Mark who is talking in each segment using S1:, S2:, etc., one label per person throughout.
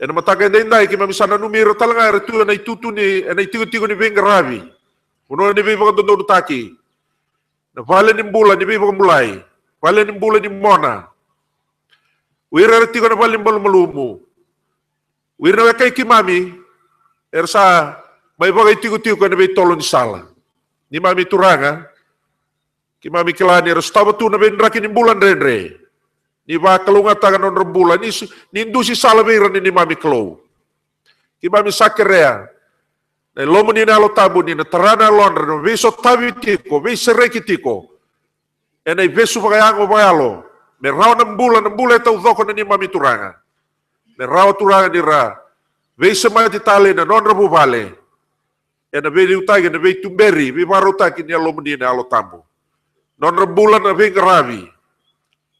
S1: ena mataka endai ki mami sana numero talanga retu ena itutu ni ena tigo ni venga ravi uno ni viva dondo taki na vale ni mbula ni viva mulai vale ni mbula ni mona wira tigo na vale mbulu malumu wira na kai ki mami ersa mai vaga tigo na be tolo ni sala ni mami turanga ki mami kelani restava tu na ben raki ni bulan renre ni va kalunga taga non rembulan ni indusi sala wira ni mami kelo ki mami sakerea na lomo ni na lo tabu ni na tarana londra no veso tavi tiko veso reki tiko ena veso vagango vagalo me rao na mbula tau doko ni mami turanga me rao turanga ni ra veso mati tale na non rabu vale ena veli utage na vei tumberi vi varutaki ni lomo ni na lo tabu non rembulan na venga ravi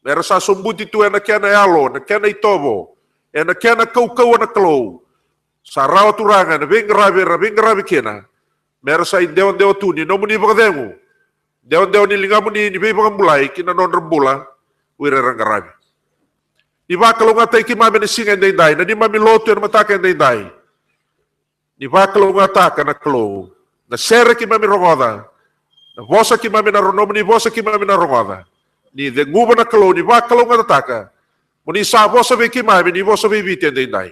S1: me rasa sombuti tu ena kena alo na kena itovo ena kena kau na klo sa rawa turanga na venga ravi kena mera sa dewan tu ni nomu ni bagadengu dewan ni lingamu ni be bagamulai kina non rembula wira ranga ravi ni va kalunga tai ki mame ni singa ndai na ni mami lotu na mataka ndai ni va kalunga taka na klo na sere ki mami rongoda na vosa ki mami na nomu ni vosa ki mami na rongoda ni de nguba na klo ni va kalunga taka muni sa vosa ve ki mami ni vosa ve vite ndai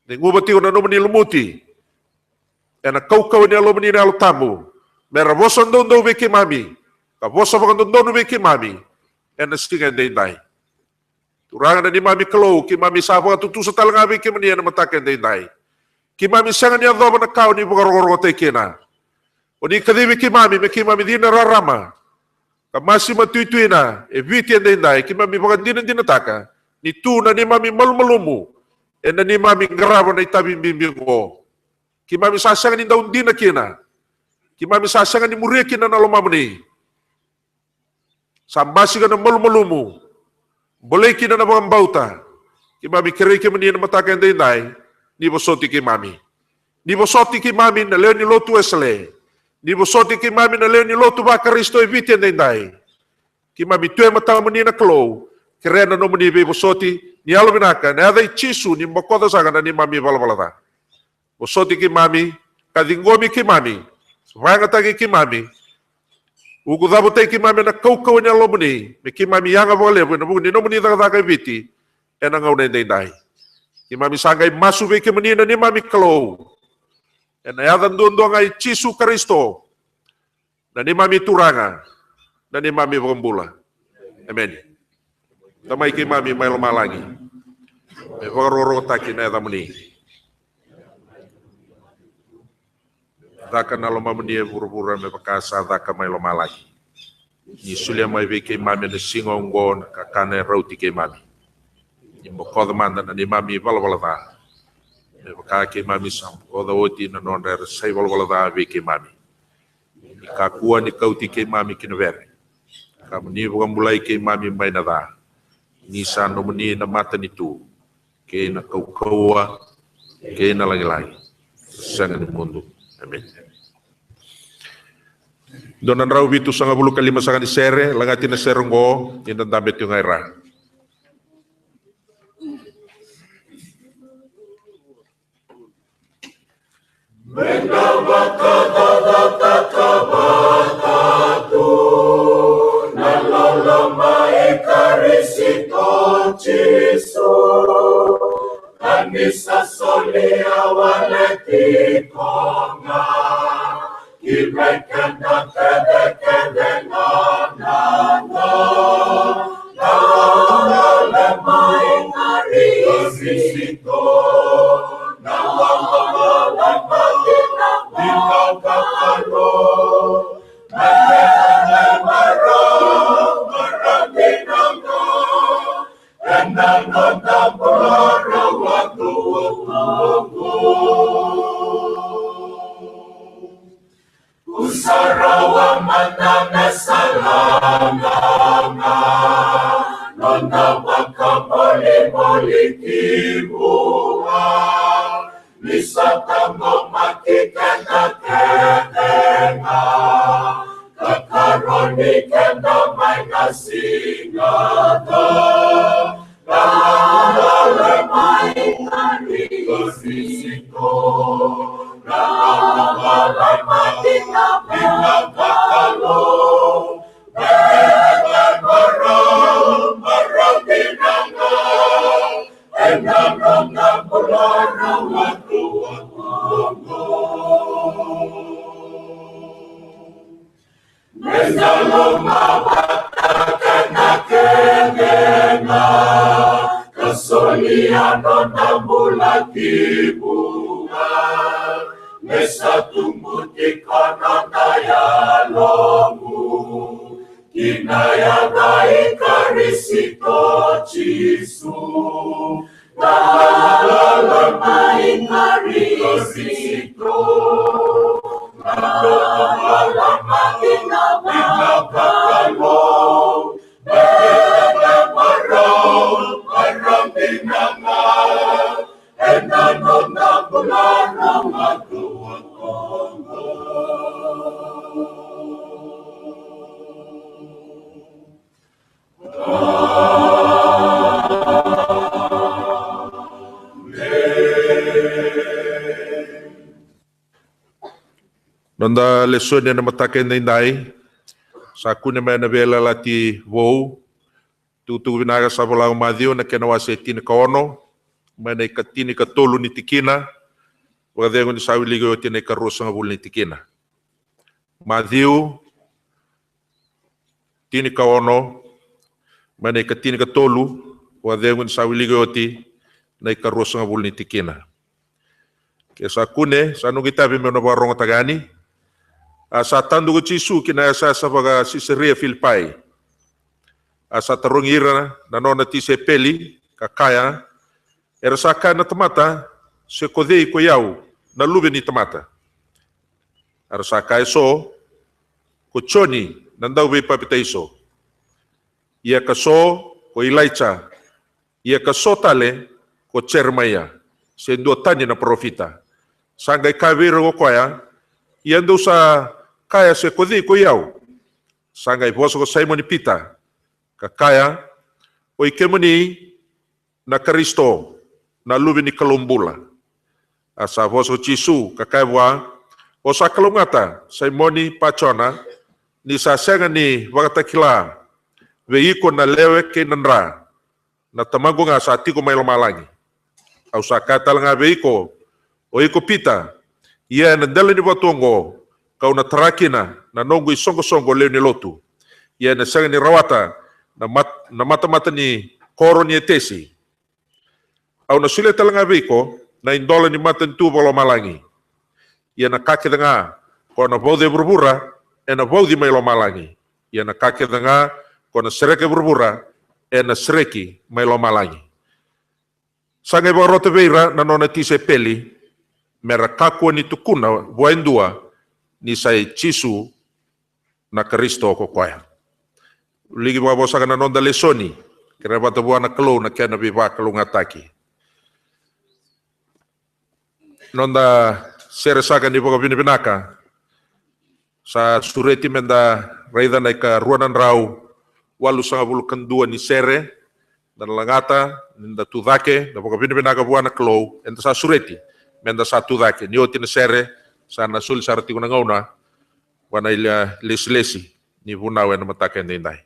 S1: ni nguba tiu na nomu ni lumuti ena kau ni alomu ni na tamu mera vosa ndondo ve ki mami ka vosa ndondo ve ki mami ena stinga ndai turanga na ni mami klo ki mami sa va tutu sa talanga ve ki mani ena mataka ndai ki mami sanga ni ado na kau ni bugaro te kena oni kadivi ki mami me ki mami dina rarama ka masi matuituina e viti ndai ki mami dina taka ni tu na ni mami malumu ena ni mami ngarava na itabi bimbingo ki mami sasanga ni daun dina kina ki mami sasanga ni muria kina na lomamuni sambasi kana malumu boleh kina na bauta ki mami kere ki mani na mataka ndai ni bosoti ki mami na leo ni lotu esle ni bosoti ki mami na leo ni lotu ba Kristo e viti ndai ki mami tue mata mani na klo kere na no mani be bosoti ni alo binaka na ada chisu ni mokoda sanga na ni mami balbalata bosoti ki mami kadingomi ki mami vanga tagi ki mami ugu dabu te ki mami na kau ni alo mani me ki mami yanga vole na buni no mani daga viti ena ngau ndai ki mami sangai masu ve ki mani na ni mami klo ena ada ndondo ngai chisu Kristo na ni mami turanga na ni mami bambula amen tamai ki mami mai lama lagi me varoro taki na damuni daka na lama muni buru-buru me pakasa daka mai lama lagi ni sulia mai ve ki mami na singongo na kakane rauti ki mami ni mokoda manda na ni mami valvalada me pakaki mami sam koda oti na nonda sai valvalada ve ki mami ni kakua ni kauti ki mami kinvere kamuni bugambulai ki mami mai na da Nisa nomuni na mata nitu ke na kau ke na lagi sanga ni mundo amen donan rau bitu sanga bulu kalima sanga ni sere langati na serongo indan damit yung aira
S2: Kanisa solia wanetikonga Kibekenda kede ngananga Naona lemai ngari isito Naona lemai kakano Mene maro marandinanga Enanonda maro waktu Usarawa manana salanganga Nona wakamoli kibua Misatamo makikenda kedenga Kakaroni kenda maina singata Lemai Krisito, nakakalay mati na pinagkakalo, marang binangal, ay nalang na pula na wag-wag-wag-wag. Mesa lumawatakan na kemena, kasoliano na mulati bunga, mesa tumuti ka na tayalomu, kinayagai karisito Jisu, nalalamay karisito, nalalamay pinapakalo, marang binangal, enanon na bulan ang magduwag-ongo.
S1: Nanda lesson na matakin na inday, sa kuna may nabela lati wow, tutu vinaga sa walang madyo na kinawasi tinikaono, may na ikatini katolo ni tikina, wagadengo ni sawiligo yung tinikarosa nga bul ni tikina. Madyo, tinikaono, may na ikatini katolo, wagadengo ni sawiligo yung na ikarosa nga bul ni tikina. Kaya sa kune, sa anong itabi mo na barong tagani, sa tandugo Jisu kinasa sa mga Caesarea Philippi, sa tarungira na nona ti se peli kakaya era saka na tamata se kodei ko yaw na lube ni tamata era saka iso ko choni nandaw be papita iso ia kaso ko Ilaicha ia kaso tale ko Cheremia se ndo tani na profita sanga ikaviro ko kaya ia ndo sa kaya se kodei ko yaw sanga iboso ko Simon Peter kakaya o ikemuni na Kristo na lubi ni kalumbula asa voso Jisu kakaya wa o sa kalungata Simoni pachona ni sa senga ni wakatakila veiko na lewe ke nanra na tamago nga sa tiko may lumalangi au sa katal nga veiko o iko pita ia na dala ni watongo kau na tarakina na nongo isongo-songo leo ni lotu ia na senga ni rawata na mata-mata ni koro ni etesi. Au na sule talanga viko na indola ni mata ni tubo lo malangi. Ia na kake nga ko na vaude burbura e na vaude mai lo malangi. Ia na kake nga ko na sereke burbura e na sereki mai lo malangi. Sanga iba rote veira na nona tise peli mera kakua ni tukuna buaindua ni sai Jisu na Kristo ko kwaya. Ligi mga bosa ka na nonda lesoni, kaya batabuan na kalo na kaya nabiba kalo ngataki. Nonda seresakan di mga binibinaka, sa sureti menda raida na ika ruanan raw, walu sa bulukan dua ni sere, dan langata, ninda tudake, na mga binibinaka buwan na kalo, enta sa sureti, menda sa tudake, niyoti na sere, sa nasul sa rati ko na ngauna, wana ila lesi-lesi, ni bunawe na matake na inday.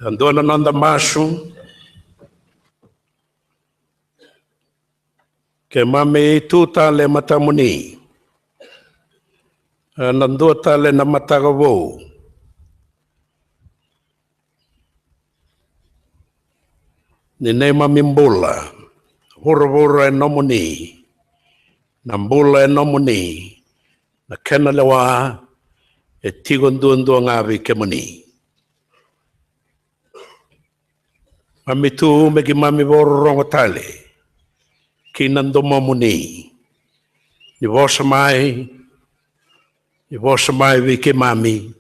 S3: Andona nanda masu ke mame itu tale matamuni nando tale na matagavo ni nema mimbula hura enomuni nambula enomuni na kena lewa e tigonduandua ngavi kemuni mami tu megi mami borongo tale kinando mamuni ni vosa mai vi ke mami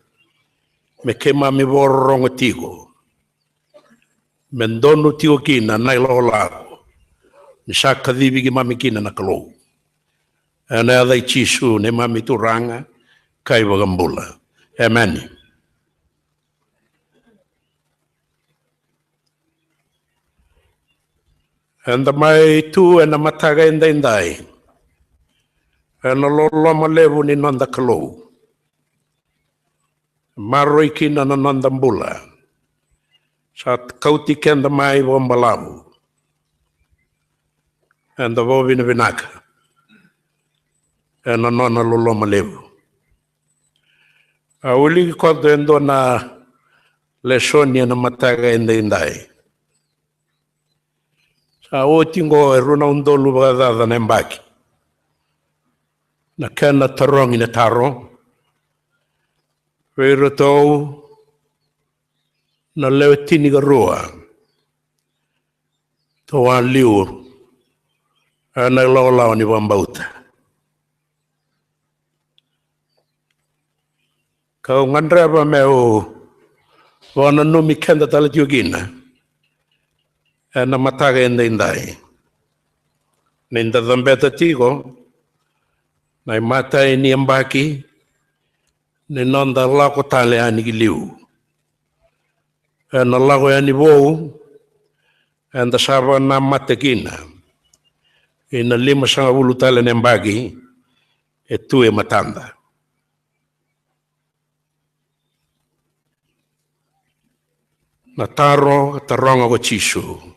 S3: me ke mami borongo tigo mendono tigo kina nai lago ni sakadivi ki mami kina na kalau ana dai chisu ne mami turanga kai bagambula amen. And mai tu and mataga indai and lolo malevu ni nanda kalau maroi kina na nanda mbula sat kauti kenda mai bombalavu and the vovina vinaka and nona lolo malevu uli kodo endo na lesoni na mataga indai sa otingo runa undolu bagada na mbaki na kana tarong ina taro pero tau na leo tini garua toa liu ana law ni wambauta kau ngandra ba meu wana numi kenda tala tiugina ana mataga indai ninda dhambeta tigo na mata ini mbaki ni nanda lako tale ani giliu ana lago ani vou anda sava na matekina ina 5 tale ne mbaki e tu e matanda na taro taronga go chisu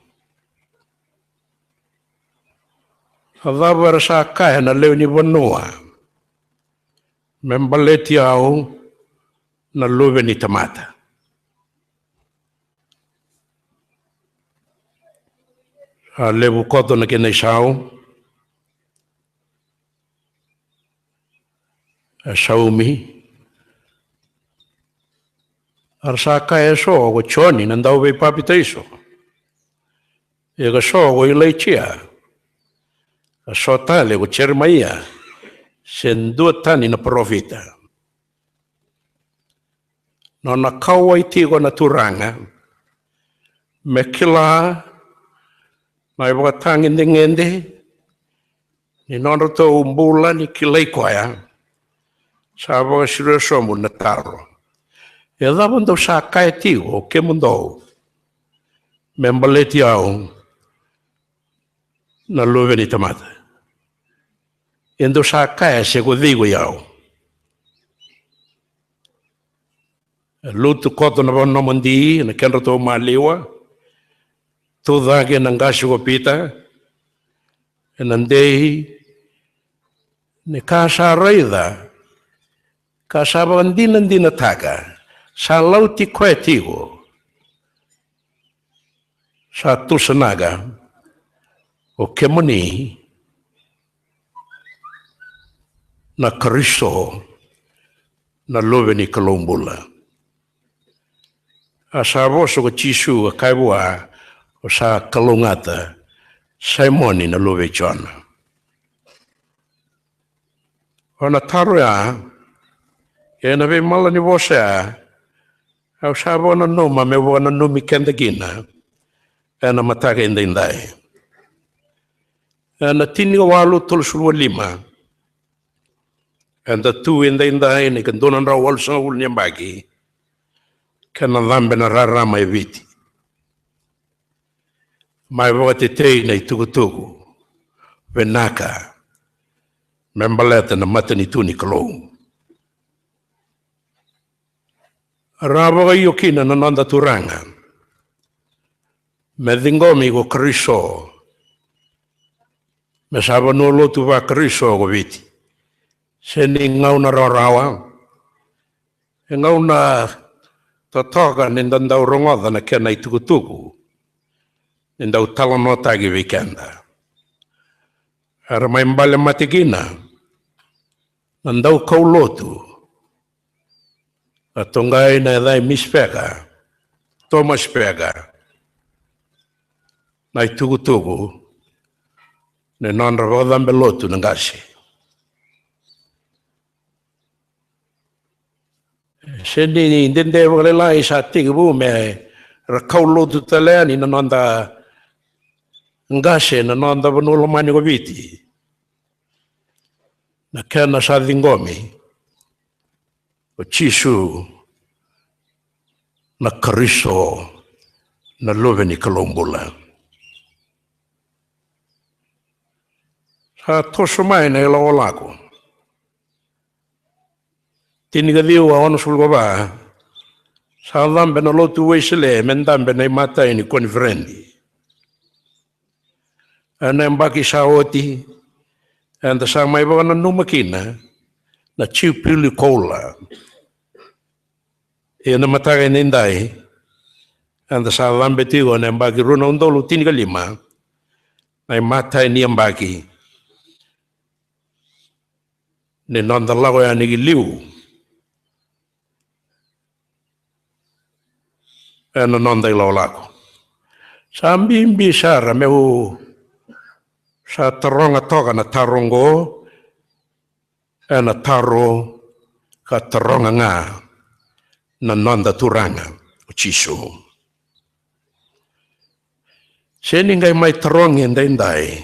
S3: Adabara sa kaya na leo ni wanua. Membaleti au na luwe ni tamata. Lebu koto na kena isau. Saumi. Arsa kaya so go choni nandau be papita iso. Ega so go ilai chia. Sotale go cermaia sen 2 tani na profita. Nona kawa itigo na turanga me kila mai wakatangin ngende ni nona to umbula ni kilai kwaya sabo shiro somu na taro. E dava ndo sa kai tigo ke mundo membaleti au na luwe ni tamata. Endo sa kaya se go digo yao. Lutu koto na bono mandi na kenro to maliwa. Tu dage na ngashi go pita. Enandei ne kasa raida. Kasa bandina taka. Sa lauti kwe tigo. Sa tusanaga. O kemoni. Na Kristo na lobe ni kalombula. Asabo so chisu kaibua o sa kalongata Simoni na lobe John. Ona taro ya e na be mala ni vosa au sabo na noma me wana numi kendagina na mataga indai. Na tini walu tolsul 5 and the 2 in the ni kandonan raw walsa ul nyambagi kana dhambe na rara mai viti mai vote tei nei tugutugu venaka membaleta na matani tuni kalo raba yokina na nanda turanga medingomi go Kristo. Mesaba no lotu va Kristo go viti. Seni ngau na rawa. Ngau na tatoga nindandau rongoda na kena itukutuku. Nindau talanota gi weekenda. Ara mai mbale matigina. Nandau kau lotu. Atongai na dai mispega. Thomas pega. Na itukutuku. Ne non ravodan belotu ngasi. Seni indende wala isa tigu me rakaulo tu talani na nonda ngasi na nonda banulo mani go viti. Na kana sa dingomi. O chisu na Kristo na loveni kalombula. Sa toso mai na ila olako. Tinigadiu a ono sulgo ba. Sa dambe na lotu weisele mendambe na imata ini konferendi. Ana mbaki sa oti. Anda sa mai ba na numakina. Na chiupili kola. E na mataga nindai. Anda sa dambe tigo na mbaki runa undolu tinigalima. Na imata ini mbaki. Ne nanda lago ya nigi liu. Ena nanda ilo lago. Sambi mbisara meu sa taronga toga na tarongo. Ena taro ka taronga nga na nanda turanga o chisu. Seningai mai tarongi ndai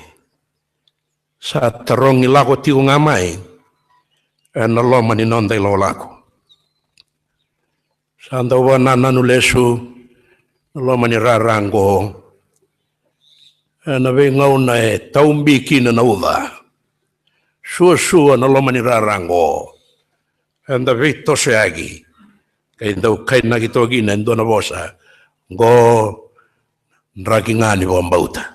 S3: sa tarongi lago tiu nga mai. Ena loma ni nonda ilo lako. Sanda wana nanu lesu. Loma ni rarango. Ena ve ngau na e taumbi kina na uda. Sua na loma ni rarango. Ena ve tose agi. Kaya ndau kay nagito gina ndo na bosa. Go nraki ngani bo ambauta.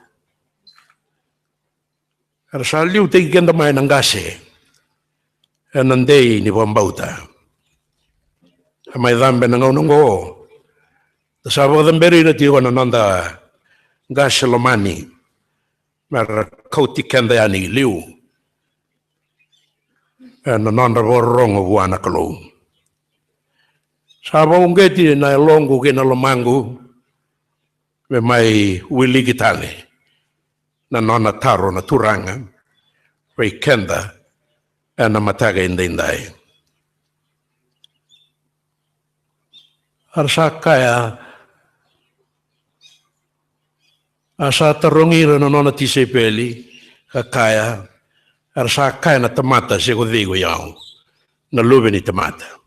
S3: Kaya sa liu tegi kenda mai nangase. Enandei ni Wambauta. Amai dambe na ngau nungo. Tasabo damberi na tiyo na nanda gaselomani. Mara kauti kenda yani liu. Ena nanda borongo buana kalau. Sabo ungeti na longu kina lomangu. Me mai wili kitale. Na nona taro na turanga. Wei kenda. Ena mataga indai. Arsa kaya asa tarongira na nona tisepeli kakaya arsa kaya na tamata sego digo yao na lube ni tamata.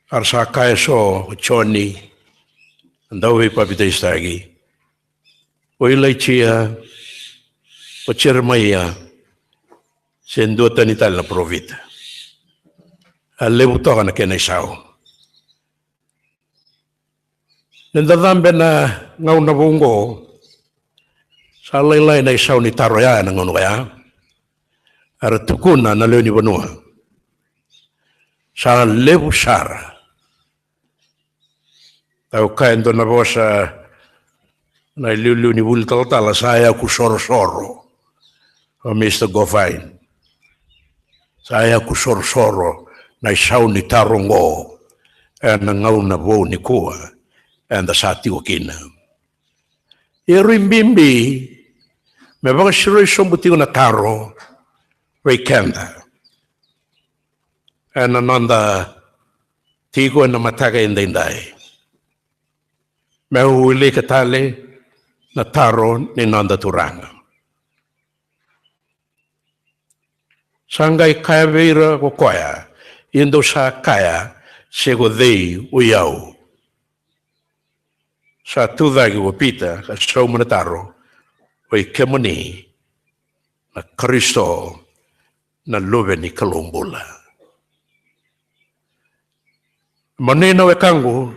S3: Arsa kaya so choni andawi papita istagi oilai chia Pacermaya senduata ni tal na provita. Alebu toka na kena isao. Nendadambe na ngau na bungo sa laylay na isao ni taroya na ngau kaya. Ara tukuna na leo ni banua. Sa lebu sara. Tau kain do na bosa na liu ni bultal saya ku soro-soro. O Mr. Govain. Saya ku soro-soro na isau ni tarongo. E na ngau na bo ni kua. E na sati o kina. E rimbimbi. Me baka shiroi sombuti na taro. Weekenda. E na nanda tigo na mataga indai. Me huili katale na taro ni nanda turanga. Sangai kaya veira ko koya, indo sa kaya sego dei uyau. Sa tudagi wapita ka sau manataro, way kemani na Kristo na lube ni kalumbula. Manena we kangu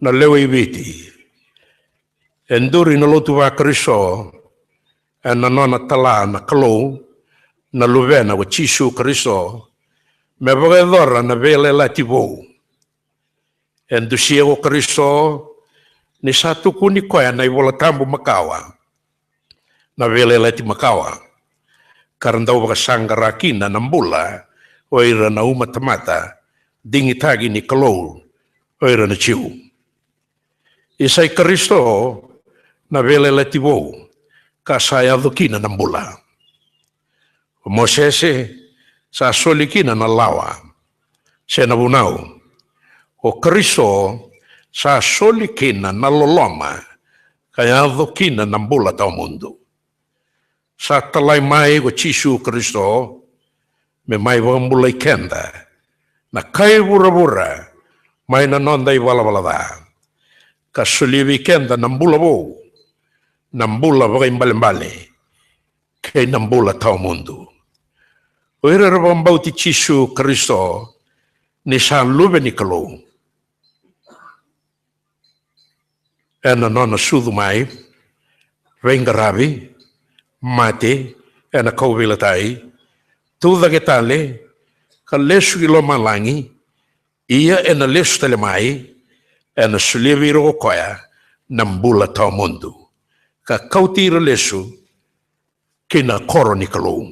S3: na lewe ibiti. Enduri na lotu wa Kristo na nona tala na kalau na luvena wa Chisu Kristo me vagadora na vele lativo. Endusia o Kristo ni satu kuni koya na iwola tambu makawa na vele lati makawa karena wa sanggarakina nambula oira na umatamata dingitagi ni kalau oira na chiu. Isai Kristo na vele lativo kasaya dukina nambula. Mosese sa solikina na lawa se na bunau. O Kristo sa solikina na loloma kaya dukina nambula tau mundo. Sa talai mai o Chisu Kristo me mai wambulai kenda na kai bura-bura mai na nondai wala-walada. Kasuliwi kenda nambula bo, nambula bagai mbale-mbale, kay nambula tau mundo. Oira rabambau ti Chisu Kristo ni sa lube ni kalau. Ena nona sudu mai, vengarabi, mate, ena kau vilatai, tuda getale, ka lesu ilo malangi, ia ena lesu tele mai, ena suliviro koya nambula tau mundo. Ka kautira lesu kina koro ni kalau.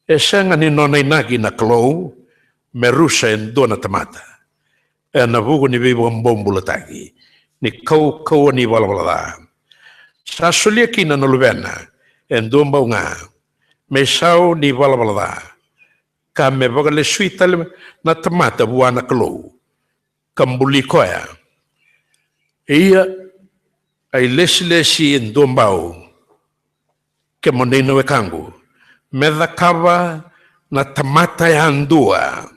S3: E sanga ni nona inagi na kalau merusa en dona tamata. Ena vugu ni vivo mbombu tagi. Ni kau ni wala-wala. Sa sulia kina na luvena en domba unga. Me sau ni wala-wala. Ka me vaga le suita na tamata buana kalau. Kambuli koya. Ia ai lesi en dombau ke monino wekangu medakava na tamata ya andua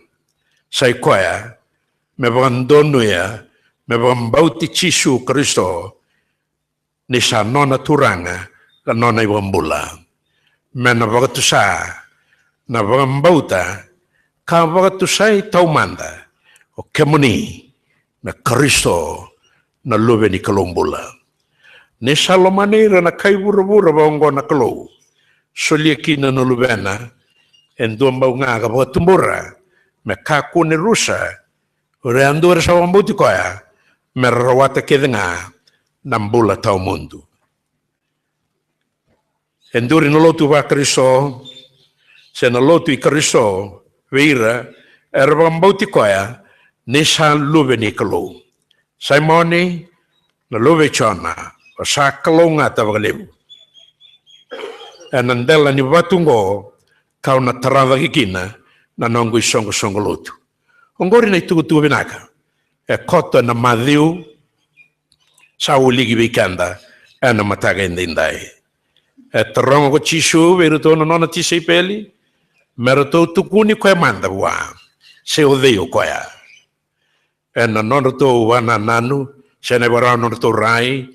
S3: sai koya me abandono ya me bambauti Chisu Kristo ni sa nona turanga ka nona ibambula me na bagatusa na bambauta ka bagatusai taumanda o kemuni na Kristo na lube ni kalombula. Ni salomanera na kai bura-bura baongo na kalau. Solia kina na lubena. En domba unga ka batumbura. Me kaku ni rusa. Ure andura sa wambuti koya. Me rawata kedenga. Nambula tau mundo. Enduri na lotu wa Kristo. Se na lotu i Kristo. Vira. Era wambuti koya. Ni sa lube ni kalau. Simoni na lube chona. O sa kalonga tawagalebu. E nandela ni watungo kau na tarava kikina na nongo isongo lotu. Ongori na itukutu binaka. E koto na madhiu sa uligi wikanda e na mataga indindai. E tarongo ko Chisu veruto na nona tisei peli meruto tukuni koe manda wa se odeo koea. E na nona to wana nanu se ne warao nona to rai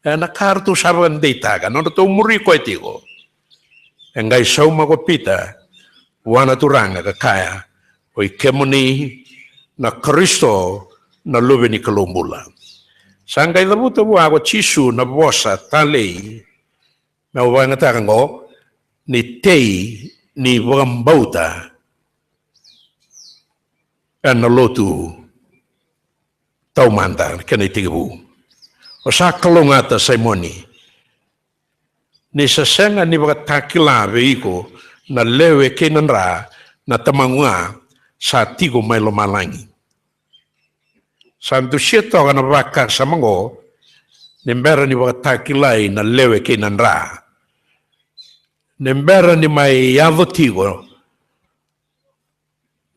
S3: e na kartu saban deitaga nona to muri koe tigo. E ngai sauma ko pita wana turanga ka kaya o kemuni na Kristo na lube ni kalombula. Sangai dabuta bua ko Chisu na bosa talei na wanga takango ni tei ni wambauta e na lotu taumanda kena itigibu. O sa kalongata Simoni ni sasenga ni wakatakila veiko na lewe kenanra na tamangua sa tigo mailo malangi. Santu sieto kana waka samango nembera ni wakatakilai na lewe kenanra. Nembera ni mai yavo tigo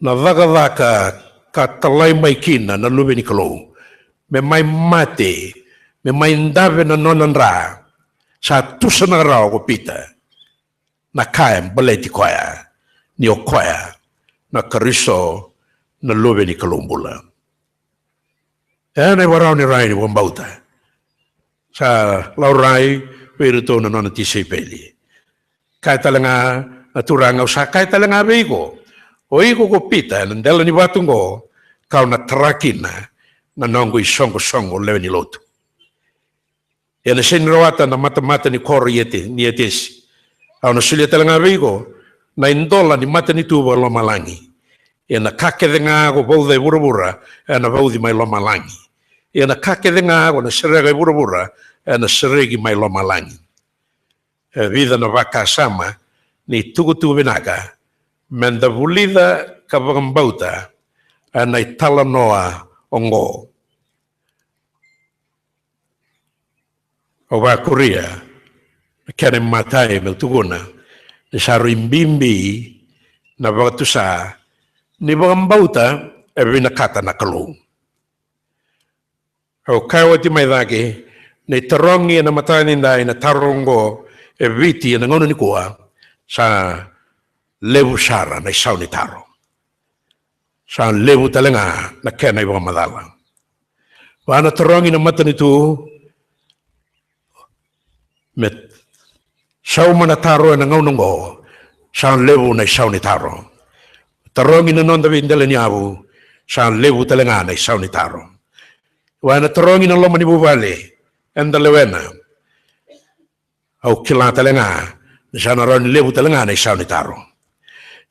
S3: na waka katalai mai kina na lube ni kalau. Me mai mate, me mai ndave na nonanra. Sa tusa na rao ko pita na kaya baleti koya ni o koya na Kristo na lube ni kalombula. E na warao ni rai ni wambauta. Sa lau rai veruto na nona tisei peli. Kaya talanga naturanga usa kaya talanga veiko. O iko ko pita nandela ni watungo kau na trakina na nongo I songo lewe ni lotu. E na sen rawata na mata ni koro ni etesi. Au na sulia talanga vigo na indola ni mata ni tuwa lo malangi. E na kakedenga ako bauda burabura e na baudi mai lo malangi. E na kakedenga ako na serega burabura e na seregi mai lo malangi. E vida na waka sama ni tukutu vinaka menda vulida kabagambauta e na itala noa ongo. O wa Korea kene matai me tuguna ni sarimbimbi na bagatusa ni bagambauta e vinakata na kalu. O kawati mai dake ni tarongi na matani ndai na tarongo e viti na ngono ni kuwa sa levu sara na isauni taro. Sa levu talenga na kena iba madala. Wana tarongi na matani tu met sauma na taro na ngaunongo sa levu na isauni taro. Tarongi na nonda vindele ni abu sa levu talenga na isauni taro. Wana tarongi na loma ni bubale enda lewena au kila talenga sa na ron levu talenga na isauni taro.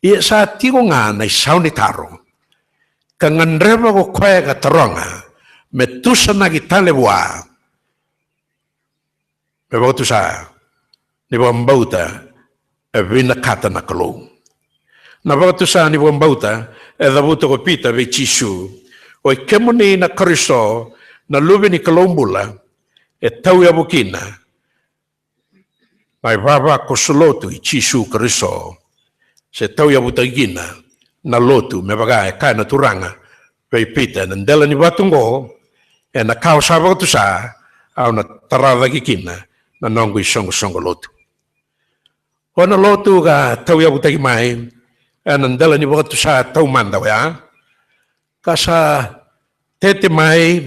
S3: Ia sa tigo nga na isauni taro. Kangandreba ko kwaya ka taronga metusa na gitalebwa. Bebautu sa ni bambauta e vinakata na kalu. Na bebautu sa ni bambauta e dabuto ko pita ve chisu o kemoni na Kristo na lubi ni kalombula e tau ya bukina mai baba ko solotu I chisu Kristo se tau ya butagina na lotu me baga e kai na turanga ve pita na ndela ni batungo e na kau sa bebautu sa au na tarada kikina na nongo I songo lotu. Ona lotu ga tau ya butagi mai, e nandela ni wakatu sa tau manda ya. Kasa tete mai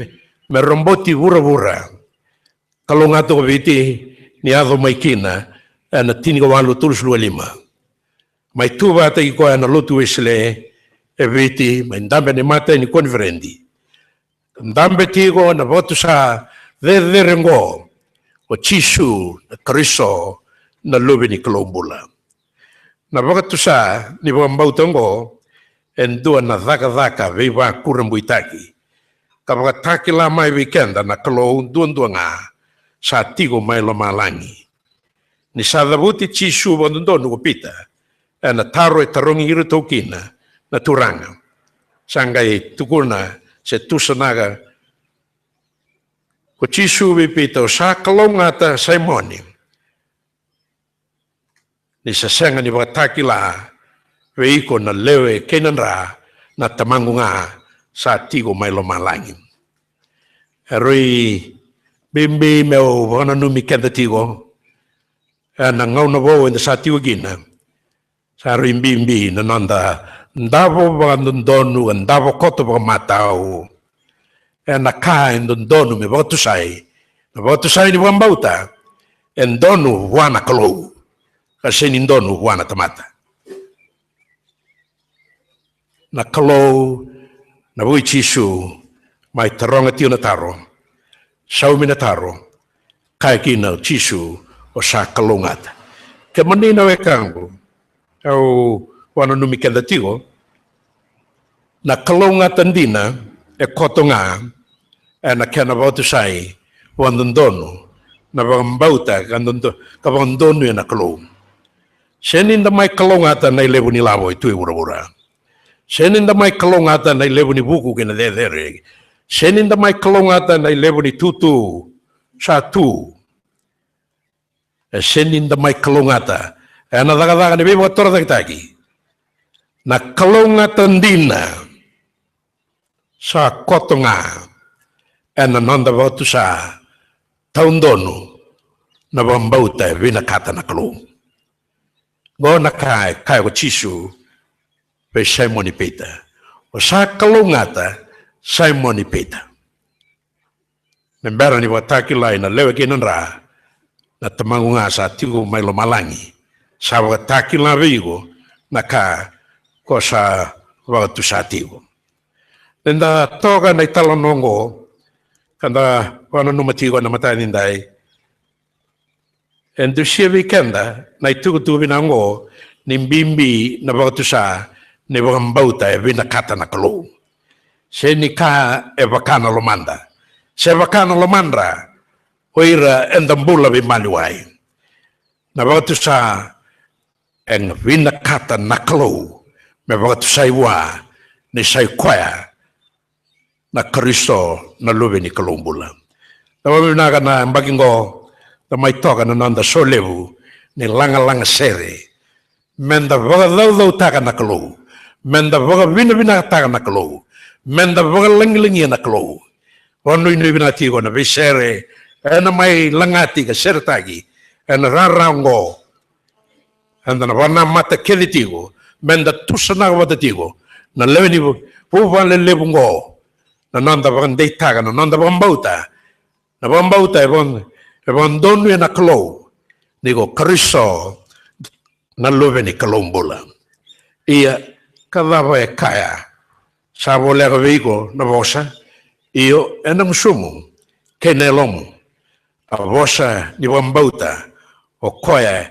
S3: me romboti vura. Kalau ngato ko viti ni ado mai kina, e na tini ka walu tulus lua lima. Mai tuwa tagi ko e na lotu esle e viti, mai ndambe ni mata ni konferendi. Ndambe tigo na wakatu sa de rengo. O chisu na Kristo na lubi ni kalombula. Na wakatu sa ni wambautongo endua na dhaka veiwa kurambuitaki. Kapakataki la mai weekenda na kalo duandua nga sa tigo mai lo malangi. Ni sa dhabuti chisu wandundonu kupita e na taro e tarongi iru tokina na turanga. Sangai tukuna se tusanaga ko chisu vipito sa kalongata Simoni. Ni sa senga ni wakataki la veiko na lewe kenanra na tamangu nga sa tigo mai lo malangi. Eroi bimbi meo wana numi kenda tigo na ngau na wo na sa tigo gina. Sa roi bimbi na nanda ndavo baka ndonu ndavo koto baka matao. E na ka ndonu me wakatu sai. Na wakatu sai ni wambauta ndonu wana kalou. Kasi ni ndonu wana tamata. Na kalou na bui chisu mai taronga tio na taro. Saumi na taro. Kai kina chisu o sa kalou ngata. Ke manina we kangu. Au wana numi kenda tigo. Na kalou ngata ndina e koto nga e na kena bautu sai wandondonu na bambauta kabandonu e na kalou. Senin da mai kalou ngata na ilebu ni labo itu e ura. Senin da mai kalou ngata na ilebu ni buku kena dedere. Senin da mai kalou ngata na ilebu ni tutu satu. Senin da mai kalou ngata e na daga ni bebo tora taki. Na kalou ngata ndina sa kotonga e na nanda bautu sa taundonu na bambauta e vinakata na kalou. Go na kai ko chisu pe Simoni Peter. O sa kalou ngata Simoni Peter. Nembera ni wataki lai na lewe kinanra na tamangu nga sa tigo mai lo malangi. Sa wataki la vigo na ka ko sa wakatu sa tigo. Nenda toga na italonongo kanda wana numatigo na matanindai. Endu siya wikenda na itukutubi nango ni mbimbi na bagatusa ni bagambauta e vinakata na kalu. Se ni ka e vakana lomanda. Se vakana lomandra oira endambula bimaliwai. Na bagatusa en vinakata na kalu me bagatusa iwa ni saikwaya na Kristo na lubi ni kalumbula. Tawabinaga na mbagingo na may toka na nanda solevu ni langa-langa sere. Menda baga lau-lau taka na kalu. Menda baga bina-bina taka na kalu. Menda baga lang-langi na kalu. Wano inu binati ko na bisere na may langati ka sere tagi na rarango. Anda na wana mata keliti ko. Menda tusa na kabatati ko. Na lewini pupan lelebungo. Na nanda bagang daytaga, na nanda bagang bauta. Na bagang bauta, ebon donu na kalo. Nigo, Kristo, na lube ni kalombula. Iya, kadaba e kaya. Sabo lega veigo, na bosa. Iyo, enang sumu, kenelomu. A bosa, ni bagang bauta. O koya,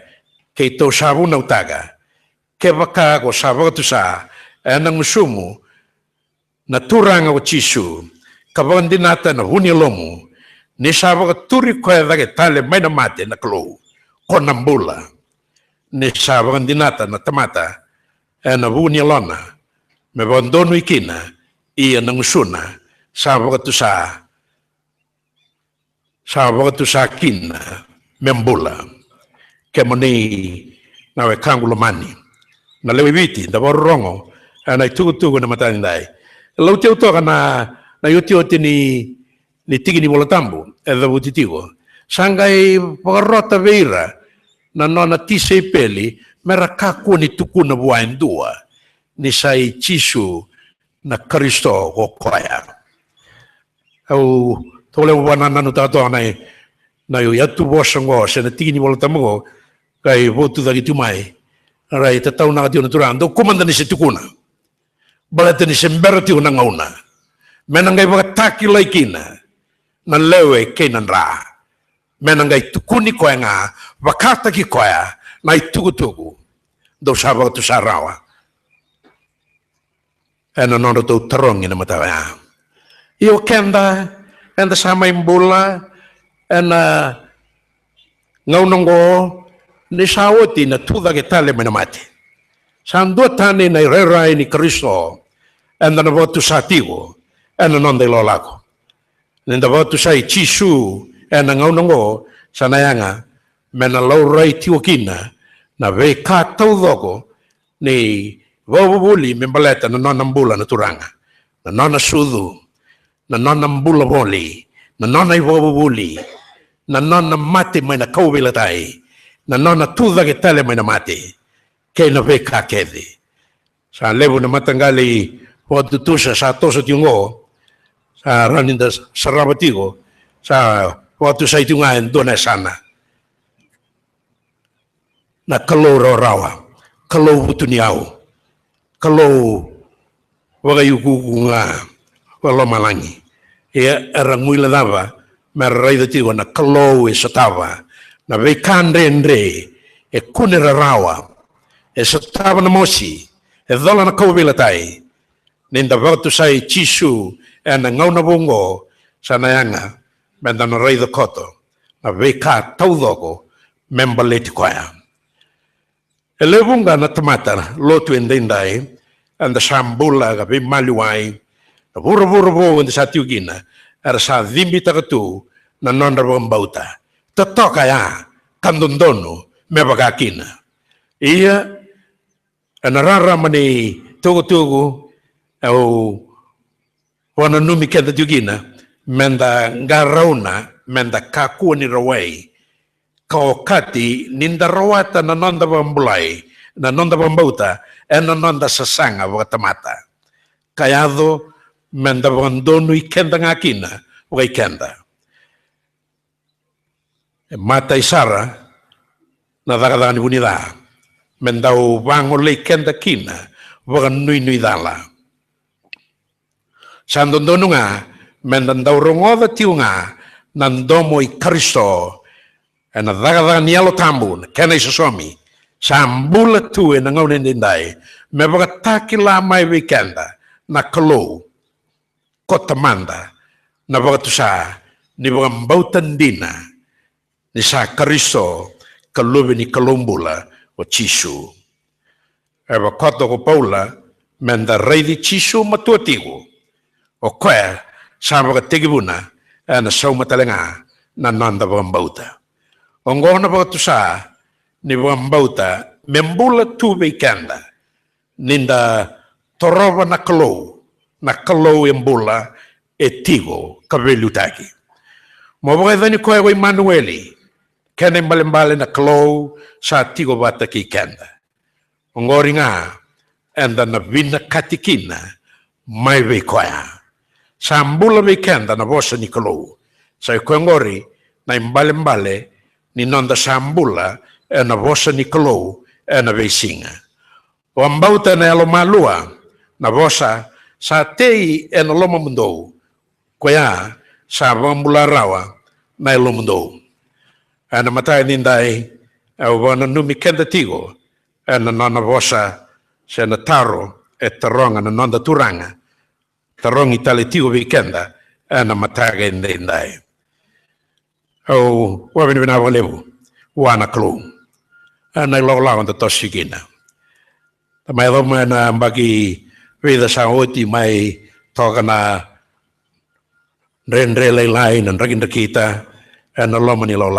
S3: kei to sabu na utaga. Kebaka ko sabu katusa, enang sumu, na turanga o chisu, kabandi nata na hunilomu, ni saba ka turi koe dage tale may na mate na klo, konambula, ni saba ka dinata na tamata, na hunilona, me bandono ikina, iya nang suna, saba ka tusa kina, membula, kemoni nawe kangulomani, na lewibiti, da borongo, na itugu na matandai, lau teu toka na yoti ni tigi ni bola tambu e da butitigo sangai pagarota veira na nona tise peli mera kaku ni tukuna buain dua ni sai chisu na Kristo o koya au tole wana nanu tato na yo yatu bosango se na tigi ni bola tambu kai votu da gitumai rai tatau na dio naturando komanda ni se tukuna balata ni semberati una ngauna menangai bakataki laikina na lewe kenan ra menangai tukuni koya nga bakata ki koya na itugutugu do sabak tu sarawa ena nono tu terong ina matawa iyo kenda sama imbula ena ngaunongo ni sawoti na tuda getale menamati sandua tani na irerai ni Kristo and na votu sa tigo and non de lolako nenda votu sa chisu and ngaunongo sanayanga mena laurai tiokina na ve ka taudoko ni vovuli membaleta na nonambula na turanga na nona sudu na nonambula boli na nona ivovuli na nona mate mena kaubila tai na nona tuda ke tale mena mate ke na ve ka kedi sa levu na matangali waktu tusa sa tosa tiungo sa raninda sarabatigo sa waktu sa itungain dona sana na kalau rawa kalau butuniau kalau wagayuku nga wala malangi ya erang muila dava marai tigo na kalau esatava na vekande endre e kunera rawa esatava na mosi e dala na kaubila tai ninda waktu sai chisu na ngau na bungo sanayanga benda na rai koto na veka taudoko membaleti koya elebunga na tamata lotu endendai anda sambula ga be maliwai na buru anda satiugina era sa dhimbi takatu na nonda bauta tatoka ya kandondono mebagakina iya anarara mani tugu au wana numi kenda tiugina menda ngarauna menda kaku ni rawai kau kati ninda rawata na nonda bambulai na nonda bambauta na nonda sasanga wakatamata kayado menda bandono ikenda ngakina wakikenda mata isara na dagadani bunida mendau bango le kenda kina waka nui dala Sandondo nga, mendandau rongoda tiu nga, nandomo I Kristo, e na daga nialo tambu, kena isasomi, sambula tu e na ngau nindai, me wakataki la mai wikenda, na kalou, kota manda, na wakatusa, ni wakambautan dina, ni sa Kristo, kalubi ni kalumbula, o Chisu. E wakata ko Paula, menda reidi Chisu matuatigo, o koe, sa wakatigibuna, e na saumatalenga, na nanda wakambauta. Ongona wakatusa, ni wakambauta, membula tu wikenda, ninda torova na kalou embula, e tigo, kabelutaki. Mawakay ni koe ko Emanueli, kene mbalimbali na kalou, sa tigo bata ki kenda. Ongori nga, enda na vina katikina, mai we koea. Sa mbula we kenda na vosa ni kalou. Sa koe ngori, na mbalimbali, ni nonda sa mbula, e na vosa ni kalou, e na we singa. O ambauta na elo malua, na vosa, sa tei e na loma mundou, koea, sa mbula rawa, na elo mundou. E na matai nindai, e wana numi kenda tigo, e na nona vosa, se na taro, e taronga na nonda turanga, tarongi tali tigo vikenda, e na mataga nindai. O wabini vina walevu, wana kalou, e na ilau on the tosigina. Tamai loma na bagi vida sa oti mai toka na renre lai na raginda kita, e na loma ni lau.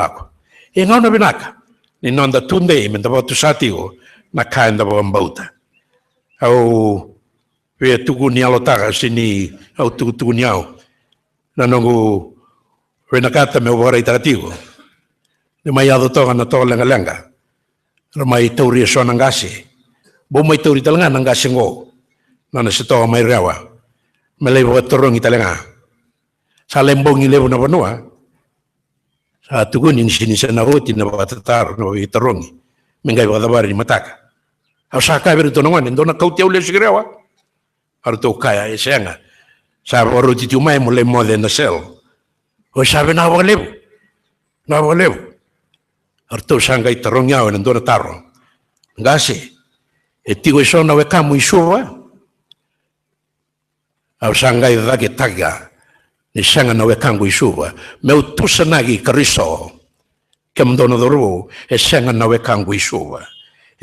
S3: E ngau na binaka, ni nonda tunde menda watu satigo, na kain da wambauta. Au vea tuku ni alotaka sini, au tuku ni au, na nongu venakata me wara itatigo. Ni mai ado toka na toka lenga, na mai tauria so nangasi, bo mai tauri talanga nangasi ngo, na se toka mai rewa, me lewa torong italenga. Sa lembongi lewa na vanua, sa tukunin sini sa nahuti na watatar na witarongi, mingay wadabar ni mataka. Au sa kaya berito naman, ndo na kautiaw le sigarewa. Arto kaya esenga. Sa waruti tumay mo le mo na sel. O sabi na walew. Na walew. Arto sangay tarongyaw ndo na taro. Ngasi. Etigo iso na wekamu isuwa. Au sangay dagi taga. Ni sanga na wekangu isuwa. Meutusa nagi Kristo. Kemdono doru. E sanga na wekangu isuwa.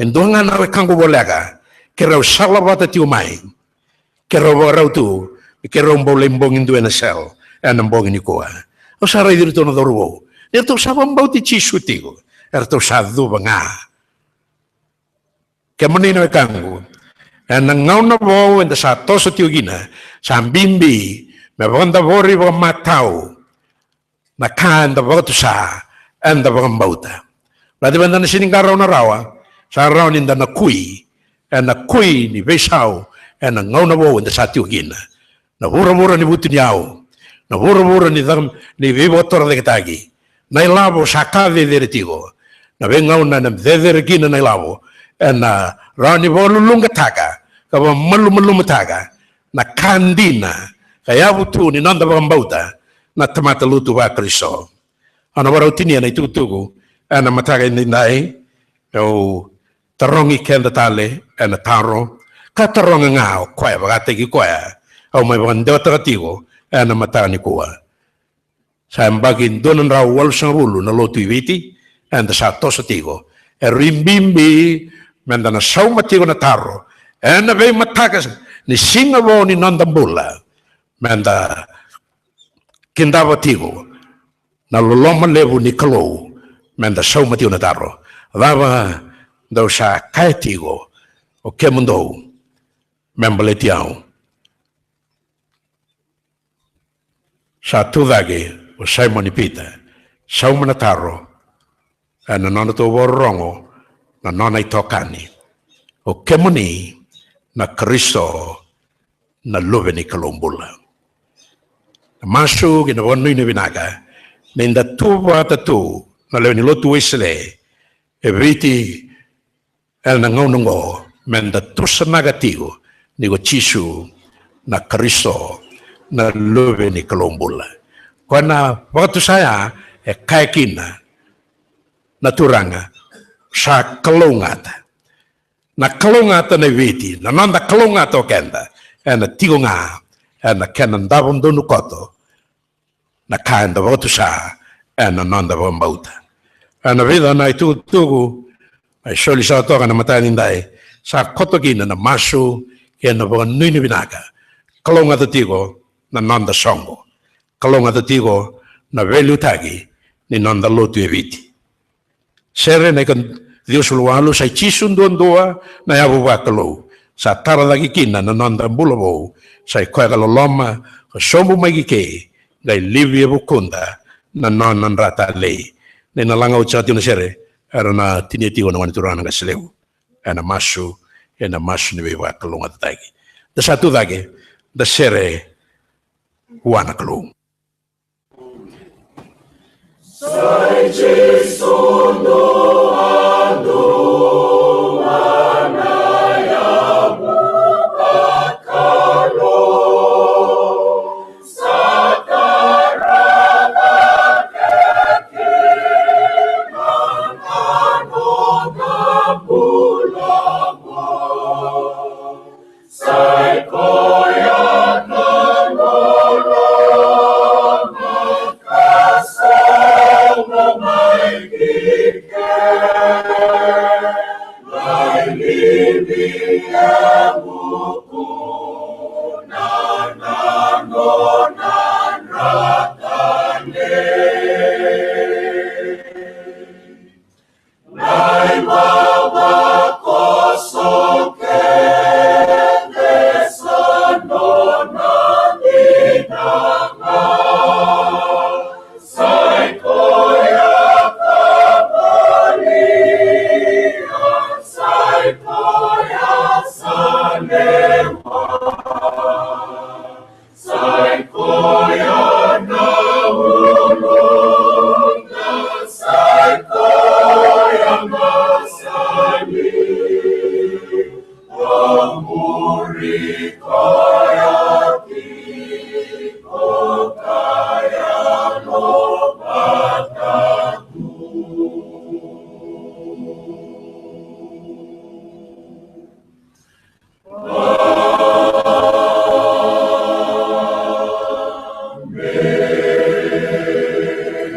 S3: Endo nga na wekangu bolega. Kerau salawata tiumay. Kerau warau tu. Kerau mbolembong indu na sel. Anambong ni kuwa. O saray dito na doru. Ito sa bambau ti Chisu tigo. Ito sa duba nga. Kemanina wekangu. Nangaw na bo. Enda sa toso tiugina. Sa bimbi. Mabanda bori wa matau. Nakanda waktu sa. Anda wakambauta. Berarti banda na siningaraw na rawa. Sa raw ninda na kui. Na kui ni besau. Na ngaw na bo. Enda sa tiugina. Na wura-wura ni buti niyaw. Na wura-wura ni vivotora de kitagi. Na ilabo sa kave deretigo. Na bengaw na mdederekina na ilabo. Na raw ni bo lulungataka. Kaba malumataga. Na kandina. Kaya butu ni nanda wakambauta na tamata lutu wa Kristo. Ano waraw tinia na itutugu na matagay nindai o tarongi kenda tale na taro kataronga nga o kwaya bagategi kwaya o may bandewa takatigo na matani kuwa. Sa mbagin doon raw wal sang rulo na lotu ibiti and sa tosa tigo rimbimbi menda na saw matigo na taro na bay matagas ni singabo ni nandambula menda kindawa tigo na loloma levu ni kalou menda sau matiu na taro lava daw sa kaya tigo o kemundo membale tiao sa tudage o Simon Ipita sau manataro na nona to worongo na nona itokani o kemuni na Kristo na lube ni kalombula. Masuk ina wanu ina binaga na inda tuwa tatu na leo ni lotu isle eviti el nangonongo menda tusa negativo ni go Chisu na Kristo na luve ni Kalumbula. Kona waktu saya kaikina na turanga sa kalungata. Na kalungata na viti, na nanda kalungata o kenda, na tigunga, na kenandabon dunu koto, na kaenda waktu sa, na nanda wambauta. Na vida na tugu, ay soli sa toka na mataninday, sa koto kina na masu, na mga nini binaka, kalungata tigo, na nanda songo. Kalungata tigo, na velu tagi, ni nanda lotu eviti. Sere na kan Dios lualu sa chisun doa na yabu wakalo sa tara lagi kina na nanda bulabo sa kwa kaloloma sombu magike dai livia bukunda na non rata lei na nalanga uchati na sere era na tinitigo na waniturana nga sileu na masu ni wakalo ngatagi da satu lagi da sere wana kalung
S2: Sai Jason doando manaya bukakalo sakarana keki manano kabulamo sai koya nanolo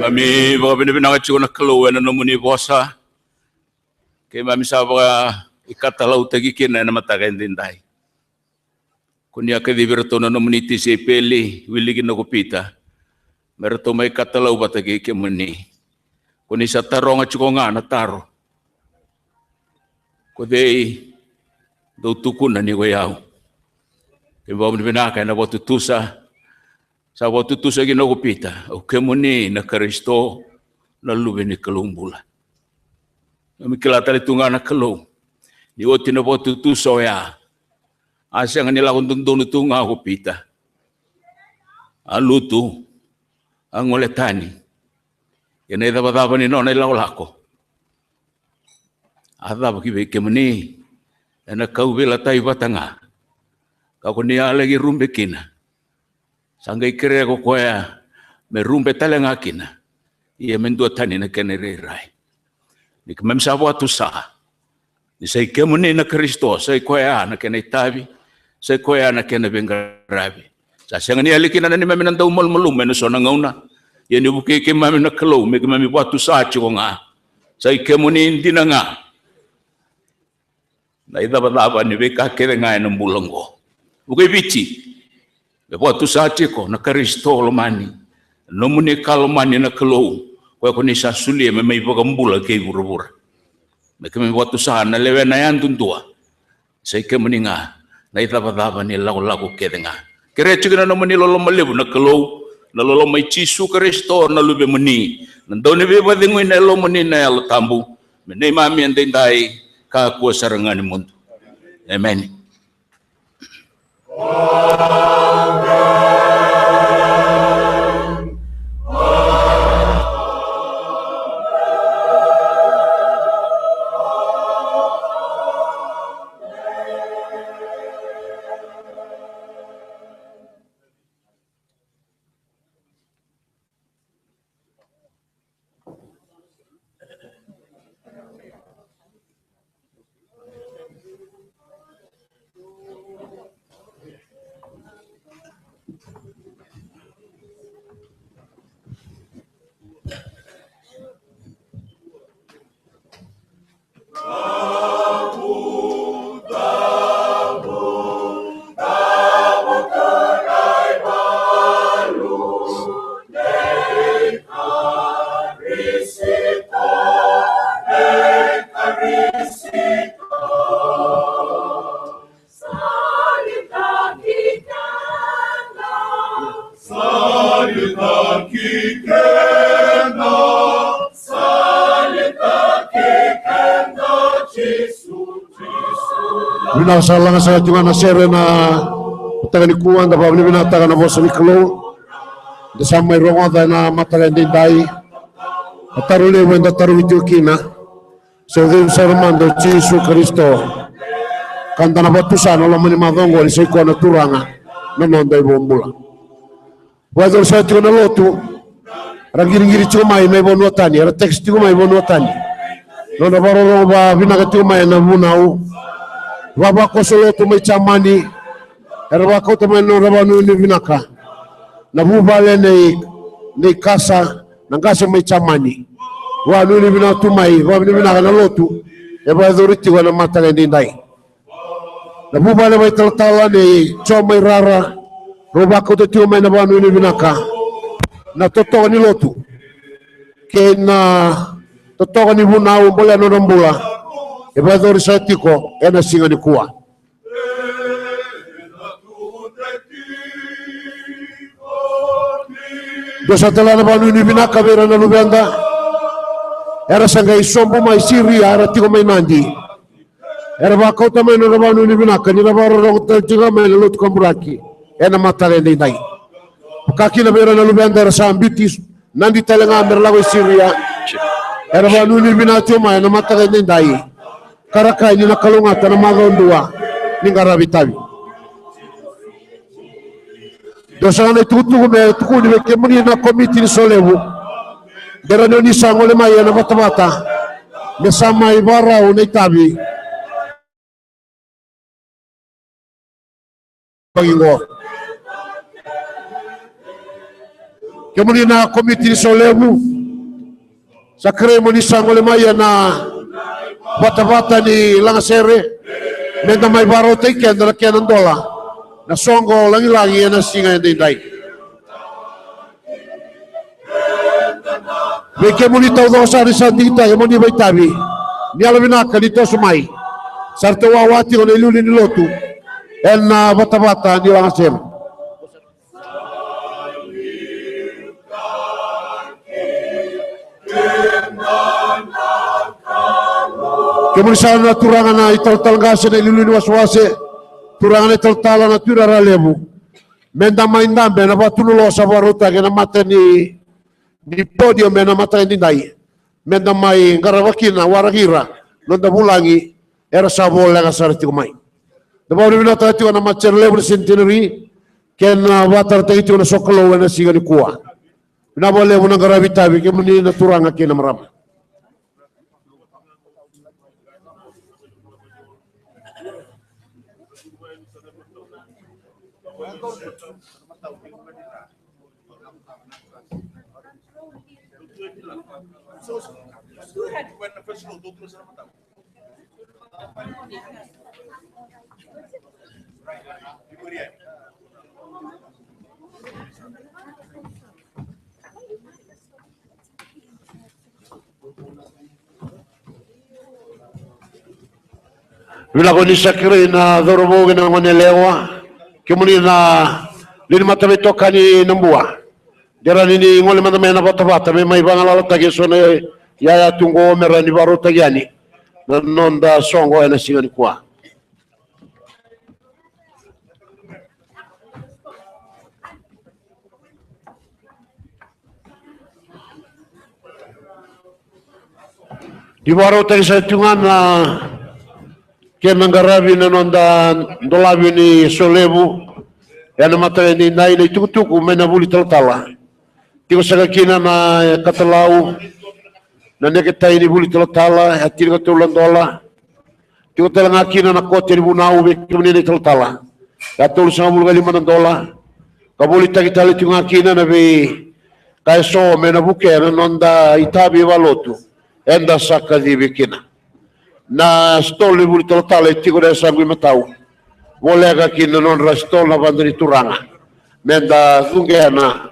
S4: Mami baga bina-bina ka na kaluwa na namuni bosa. Kaya mami sa baga ikatalaw tagikin na namatagan din tayo. Kunya ka di birato na namuni ti si peli, wiligin na kupita. Merato may katalaw ba tagikin mo ni. Kuni sa tarong at nga na taro. Kuday daw tukun na ni wayaw. Kaya baga bina-bina ka na watutusa. Sa waktu tu sa ginagupita, o kemuni na Kristo na lubi ni Kalumbula. Namikilata ito nga na Kalung. Di o tinapot tu sa ya. Asya nga nila kung doon ito nga kupita. Aluto, ang uletani. Yan ay dapat ni noon ay lako. At dapat kibig kemuni, na nakawila tayo batanga. Kakuniya lagi rumbekina. Sangai kere ko koya me rumbe talenga kina ia mendua tani na kenere rai ni kemem sawa tu sa ni sai kemune na Kristo sai koya na kenai tabi sai koya na kenai bengarabi sa sangani alikina na ni mem nandau malmalum me no sona ngauna ia ni buke ke mem na kelo me kemem watu sa chikonga sai kemune indina nga na ida baba ni beka kere nga na mulango buke bici waktu saat ko na Kristo lomani, nomune kalomani na kelou, kau ni sasuli memang ibu kembula ke buru-buru. Mereka waktu saat na lewe na yan tuntua, saya kemeninga, na itaba-taba ni lagu-lagu kedenga. Kira juga na nomuni lolo malebu na kelou, na lolo mai cisu Kristo na lube meni, na doni beba dengu na lolo meni na yalo tambu, menai mami yang tendai ka kuasa rengani mundu. Amen.
S5: Bina salanga sa tunga na sere na tagali kuan da babli bina taga na bosa ni kalo. Da samai rongo da na mataga ndai. Atarule wenda taru itu kina. Sedem sarmando Yesus Kristo. Kanta na batusan ola mani madongo ni seko na turanga na nonda ibombula. Wazir sa tunga na lotu. Rangiri-ngiri cuma mai bono tani, ara teks cuma mai bono tani. Nona baro ba bina ka cuma na bunau. Baba kosolo to may chamani erba ko to may no rabanu ni vinaka na bubale ni kasa na ngasa may chamani wa no ni bina to may wa ni vinaka na lotu e ba doriti wala mata ni ndai na bubale may taltala ni chomay rara roba ko to may na ba no ni vinaka na toto ni lotu ke na toto ni bunau bola no rambula e ba dori satiko ena singa ni kuwa dosa tala na banu ni binaka vera na lubenda era sanga isombo mai Syria era tiko mai nandi era ba ko tamai na banu ni binaka ni ba ro tiga mai lut kombraki ena matale ni dai kaki na vera na lubenda era sambitis nandi talenga merlago Syria era banu ni binaka mai na matale ni dai Karakai ni nakalungata na magondua ni ngarabitabi. Dosa na tutu me tuku ni kemuni na komiti ni solebu. Derano ni sangole mai na mata-mata. Mesama ibara unai tabi. Bagingo. Kemuni na komiti ni solebu. Sakre mo ni sangole mai na bata-bata ni Langasere menda mai baro teken dala kenan dola na songo lagi-lagi na singa ndai beke muni tau dosa di sandita ya muni baitabi ni alabina kalito sumai sarta wawati on iluli ni lotu en bata-bata ni Langasere Kemudian na turangan na ital-tal gase na ilulun waswase turangan na ital-tala na turara lebu menda maindambe na batunulo sa baruta kena mata ni podium na mata ni dai menda mai garawakina waragira nonda bulangi era sabol nga sarti kumai dabaw ni binata ito na matcher lebu centenary ken watar ta ito na sokolo na siga ni kuwa binabol lebu na garawitabi kemuni na turanga kena marama Bila ko ni sakre na dorobo na manelewa kemuni na lini matabe toka ni nambua dera ni ngole mandame na bata-bata may bangalala tagi so na yaya tungo merani baro tagiani nonda songo ena singa ni kuwa di baro tagi sa tungan na Kenangarabi na nonda ndolabi ni solebu yana mata ni nai ni tukutuku mena buli taltala tiko sagakina na katalau na neketai ni buli taltala hati ko tulan dola tiko talangakina na kote ni bunau be kemni ni taltala ya tul sa bulu gali man dola kabuli tagitali tiko ngakina na be kaiso mena buke na nonda itabi walotu enda sakadi bekina na stole buli toltale tiko da sangue matau volega ki non rastol na bandri turanga menda zungena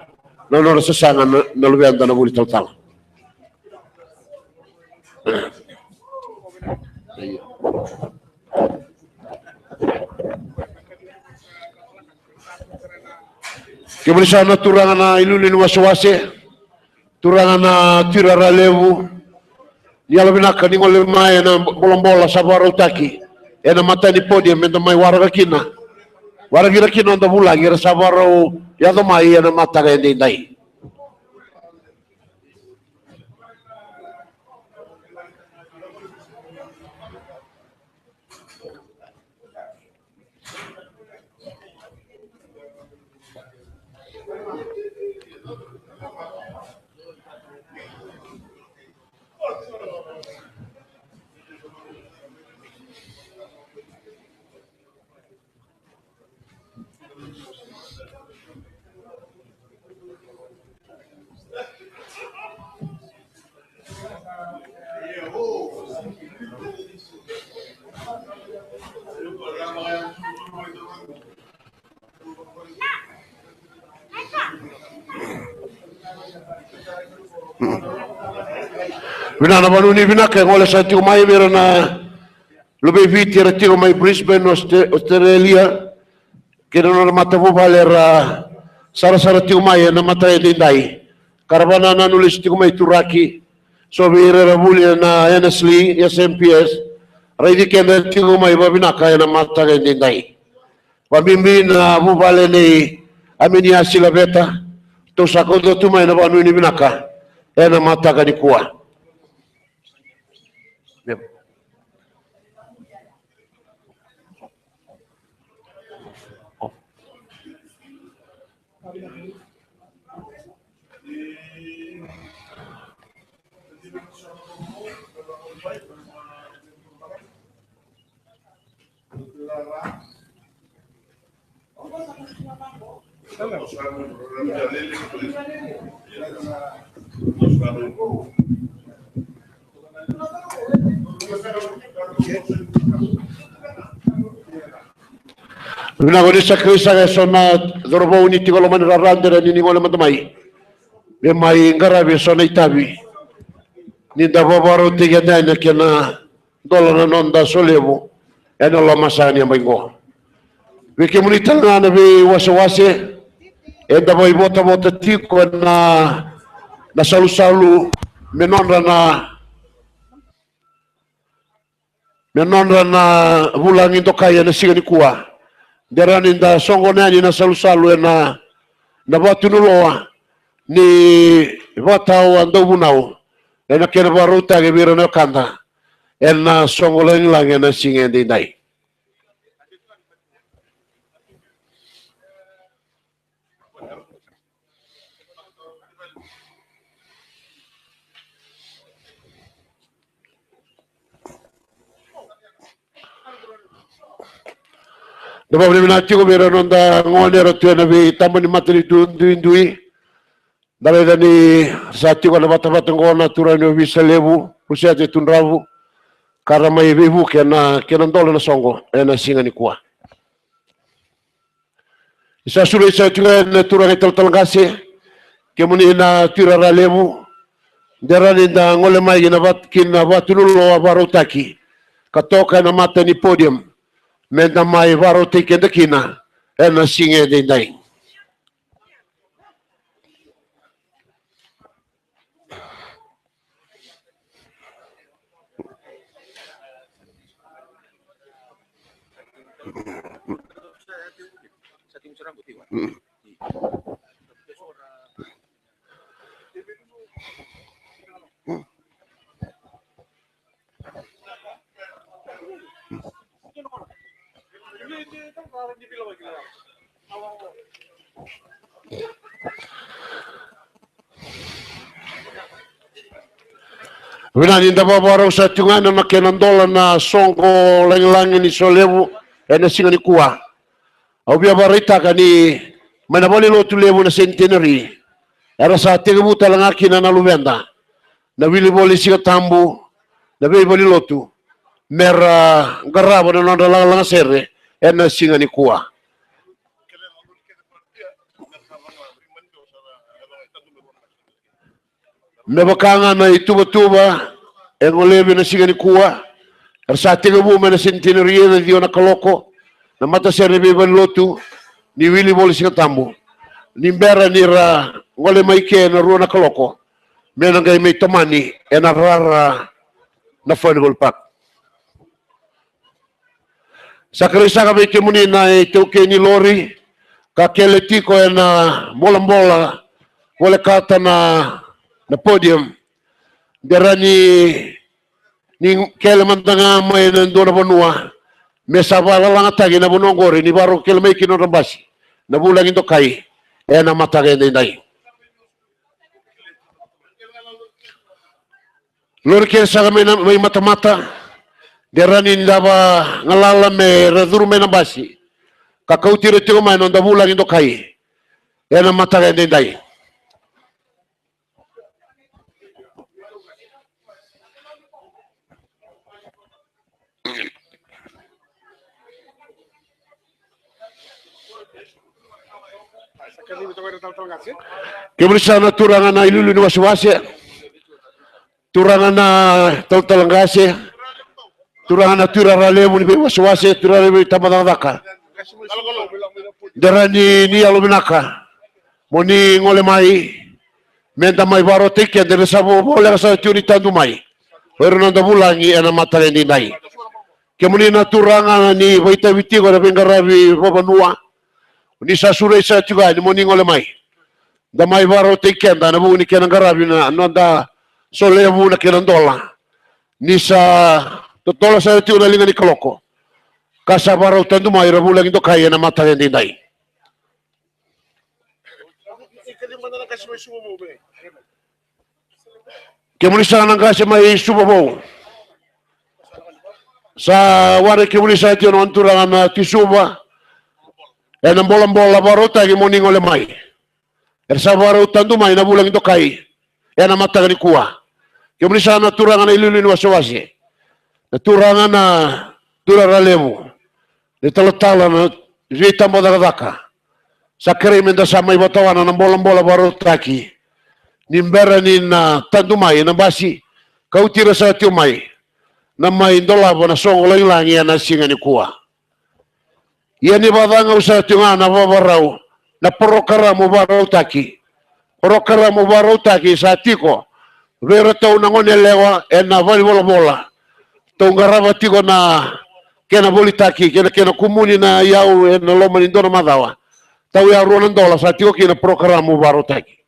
S5: non sesanga na lubenda na buli toltale kemudian na turanga na ilulin waswase turanga na tirara lewu Yala binaka ni ngole mai na bola-bola sabaro taki ena mata ni podium ena mai waraga kina onda bula gira sabaro ya do mai ena mata ga ndai Vinana vanuni vinaka ngole sa tio mai vera na lobe viti ra tio mai Brisbane Australia kena na mata vale ra sara tio mai na mata dindai karavana na nulis tio mai turaki so vera ra vuli na Annesley SMPS raidi kena tio mai vinaka na mata dindai pabimbi na vale ni aminia silabeta to sakodo tu mai na vanuni vinaka ena mata ga ni kuwa. Vinagorisa krisa ga sona dorbo uniti ko man rarandera ni ngole matamai be mai ngarabe sona itabi ni da babaro tiga dana kena dolar nonda solevo eno lo masani maingo wiki munita na be wase enda boy bota tiko na salu menonra na bulang into kaya na sigani kuwa derani da songo nani na salu na batu nuloa ni batao ando bunau ena kena baruta ke biro na kanda ena songo lang na singendi dai Dapat boleh menanti ko meron onda ngone ratu na bi tamani matri dui dari dani sati ko na bata ngona turano bisa lebu usia te tunravu karena mai bebu kena ndolo na songo ena singa ni kuwa isa suru isa tunga na turanga talangase kemuni na tirara lebu derani da ngole mai na batunulo barutaki katoka na mata ni podium menda mai varo teke dekina ena singe dindai Vinani da babaro sa tungana na kenandola na songo lang ni solevu ena singa ni kuwa au bia barita kani mana bole lo tulevu na centenary era sa tegebu talanga kina na lubenda na wili bole singa tambu na be bole lotu mera garabo na nonda lang serre ena singa ni kuwa mebakanga na ituba engolebe na singa ni kuwa sa tegebu na centenary na dio na kaloko na mata serre be bole lotu ni wili bole singa tambu ni mbera ni ra ngole maike na ruo na kaloko mena ngai mai tamani ena rara na Fernwood Park Sa kerisa kami kimuni na ito ni lori kakele tiko na bola-bola wala kata na podium derani ni kele mantanga may nando na banua mesa bala lang atagi na bunongori ni baro kele may kinorambasi na bulang ito kay na matagay na inay lori kele sa kami na may mata-mata derani ndaba ngalala me raduru me nabasi kakau tiro tiro may nanda bulang ito kay na matagay na inay Kemudian na turangan na ilulu ni wasi-wasi, turangan na talangasi, turangan na turaralemu ni wasi-wasi, turaralemu ni tamadaka. Derani ni aluminaka, moni ngole mai, menta mai baro tiket dari sabu boleh sa turi tandu mai. Pero nanda bulangi ana matale ni nai. Kemudian na turangan ni waita witigo na bengarabi babanua. Ni sa surai sa juga ni moni ngole mai. Da mai baro tiket da na bu ni kenang garabi na nanda sole bu na kenang dola. Ni sa totola sa tiu na linga ni kaloko. Kasa baro tandu mai rabu lagi to kaya na matale ni nai. Kemudian nang kasi may subabaw. Sa wari kemudian sa tiu na anturangan na tisuba. Nang bola-bola baro tagi moni ngole mai. Sa baro tandu mai na bulang ito kay. Na mataga ni kuwa. Kemudian sa naturangan na ilulun wasi-wasi. Naturangan na turaralemu. Italatala na zita madagdaka. Sa krimen da sa may batawan ng bola-bola baro taki. Nimbera ni na tandu mai na basi. Kau tira sa tiu mai. Na may indolabo na song ulang yan na singa ni kuwa. Yan ibadanga usa tiu nga na babarao. Na porokara mo baro taki. Porokara mo baro taki sa tiko. Pero tau nangon elewa na vali bola-bola. Tau ngaraba tiko na kena boli taki. Kena kumuni na yau na loman indona madawa. Tau ya ruanan dola sa tiko kena porokara mo baro taki.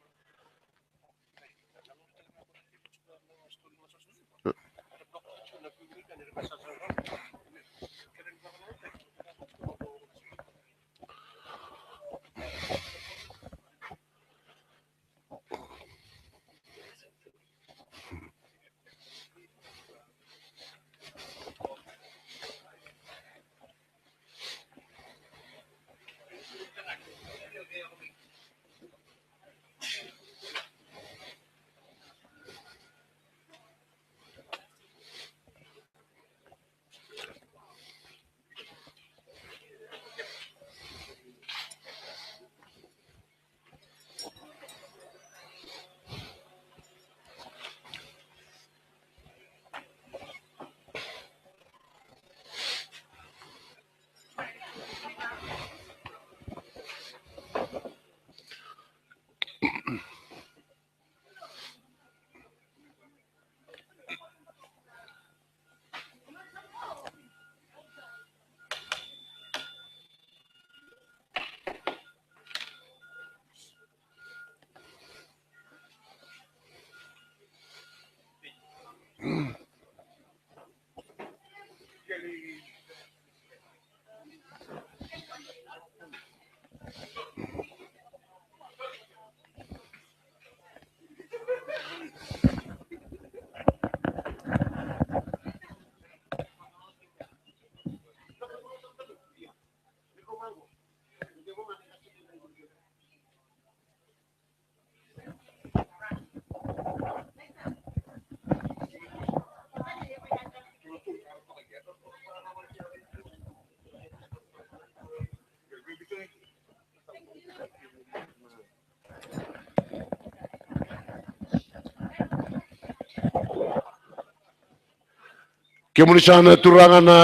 S5: Kemudian turangan na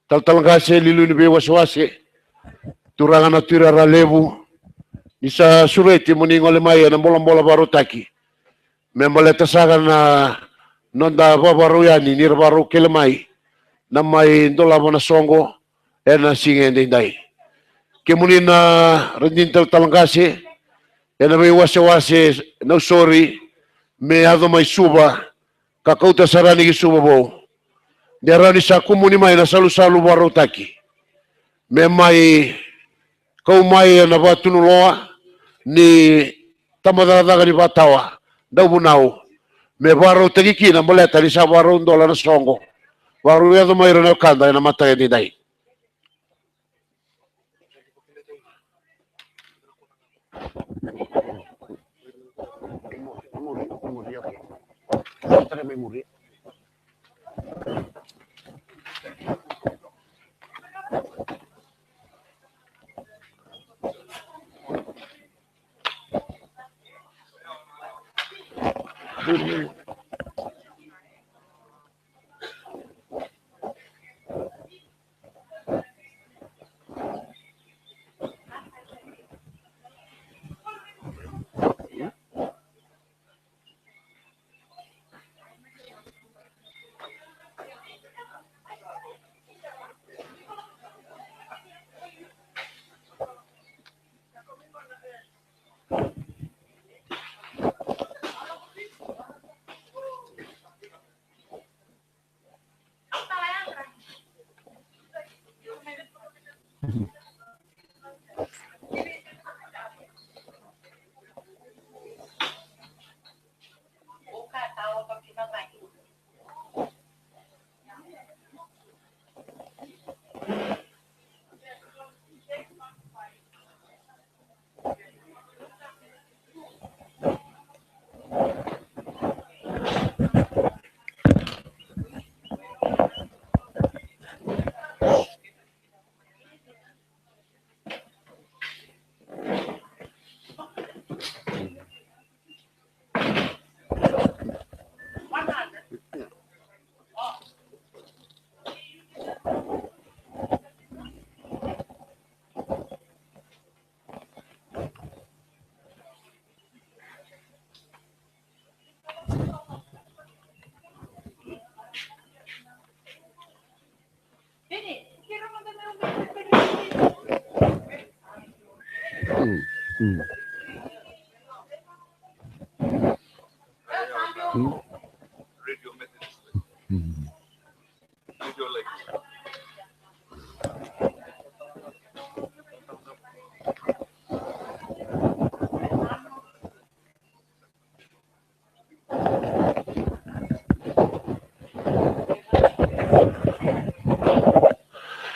S5: talangkase lilu ni bewaswase turangan na tirara lebu isa sureti muningo lemaya na bola-bola baru taki membaleta sagan na nonda babaru yani nir baru kelemai na mai ndola mana songo ena singe ndai kemunin na rendintal talangase ena mai wase no sorry me ado mai suba kakauta sarani ki suba bo derani sa kumuni mai na salu warotaki me mai kau mai na batunu loa ni tamadadaga ni batawa dau bunau me baro teki na moleta ni sa baro ndola na songo baru ya mai rena kanda na mata ni dai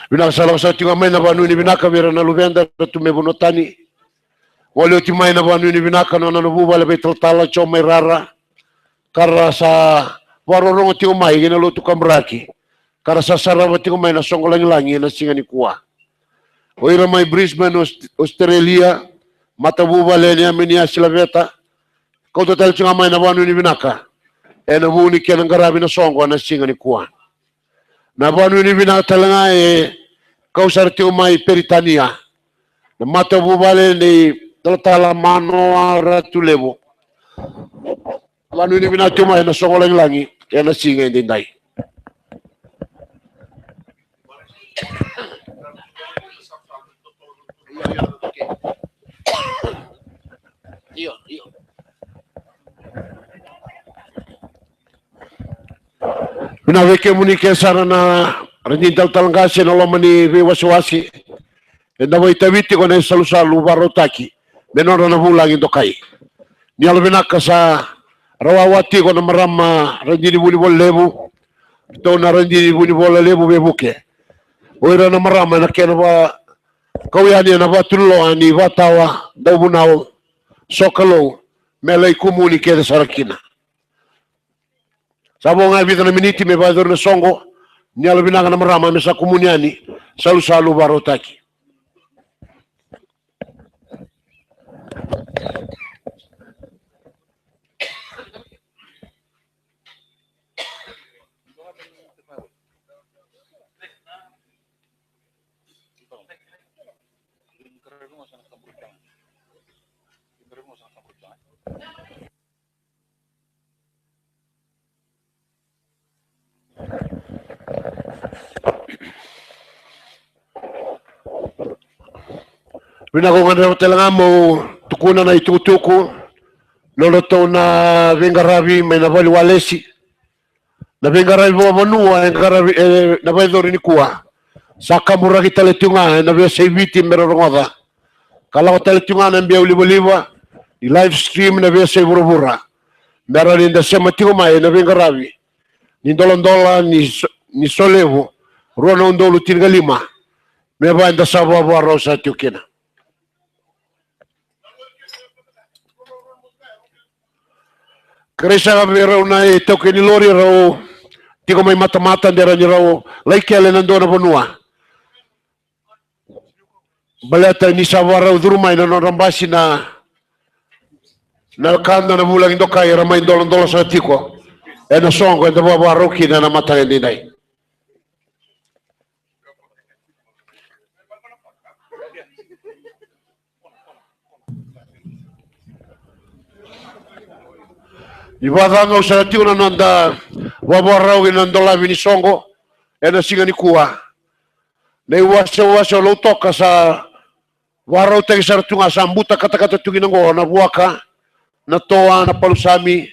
S5: Binaka salam sa tinga mai na banu ni binaka vera na luvenda tu me bonotani wale ti mai na banu ni binaka no na buba le betul tala choma rara kara sa warorong ti mai gina lo tu kamraki kara sa sarava ti mai na songolang langi na singa ni kuwa oira mai Brisbane Australia mata buba le ni amenia silaveta kau total tinga mai na banu ni binaka ena buni kena ngarabi na songo na singa ni kuwa na banu ni binaka talanga kau sarti umai Peritania na mata bubale ni tala mano ratu levo lanu ni binati umai na songoleng langi ya na singa indai iyo bina veke munike sarana rajintal talangase na lomani wasiwasi enda vai taviti kone salu barotaki menora na bulangi dokai ni albinaka sa rawawati kona marama ranjini buni bol lebu to na ranjini buni bol lebu bebuke oira na marama na kena ba kawyani na batullo ani batawa daubunau sokalo melai kumuni keda sarakina sabo ngai bita na miniti me bador na songo ni albinaka na marama mesa kumuniani salu barotaki Binagongan na talaga mo tukuna na itutuko. Loloto na vengaravi may navaliwalesi. Na vengaravi mo manua engaravi na vaidori ni kuwa. Saka muragi taletunga na vya seviti merorongada. Kalau taletunga na mbia uliwaliwa di live stream na vya sevurubura. Merari nda sema tingoma na vengaravi. Ni dolondola ni solevo. Ruana undolu tingalima. Meba nda sababu rosa tukina. Keresa rau na toke ni lori rau tiko mai mata-mata dera ni rau laike le nandona bonua. Baleta ni sawara udurumai na rambasi na kanda na bulang indoka ya ramai dolon-dolon sa tiko. Na songo enda baba roki na mata ni dai. Ibadanga usara tiuna nanda wabarau inandola vini songo ena singa ni kuwa. Nei wasa lo toka sa warau tegi saratunga sambuta kata-kata tungi nango na buaka na toa na palusami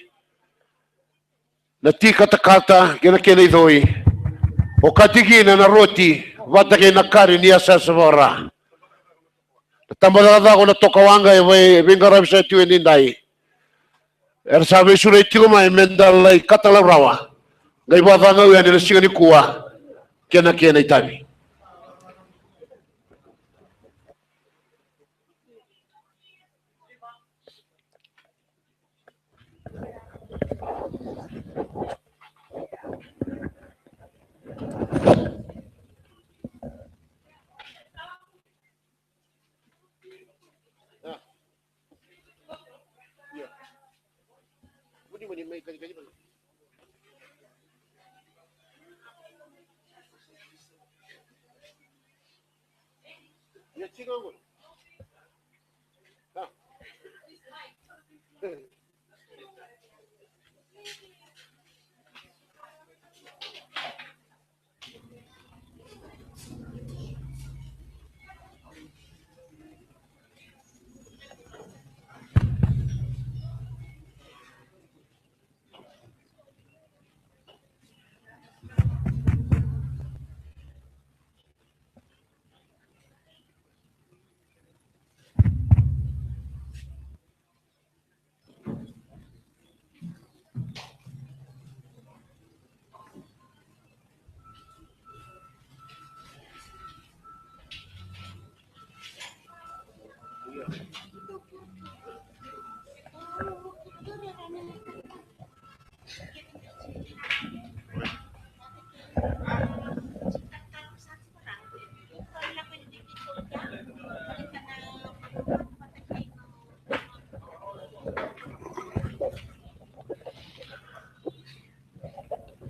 S5: na ti kata-kata kena idoi. O katigina na roti vata kena kari ni asa savara. Tambadada ko na toka wanga e vengara bisa tu nindai. Sabe sura itiko mai mendalai katala rawa. Gai batanga uya ni singa ni kuwa kena itabi.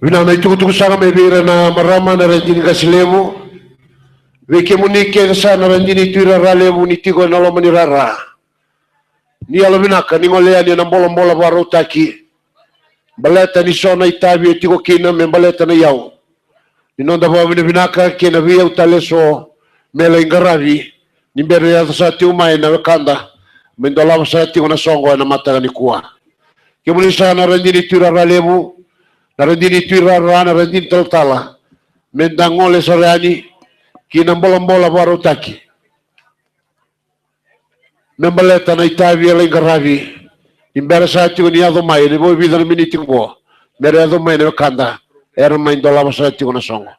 S5: Wina na itukutuku sana mebira na marama na ranjini kasilemu. Weke munike sana ranjini tuira ralemu ni tigo na loma ni rara. Ni alawinaka ni ngolea ni nambola-mbola baro taki. Baleta ni sona itabi tigo kina membaleta na yau. Ni nonda bawa binaka kina via utaleso mela ingaravi. Ni mbere ya sati umai na wekanda. Mendolama sati una songo na mata ni kuwa. Kemulisa na ranjini tuira ralemu. Narandini tuirara narandini taltala mendangole sorani kinambola-bola baru taki membaleta na itavi ala ingaravi imbere sati ni ado mai ni boy bidan miniti ngo mere ado mai ne kanda era mai dola sati na songo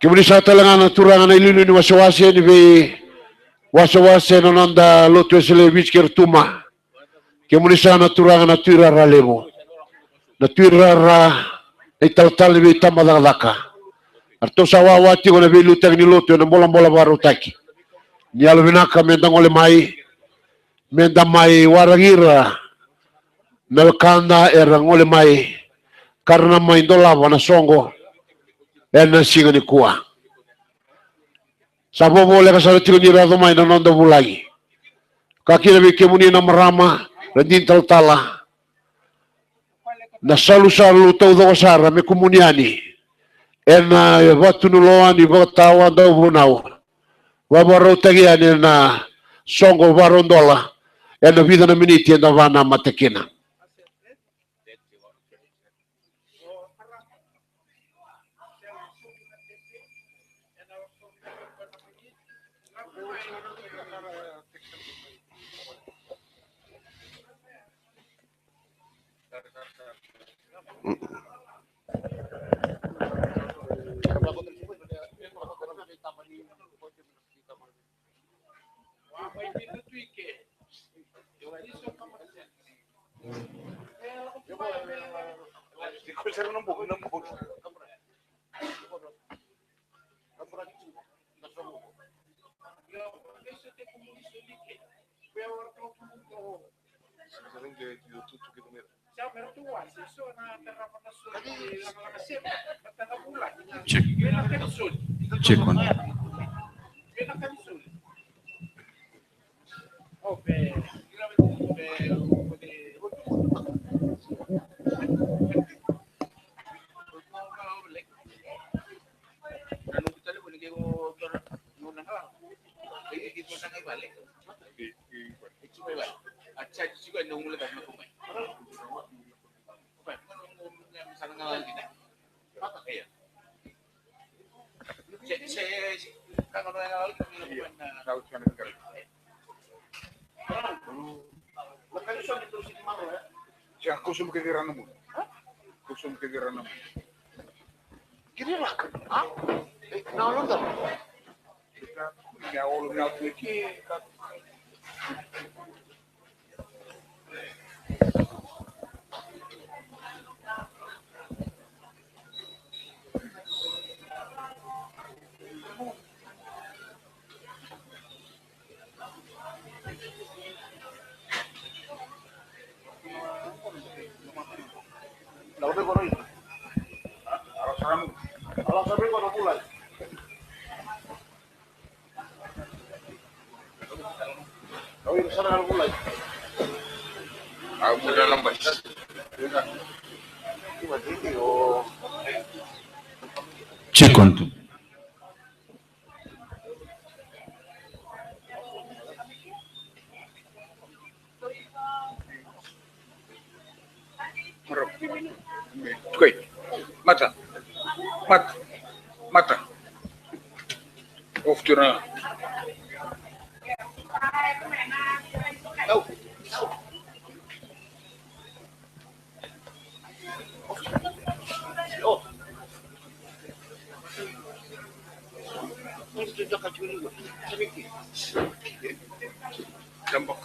S5: Kemudian sa talangan turangan na ilulu ni wasawase ni wasawase na nanda lotu selebis kertuma. Kemudian sa turangan na tuirara lemo. Na tuirara italtal ni tamadalaka. Arto sa wawati ko na bilutang ni lotu na bola-bola baru taki. Ni alvinaka mendang ole mai mendang mai warangira melkanda erang ole mai karena mai dolava na songo. Ena singa ni kuwa. Sabo boleh kasar tiro ni rado mai na nondo bulagi. Kaki na bike muni na marama, randin taltala. na salu-salu tau sara me komuniani ena watunuloani watawa dau bunau wabarau tagiani na songo varondola ena vida na miniti ena vana matekina.
S4: Cek on.
S6: Kusum kegirangan mu. Kusum kegirangan mu.
S5: Kiri lah. Ah? Naon dah?
S6: Kita nyawol nyawol lagi.
S5: Lalu baru ini. Kalau sampai baru mulai. Kau ini sana mulai.
S6: Aku dalam baca.
S4: Cek on tu.
S6: Koi. Mata. Mata. Mata. Of jura. Oh.
S5: Oh. Ini sudah kacau ni. Sedikit.
S6: Dampak.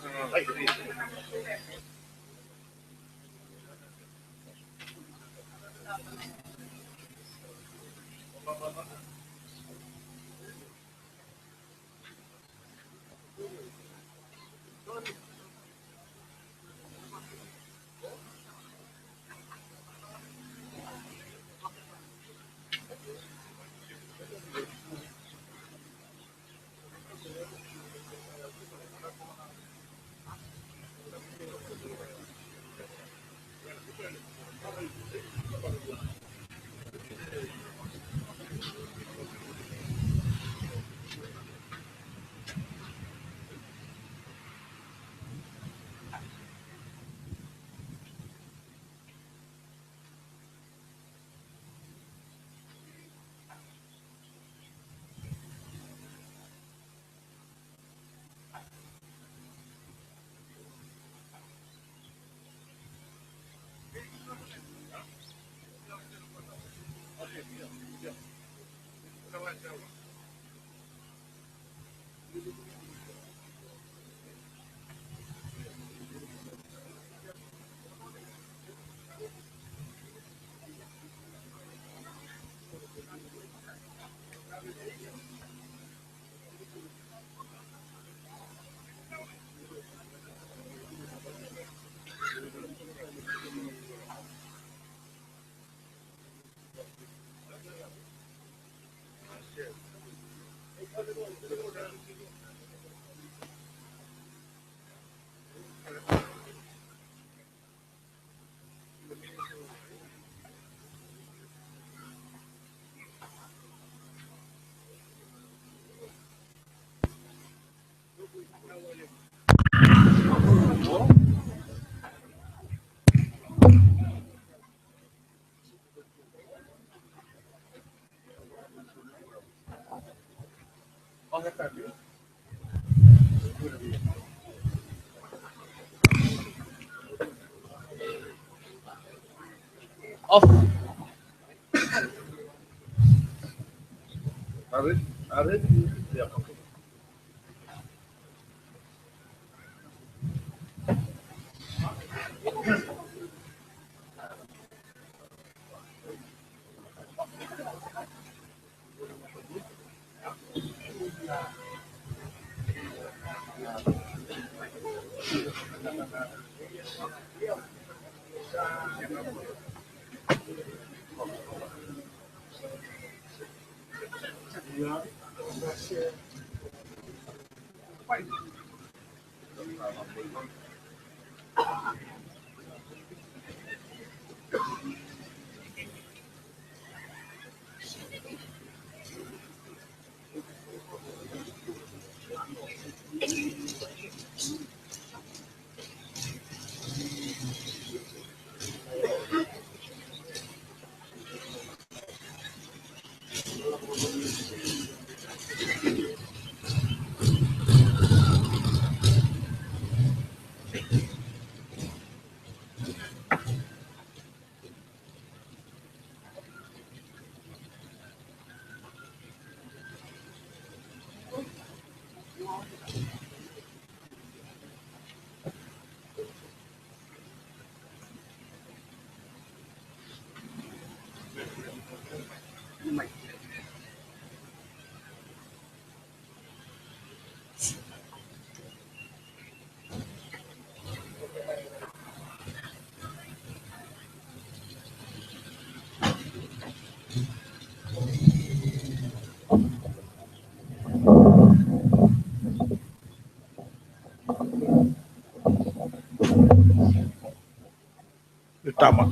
S3: Tama.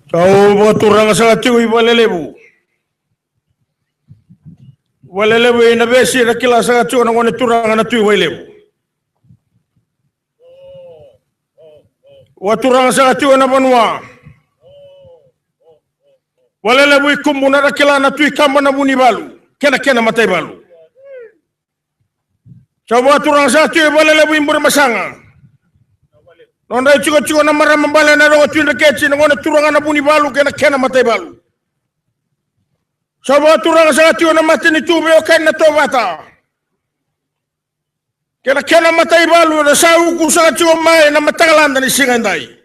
S3: Kau berturang sangat cuy walelebu. Walelebu ina besi rakila sangat cuy nangone turang na cuy walelebu. Waturang sangat cuy na banwa. Walelebu ikumbuna rakila na cuy kamba na buni balu. Kena matai balu. Coba turang satu walelebu imbur masanga. Nonda cuko na mara mambala na ro twin rekeci ngona turang na buni balu kena matai balu. Coba turang satu na matini tube o kena tovata. Kena matai balu na sau ku sa cuko mai na matalanda ni singandai.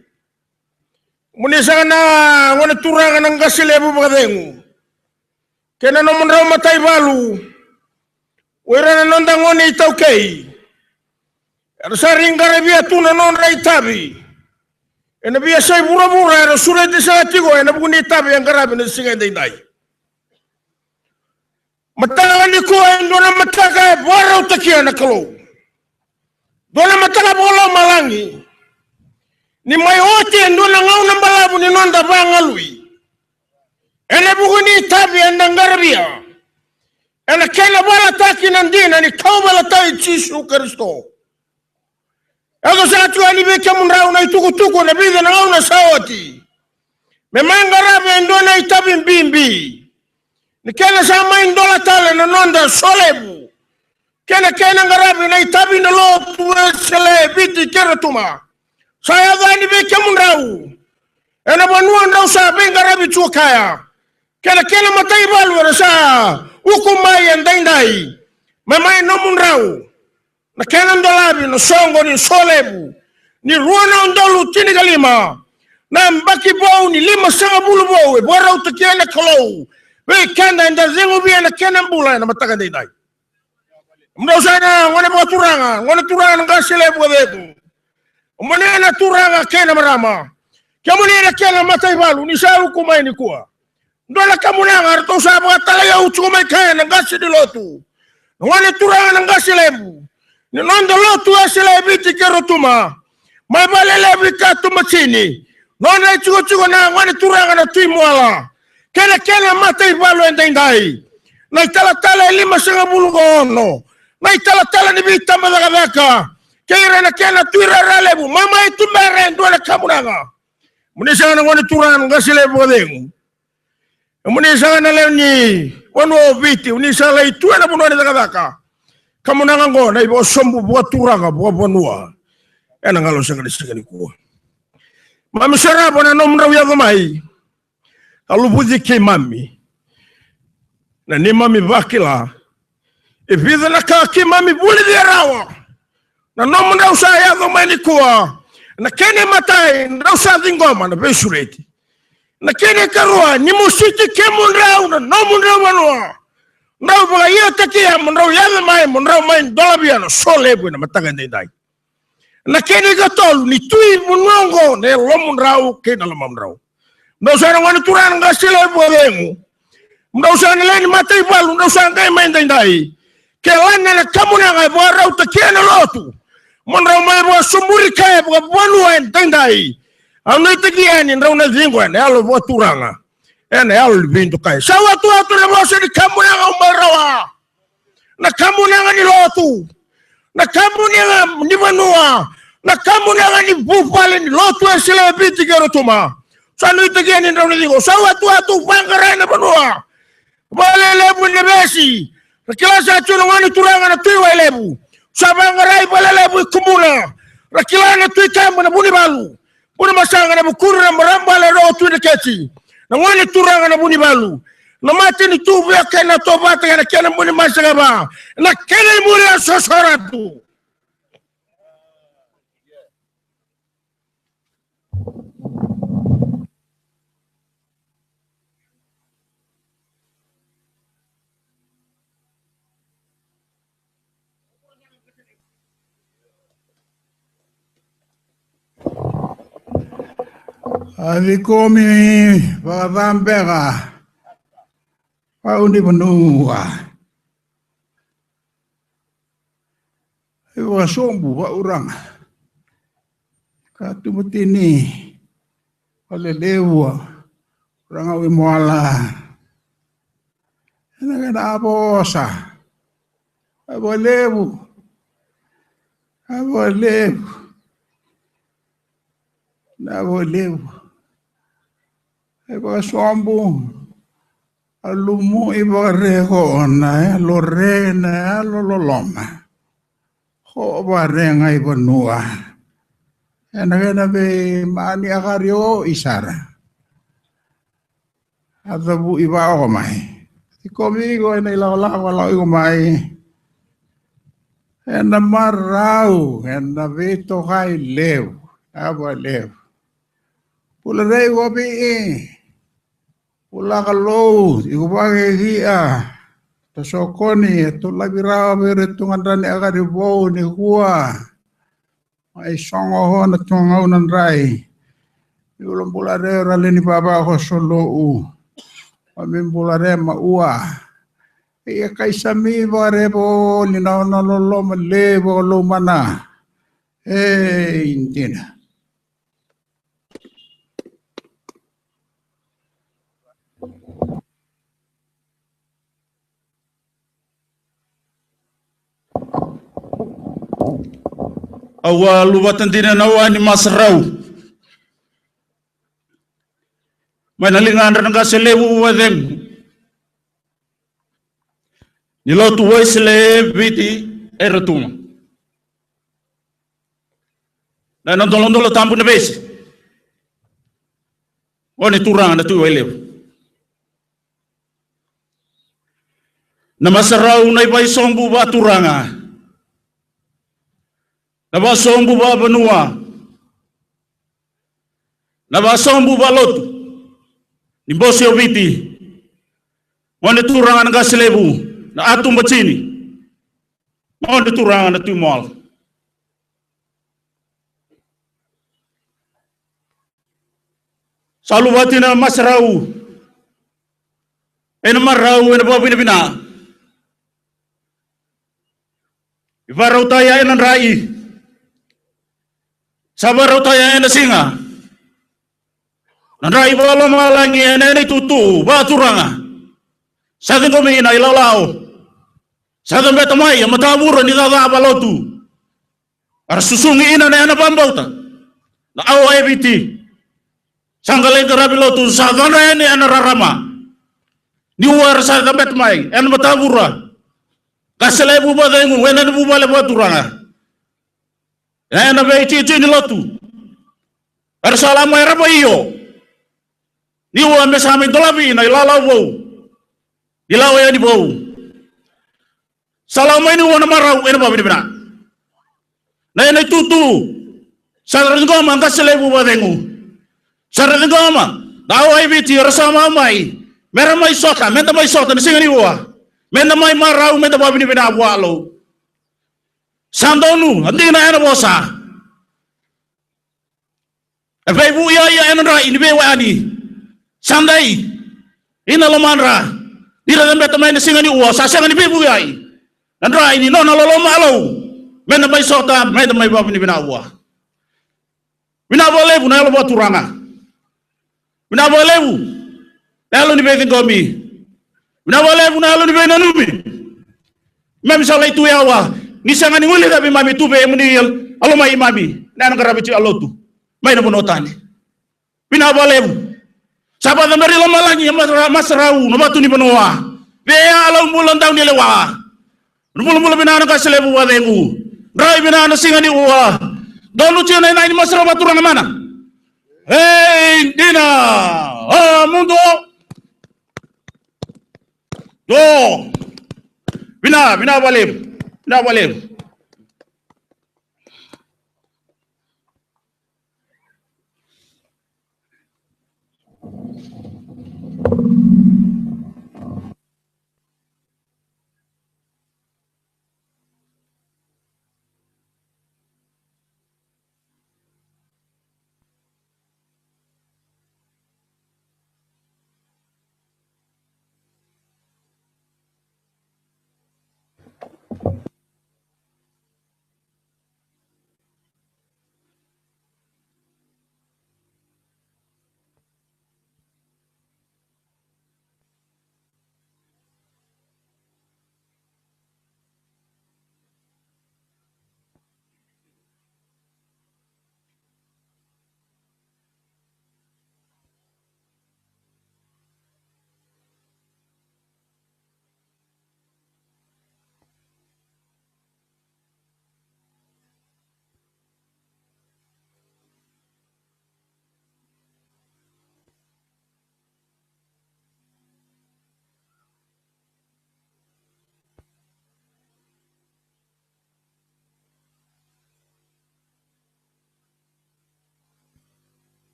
S3: Muni sana ngona turang na ngasilebu bagadengu. Kena no munra matai balu. Wera nonda ngone itaukei. Saring garabia tuna non raitabi. Ena bia sai bura era sura de satigo ena buni tabi yang garabi na singa dai. Matanga ni ko ndona mataka bora utakia na kalo. Dona mataka bola malangi. Ni mai ote ndona ngau na balabu ni nonda bangalui. Ena buni tabi ena garabia. Ena kena bala taki nandina ni kau bala tai Yesu Kristo. Ego sa tu ani be kamunra una tuku na bide na una sawati. Memanga rabe ndona itabi mbimbi. Ni kena sa mai ndola tale na nonda solebu. Kena ngarabe na itabi na lo tuesele biti keratuma. Saya gani be kamunra. Ena banua ndau sa be ngarabe chukaya. Kena matai balu sa ukumai andai mamai nomun rau na kenan dolabi no songo ni solebu ni ruana ndolu tini galima na mbaki bou ni 5 bulu bou bora utakena kalo we kenda nda zingu bia na kenan bula na mataka dai mdo sana ngone ngone turanga ngaselebu wetu umone na turanga kena marama kamune na kena matai balu ni sa ukumai ni kuwa ndola kamunanga arto sabu atalaya uchuma kaya ngasi di lotu. Ngone turanga ngasi lebu. Ni nondo lotu aselebi tikerotuma. Mabalele bikatu machini. Nona chuko na ngone turanga na tuimwala. Kena matai balu endai.
S7: Naitala-tala 550 naitala-tala ni vita madaka kaira na kena tuira ralebu mama itu mere ndole kamunanga munisa na ngone turan ngasile bodeng munisa na leni wano viti munisa la itu na bunone daka kamunanga ngona ibo sombu bo turanga bo bonua ena ngalo sanga disingani ko mami sara bona nomra ya mai alubuzi ke mami na ni mami vakila e vida na ka ki mami buli de rawa na nomu na usaya go mani kuwa na kene matai na usaya ngoma na besureti na kene karua ni musiki ke munrau na nomu rawa no na bola yata ki munrau ya mai munrau mai dolabia no sole bu na mataga ndai na kene gatol ni tui munongo ne lomunrau ke na lomunrau no usaya ngani turan ngasile bolengu nda usah nelain mata ibalu, nda usah ngai main dai. Kelana na kamu na ngai buat rau takian lotu. Monrau mai buat sumuri kaya buat buanuan dai. Anu takian ni rau na zingwan, alo buat turanga. Ene alo bintu kaya. Sawa tu na buat di kamu na ngai marawa. Na kamu na ngai lotu. Na kamu na ngai ni manua. Na kamu na ngai ni bupale ni lotu esile binti kero tuma. Sanu takian ni rau na zingwan. Sawa tu bangkarai na manua. Bale lebu ni besi. Rakila sa chuno ngani turanga na tuiwa lebu. Sabanga rai bale lebu kumula. Rakila na tui kamba na buni balu. Buni masanga na bukuru na maramba le roho tui na keti. Na ngani turanga na buni balu. Na mati ni tubu ya kena tobata ya na kena buni masanga ba. Na kena muli ya sosoratu.
S8: Alikomi Vavambera Paundi Vanua Ewa sombu wa urang Katumutini Walelewa Urang awi moala Nagana abosa Abolevu Eba sombu alumu iba rego na lorena loloma ho barenga iba nua ena be mani agario isara adabu iba o mai komigo ena la wala o mai ena marau ena veto kai lev aba lev pula rei wabi pula kalau iku bagi dia tasokoni to labira bere tungandane aga di bau ni gua mai songo ho na tungau nan rai ulum pula rei rale ni baba ko solo amin pula rei ma ua ia kaisami bare bo ni na lo male bo lo mana intina
S9: awa lubatan dina nawa ni masrau manalingan ranga selewu wadeng nilo tuwa sele viti eratuma na nondolo tampu na besi oni turang na tuwa lewu na masrau na ibai sombu ba turanga Nabasombu ba banua. Nabasombu ba lotu. Nimbosi obiti. Wane turangan nga selebu. Na atum bacini. Wane turangan na tumal. Salubati na masrau. Ena marau ena bawa bina. Ibarau taya ena rai. Sabar utaya ena singa. Nandai bala malangi ena tutu baturanga. Sa tengo mi ina ilaw. Sa tembe tamai ya matabura ni tata balotu. Ar susungi ina na bambauta. Na awa ebiti. Sanggale karabilotu sa gana ni ana rarama. Ni war sa tembe tamai en matabura. Kasele buba dengu wena buba le baturanga. Na beiti tu ni lotu. Ar salama era iyo. Ni wa mesami dolabi na ilala wo. Ilaw ya di bau. Salama ini wana marau ena babi bina. Na ena tutu. Sara ngoma kasele buba dengu. Sara ngoma. Dawa ibiti rasama mai. Mera mai sota, menta mai sota ni singani wa. Menta mai marau menta babi bina walo. Sandonu andina ena bosa. Efei bu ya ena ra ini be wani. Sandai ina lomanra ira dembe tamai singani uwa sasanga ni bibu yai andra ini no lolo malo mena mai sota mena mai babu ni bina uwa bina boleh bu na lo baturanga bina boleh bu na lo ni be ngomi bina boleh bu na lo ni be nanumi mem sala itu ya wa ni sangani wuli tapi mami tu be muni alo mai mami na ngarabi ci alotu mai na bonotani bina boleh bu Sabat na meri lama lagi masrau nabatu ni benoa. Bea alam bulan tahun ni lewa. Nubul binana ka selebu wadengu. Drai binana singani uwa. Dolu cio na ini masrau baturang mana? Hey Dina, mundo. Do. Bina balim.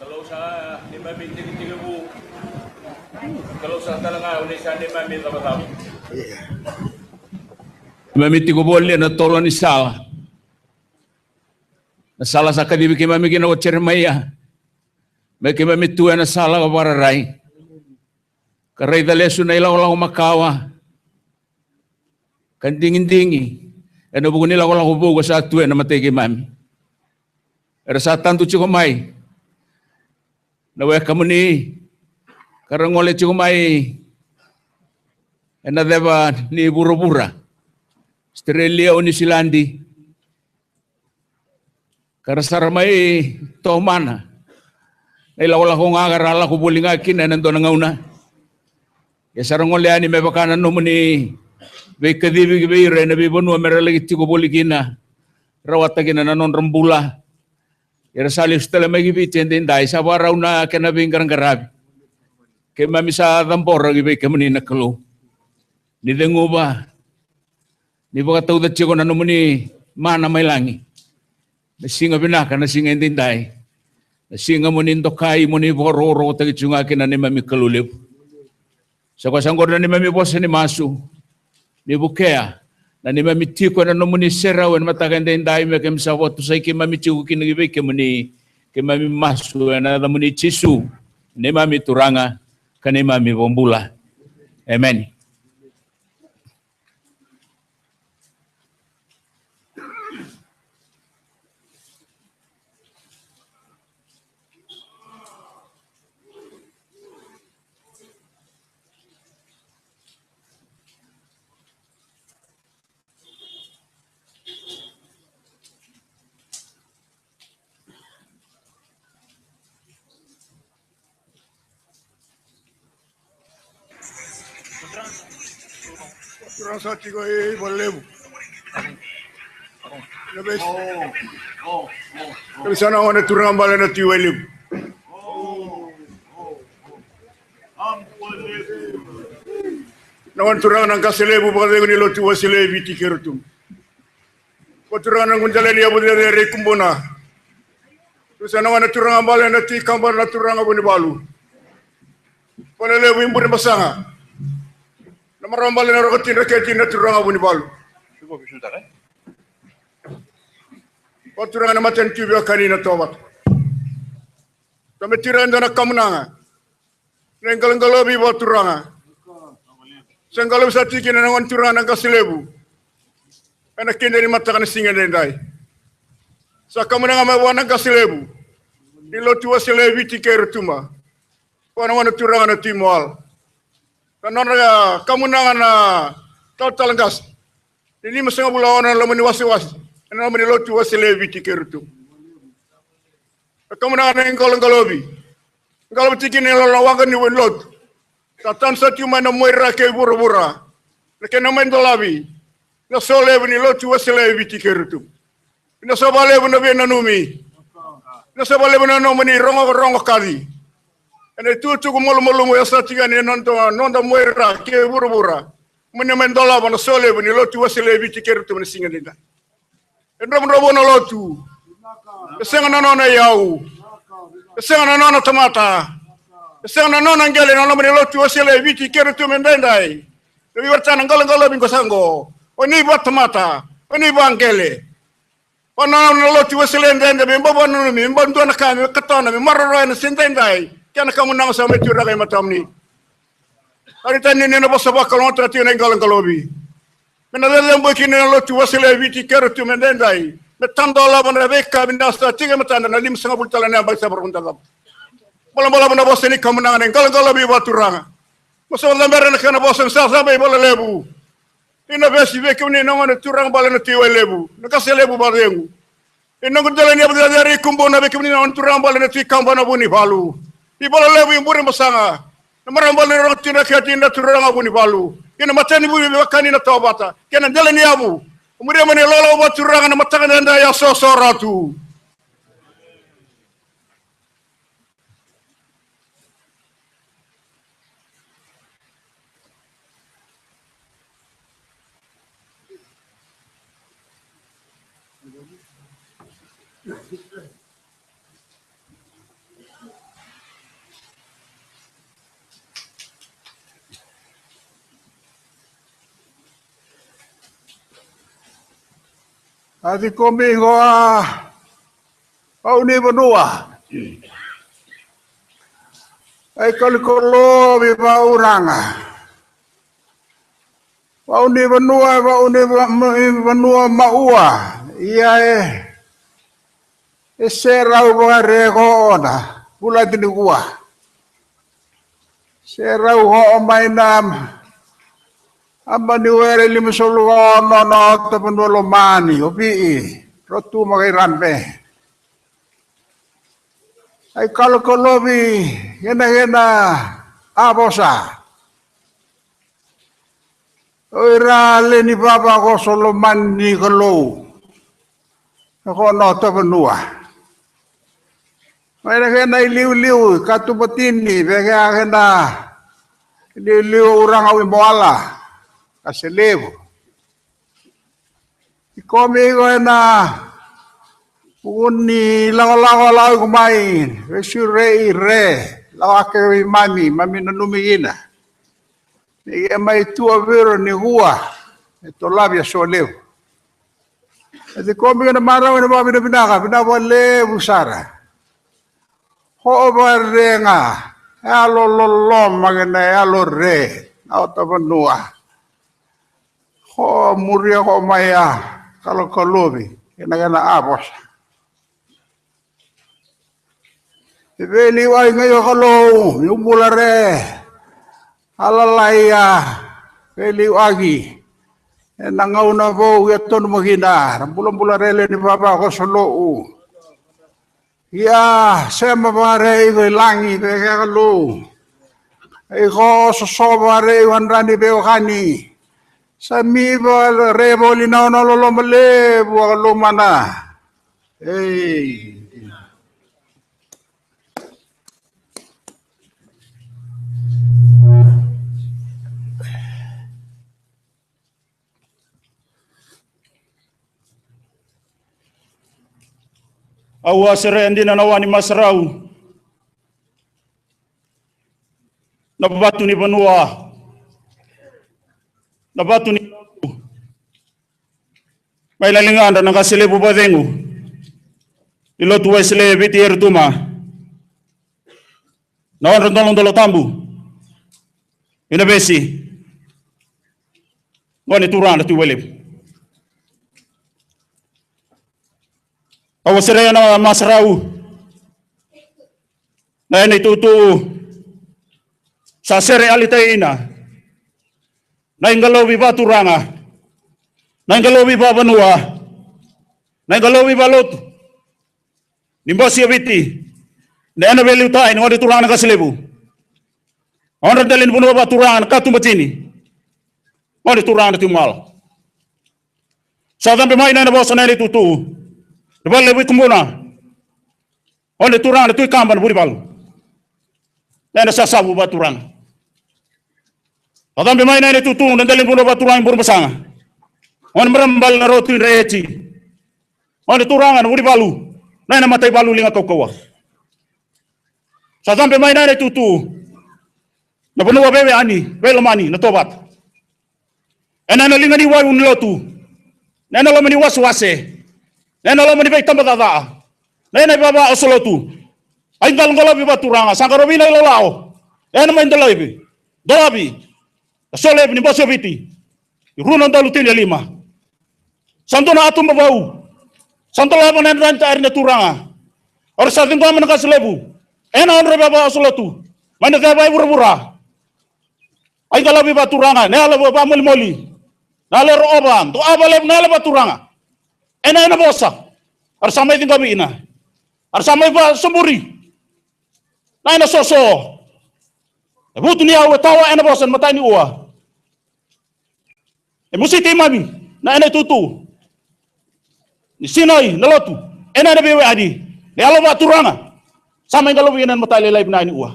S4: Kalau sa ni mami tiga bu. Kalau sa talanga ni sa ni mami tabatao. Mami tiga boleh na tolo ni sala. Na sala sa kadibi ki mami kina ochermaya. Maki mami tuwa na sala ka pararay. Karay daleso na ilaw makawa. Kandingin-dingi. Ano buko nila ko lang kubugo sa tuwa na matay kay mami. Era sa tanto chikumay. Nawe kamu ni karangole chikumay. Ena deba ni bura-bura. Australia o New Zealandi. Karasaramay to mana. Nailawala ko nga karala ko buling akin na nandun nga una. Yasarangole ani may bakanan no ni Bay kadibi bay re na bibonu meralagi tiko bolikina. Rawatagina nanon rambula. Irasali stela magi tendin dai sabaraw na kenabing garangarabi. Kay mamisa dampor gibi kemuni nakalo. Ni dengo ba? Ni baka tawda chiko na numuni mana may langi. Nasinga binaka nasinga indin dai. Nasinga muni ndokai muni bororo tagi chunga kina ni mami kalulip. Sa kasangor na ni mami bosa ni masu. Ni bukea na ni mami tiko na numuni seraw na mataganda indai me kem sa watu sai ke mami chiku kinagibe ke mami masu na muni chisu ni mami turanga kani mami bombula. Amen.
S7: Turang sa tigo boleh. Lebih. Kalau sana orang turang balik nanti welib. Nawan turang nang kaselebu bakal ni lo tu waselebi tikerutum. Ko turang nang gunjale dia boleh dari kumbona. Terus sana orang turang balik nanti kambar na turang abu ni balu. Kalau lebu imbur basanga. Namarambal na rokatin raketin na turang abu ni balu. Ko turang na matan tibia kanina tobat. Kami tiran dana kamunanga. Nenggal-ngalobi ba turanga. Senggalu sati kina nangon turang nang kaselebu. Anak kini ni mata kana singa dendai. Sa kamunanga mawana kaselebu. Nilo tua selebi tikeru tuma. Wana turang na timoal. Kanora kamunanga na total gas. Ini masang bulawana lamani wasi-wasi. Ana mani lo tua selebi tikeru tu. Kamunanga na ngol-ngolobi. Ngalobi tikini lo lawagan ni wenlot. Tatan sa tiuma na moira ke bura-bura. Leke na mendolabi. Na solebi ni lo tua selebi tikeru tu. Na sobalebu na benanumi. Na sobalebu na nomani rongo kali. Ane tutu ko molo mo yasa tiga ni nonda moira ke bura-bura. Mene mendola bana sole bani lotu wasele biti kertu mene singa dinda. Endro mo na lotu. Senga na nona yau. Senga na nona tomata. Senga na nona ngele na mene lotu wasele biti kertu mendendai. Lebi wartana ngalo bingo sango. Oni ba tomata. Oni ba ngele. Ona na lotu wasele ndende be mbabo no mi mbandu na kami katona mi marro na sendendai. Kaya kamu nang sa metura kay matam ni. Ari tani ni na bosa bakal mo trati na ngalobi. Menadala mo kini na lotu wasile viti kertu mendendai. Metandola bana beka binasta tiga metanda na lim sanga bultala na bagsa barunta gab. Bola bana bosa ni kamu nang ngalobi baturanga. Bosa lambera na kana bosa sa be bola lebu. Ina besi be kuni na ngana turang bala na tiwa lebu. Nakase lebu barengu. Ina gudala ni abda dari kumbo na be kuni na turang bala na ti kamba buni balu. Di bola lebu yang buri masanga. Namarambal ni roti na kati na turang abu ni balu. Kena matani buri wakani na tawbata. Kena jala ni abu. Umuri mani lola wa turang na matanga nda ya sosoratu.
S8: Ati komi ko pauni banua. Ay kalikolo mi pauranga. Pauni banua maua. Ia serau bangare ko ona. Pula tini kuah. Serau ho mainam. Amba ni were lima solo no tapan walo mani opi rotu magai rampe. Ai kalau bi gena abosa. Oira le ni baba ko solo mani kalau. Ko no tapan dua. Mai gena liu katu batini bega gena liu orang awi moala. Kaselevo. Ikomi ko na uni lago kumain. Resure lawake mami nanumigina. Ni mai tua vero ni hua. Ito labia solevo. Ati komi na maraw na babi na pinawale busara. Ho barenga. Alo lolom magana alo re. Auto panua. Ho muria ko maya kalau kolobi kena abos. Ibeli wai ngayo kalau yumulare alalaya beli wagi nangau na bo yaton magina bulan rele ni baba ko solo ya sema bare langi be kalau iko sosobare wanrani be kani Sami bal reboli na lolo male buang lumana. Hey.
S9: Awa serendi na nawani masrau. Nabatu ni banua. Nabatu ni may lalingan na kasile bubadengu ilo tuwa sile biti ertuma na on rondolong dolo tambu ina besi ngoni turana tu welip awasere na masrau na ini tutu sa sere alitaina na ingalobi ba turanga, na ingalobi ba banua, na ingalobi ba lotu, nimbo siya biti, na ena beli utain, ngodi turanga na kasilibu, ngodi dalin bunua ba turanga na katumbatini, ngodi turanga na timal. Sa dampi may na bosa na tutu, nabal lebu itumbuna, ngodi turanga na tuy kamban buribal, na sasabu ba turanga. Adam bimay na tutu nandalin puno ba turang buru masanga. On merambal na rotu reeci. On turangan uri balu. Na matay balu linga kawa. Sa adam bimay na tutu. Na puno bebe ani, belo mani na tobat. Ena na linga ni wayu nilotu. Na lo mani waswase. Na lo mani bait tambada. Na baba osolotu. Ay dalngala bi baturanga sangarobina lolao. Ena main dalabi. Dolabi. Soleh ni bosyo biti. Runon dalu tinya lima. Santo na atum babau. Santo la manen ranca air na turanga. Or sa tingko man kaslebu. Ena on baba solotu. Mana ka bay burabura. Ay galabi ba turanga. Ne ala ba moli. Nale ro oban. To abale nale ba turanga. Ena bosa. Or samay tingko bi ina. Or samay ba sumburi. Na ina soso. Butu ni awe tawa ena bosan matay ni uwa. Musiti mami na ena tutu ni sinai nalotu ena na bewe adi ni aloba turanga sama yang kalau binan matali live na ni uwa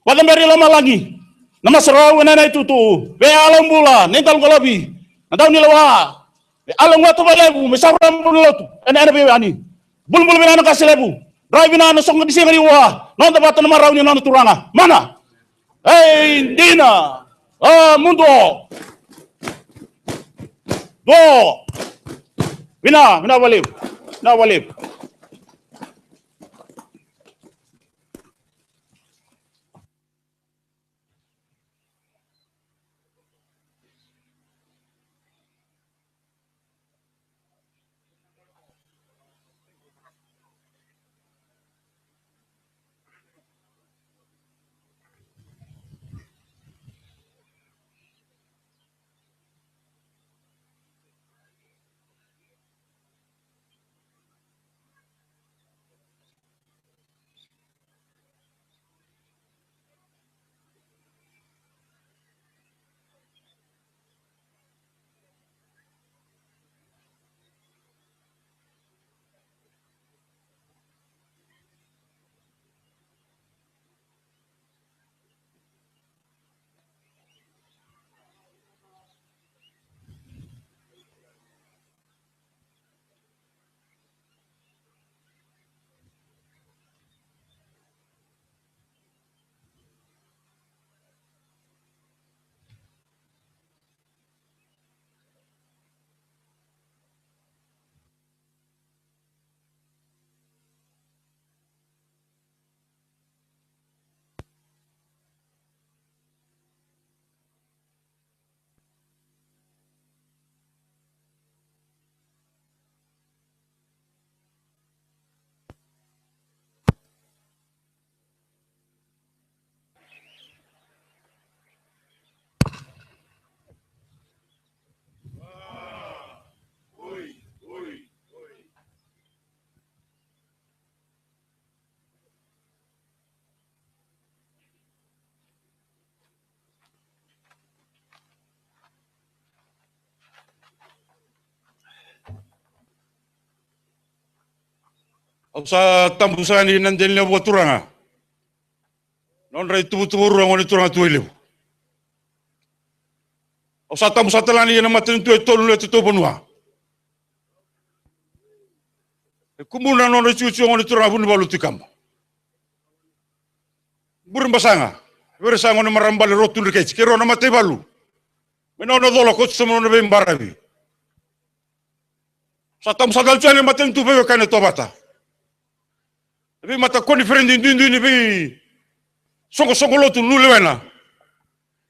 S9: wadam beri lama lagi nama serau ena tutu be alam bula nental galabi nadaw ni lawa alam watu balebu mesabram nalotu ena bewe ani bulbul binana kaselebu drive binana song di sini uwa non dapat nama raw ni non turanga mana hey dina mundo do Vina valeu. Vina valeu.
S6: Sa tambusan ni nandel na buat turanga. Non rai tubu ruang ni turanga tuilu. Sa tambusan telani na matin tu tolu le tu bonua. Kumuna non rai cucu ni turanga pun balu tikam. Burin basanga. Bersama ni marambal rotun de kecik. Kero na mate balu. Menono dolo kot semua na bembarabi. Sa tambusan dalcani matin tu bebe kane tobata. Tapi mata koni friend indu ni bi songo lotu nu lewena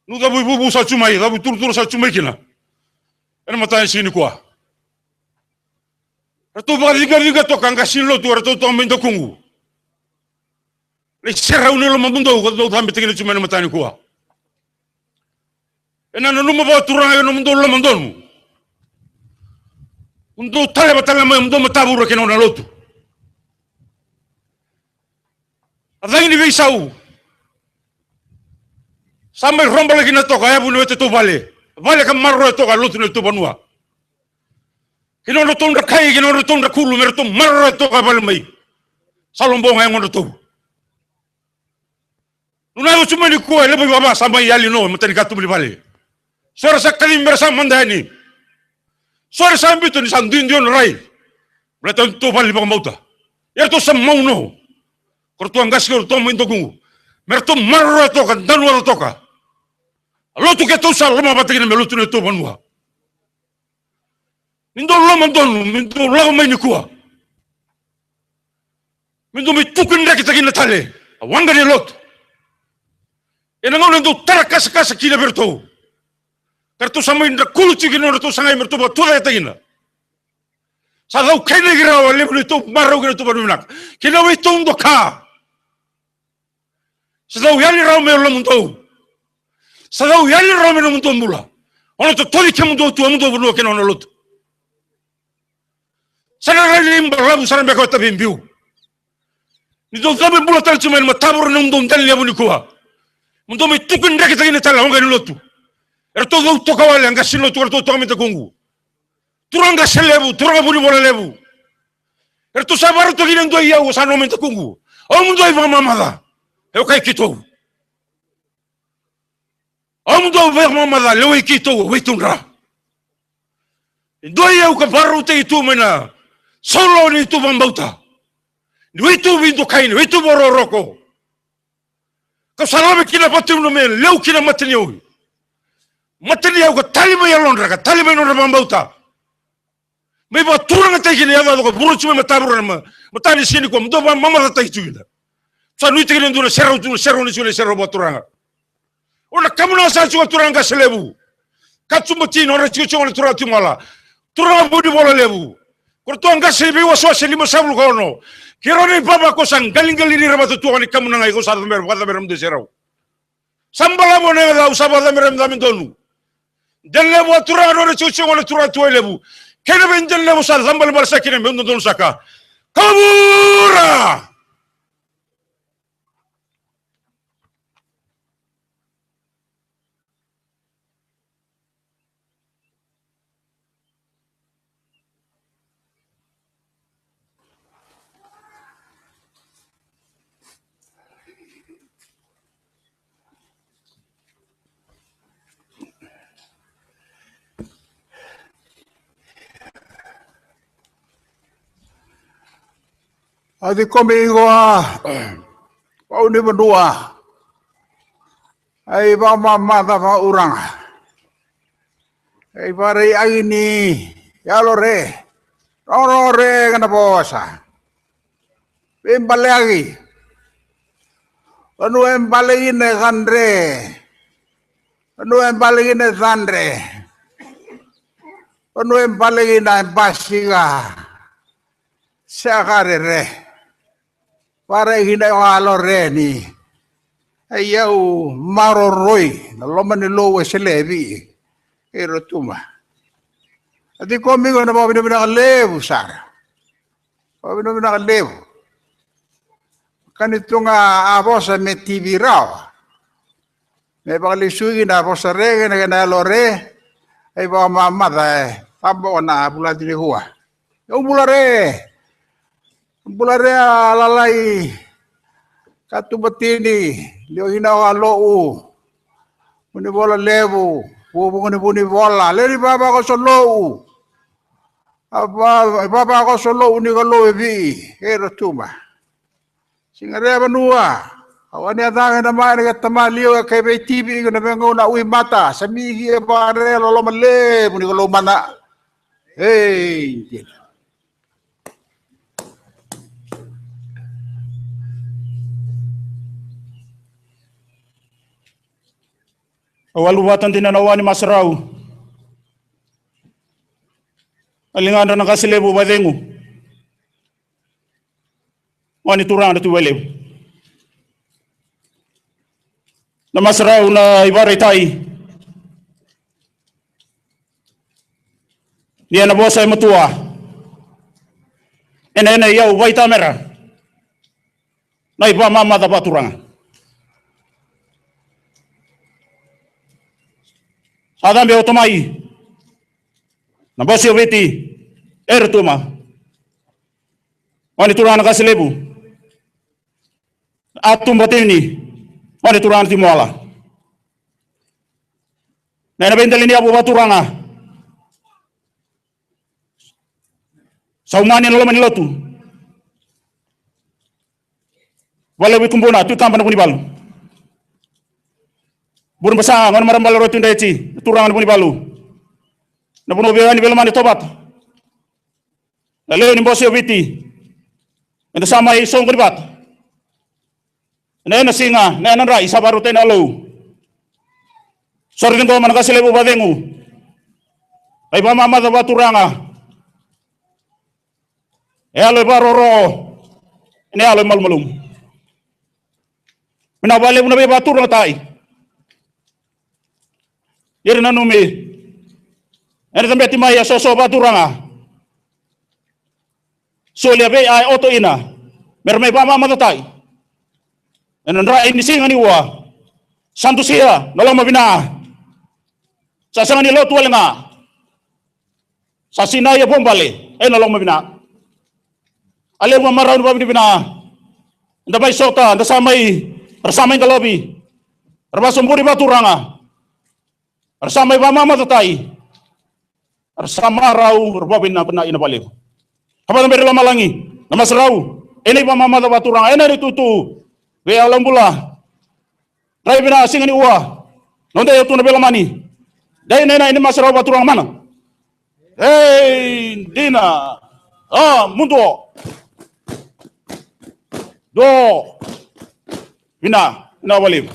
S6: nu da bu sa chumai da bu tur sa chumai kina ena mata sini kwa ratu ba liga to kanga sin lotu ratu to mendo kungu le serra uno lo mundo ko do tambe tigini chumai mata ni kwa ena no mo ba turanga no mundo lo mundo tale batala mundo mata buru kina na lotu Adang ni bisau. Sampai rombol lagi na toka ya bunu itu vale. Vale kan marro toka lutu na tu banua. Kino no tonda kai kino no tonda kulu mer tu marro toka vale mai. Salombong yang ngono tu. Nuna cuma ni kuai lebih baba sampai yali no mutani katu beli vale. Suara sakali merasa mandani. Suara sampai tu ni sandin dion rai. Berarti tu vale bang mauta. Ya tu semau no. Kortuang gas kortuang minto kungu. Merto marro toka danwa toka. Lotu ke tu sal lama batekin melutu ne tu banua. Mindo lama donu, mindo lama mai nikua. Mindo mi tukun dek kita kina tale. Wanga ni lot. Ena ngau nendo tarakas kina berto. Kartu sama indra kulu cikino tu sangai merto ba tura kina. Sadau kene gira wale bulu tu marro kina tu banunak. Kina wi tundo ka. Sadau yali rau me lo mundo. Sadau yali rau me lo mundo mula. Ono to tori ke mundo tu mundo bulu kena ono lot. Sadau yali mbarabu sadau beko tabimbiu. Ni do zabe bulu tal cuma matabur no mundo ndali abu nikua. Mundo me tukun dek kita kina tala onga ni lotu. Erto do to kawale anga silo tu erto to amita kungu. Turanga selebu, turanga buni bola lebu. Erto sabar to kina ndo iya usano amita kungu. O mundo iba mamada. Eu kai kito. Amundo ver mamada lewe kito witunra. Doi eu ka baru te itu mena. Solo ni tu bambauta. Witu vindo kain, witu bororoko. Ka salame kina patu no me leu kina mateni eu. Mateni eu ka talima ya londra ka talima no bambauta. May ba turang at tayo kiniyama ko, puro cuma matabro na matani sini ko, mdo ba mamata tayo chugila. Sa nui tayo nandun na sero ni chule sero ba turanga. O na kamu na sa chunga turanga sa lebu. Katsumati no na chunga turanga tumala. Turanga budi bola lebu. Kurtuang ka sebi waswa sa lima sabul ko no. Kiro ni baba ko sang galing-galing ni rabat tuwa ni kamu na ngay ko sa meron kata meron de sero. Sambala mo na daw sa bata meron damin donu. Dalle mo turanga no na chunga turanga tuwa lebu. Kena benjel lebu sa sambal balsa kina meron donu saka. Kabura!
S8: Adi komigo pau ni berdua. Ai ba mama da ba urang. Ai pare ai ni ya lo re. Ro re kana bosa. Bembale lagi. Anu embale ine kandre. Anu embale ine sandre. Anu embale ine basiga. Sakare re. Pare hina walo re ni. Ayau maroroi. Naloma ni lowe selebi. Ero tuma. Ati komigo na bawa bina kalebu sara. Bawa bina kalebu. Kan itu nga abosa me TV raw. Me bakalisugi na abosa re na lore. Ay bawa mamada tambo na bulan dini huwa. Yung bulare. Bulare alalai katubatini leo hinawa lou muni bola lebu bubu ni bola leri baba ko solo baba ko solo ni ko lo bi ero tuma singare banua awani adanga na mai ga tamalio ka be TV ko na bengo na ui mata sami e bare lo male muni ko lo mana hey
S9: Waluwatan tinanawa ni Masraw. Alingan na kasilebu badengu. Wani turang na tuwelew. Na Masraw na ibaray tay. Niya na bosa ay matua. Ena yaw way tamera. Na iba mamada ba turang. Adam be otomai. Na bosi obeti. Tuma. Wani turana kasilebu. Atum botini. Wani turana timoala. Na bendel ni abu baturanga. Saumani noloma ni lotu. Wala wikumbona tu tampan puni balu. Burung besar, ngon marambal roti ndeci, turangan puni balu. Na puno beani belamani tobat. Na leo ni bosi obiti. Enda sama isong kuribat. Na singa, na rai sabaru tena lo. Sorry ngo man kasilebu badengu. Ai ba mama da baturanga. Alo baroro. Ini alo malmalum. Minabale puno be baturanga tai. Yeri nanumi, ene tambe timaya soso baturanga. Solia be ai oto ina, mermai ba mama tatai. Ene ndra ini singa ni wa, santu sia, noloma bina. Sasanga ni lo tualenga. Sasina ya bombale, noloma bina. Ale wa marau ba bina. Nda bai sota, nda samai, persamai kalobi. Rabasumburi baturanga. Arsama iba mama tatai. Arsama rau berbabin na pena ina balik. Kapan beri lama langi. Nama serau. Ini iba mama da baturang. Ini ditutu. Be alam bula. Rai bina singani uwa. Nonde yotu na bela mani. Dai nena ini masarau baturang mana? Hey, Dina. Mundo. Do. Vina Walim.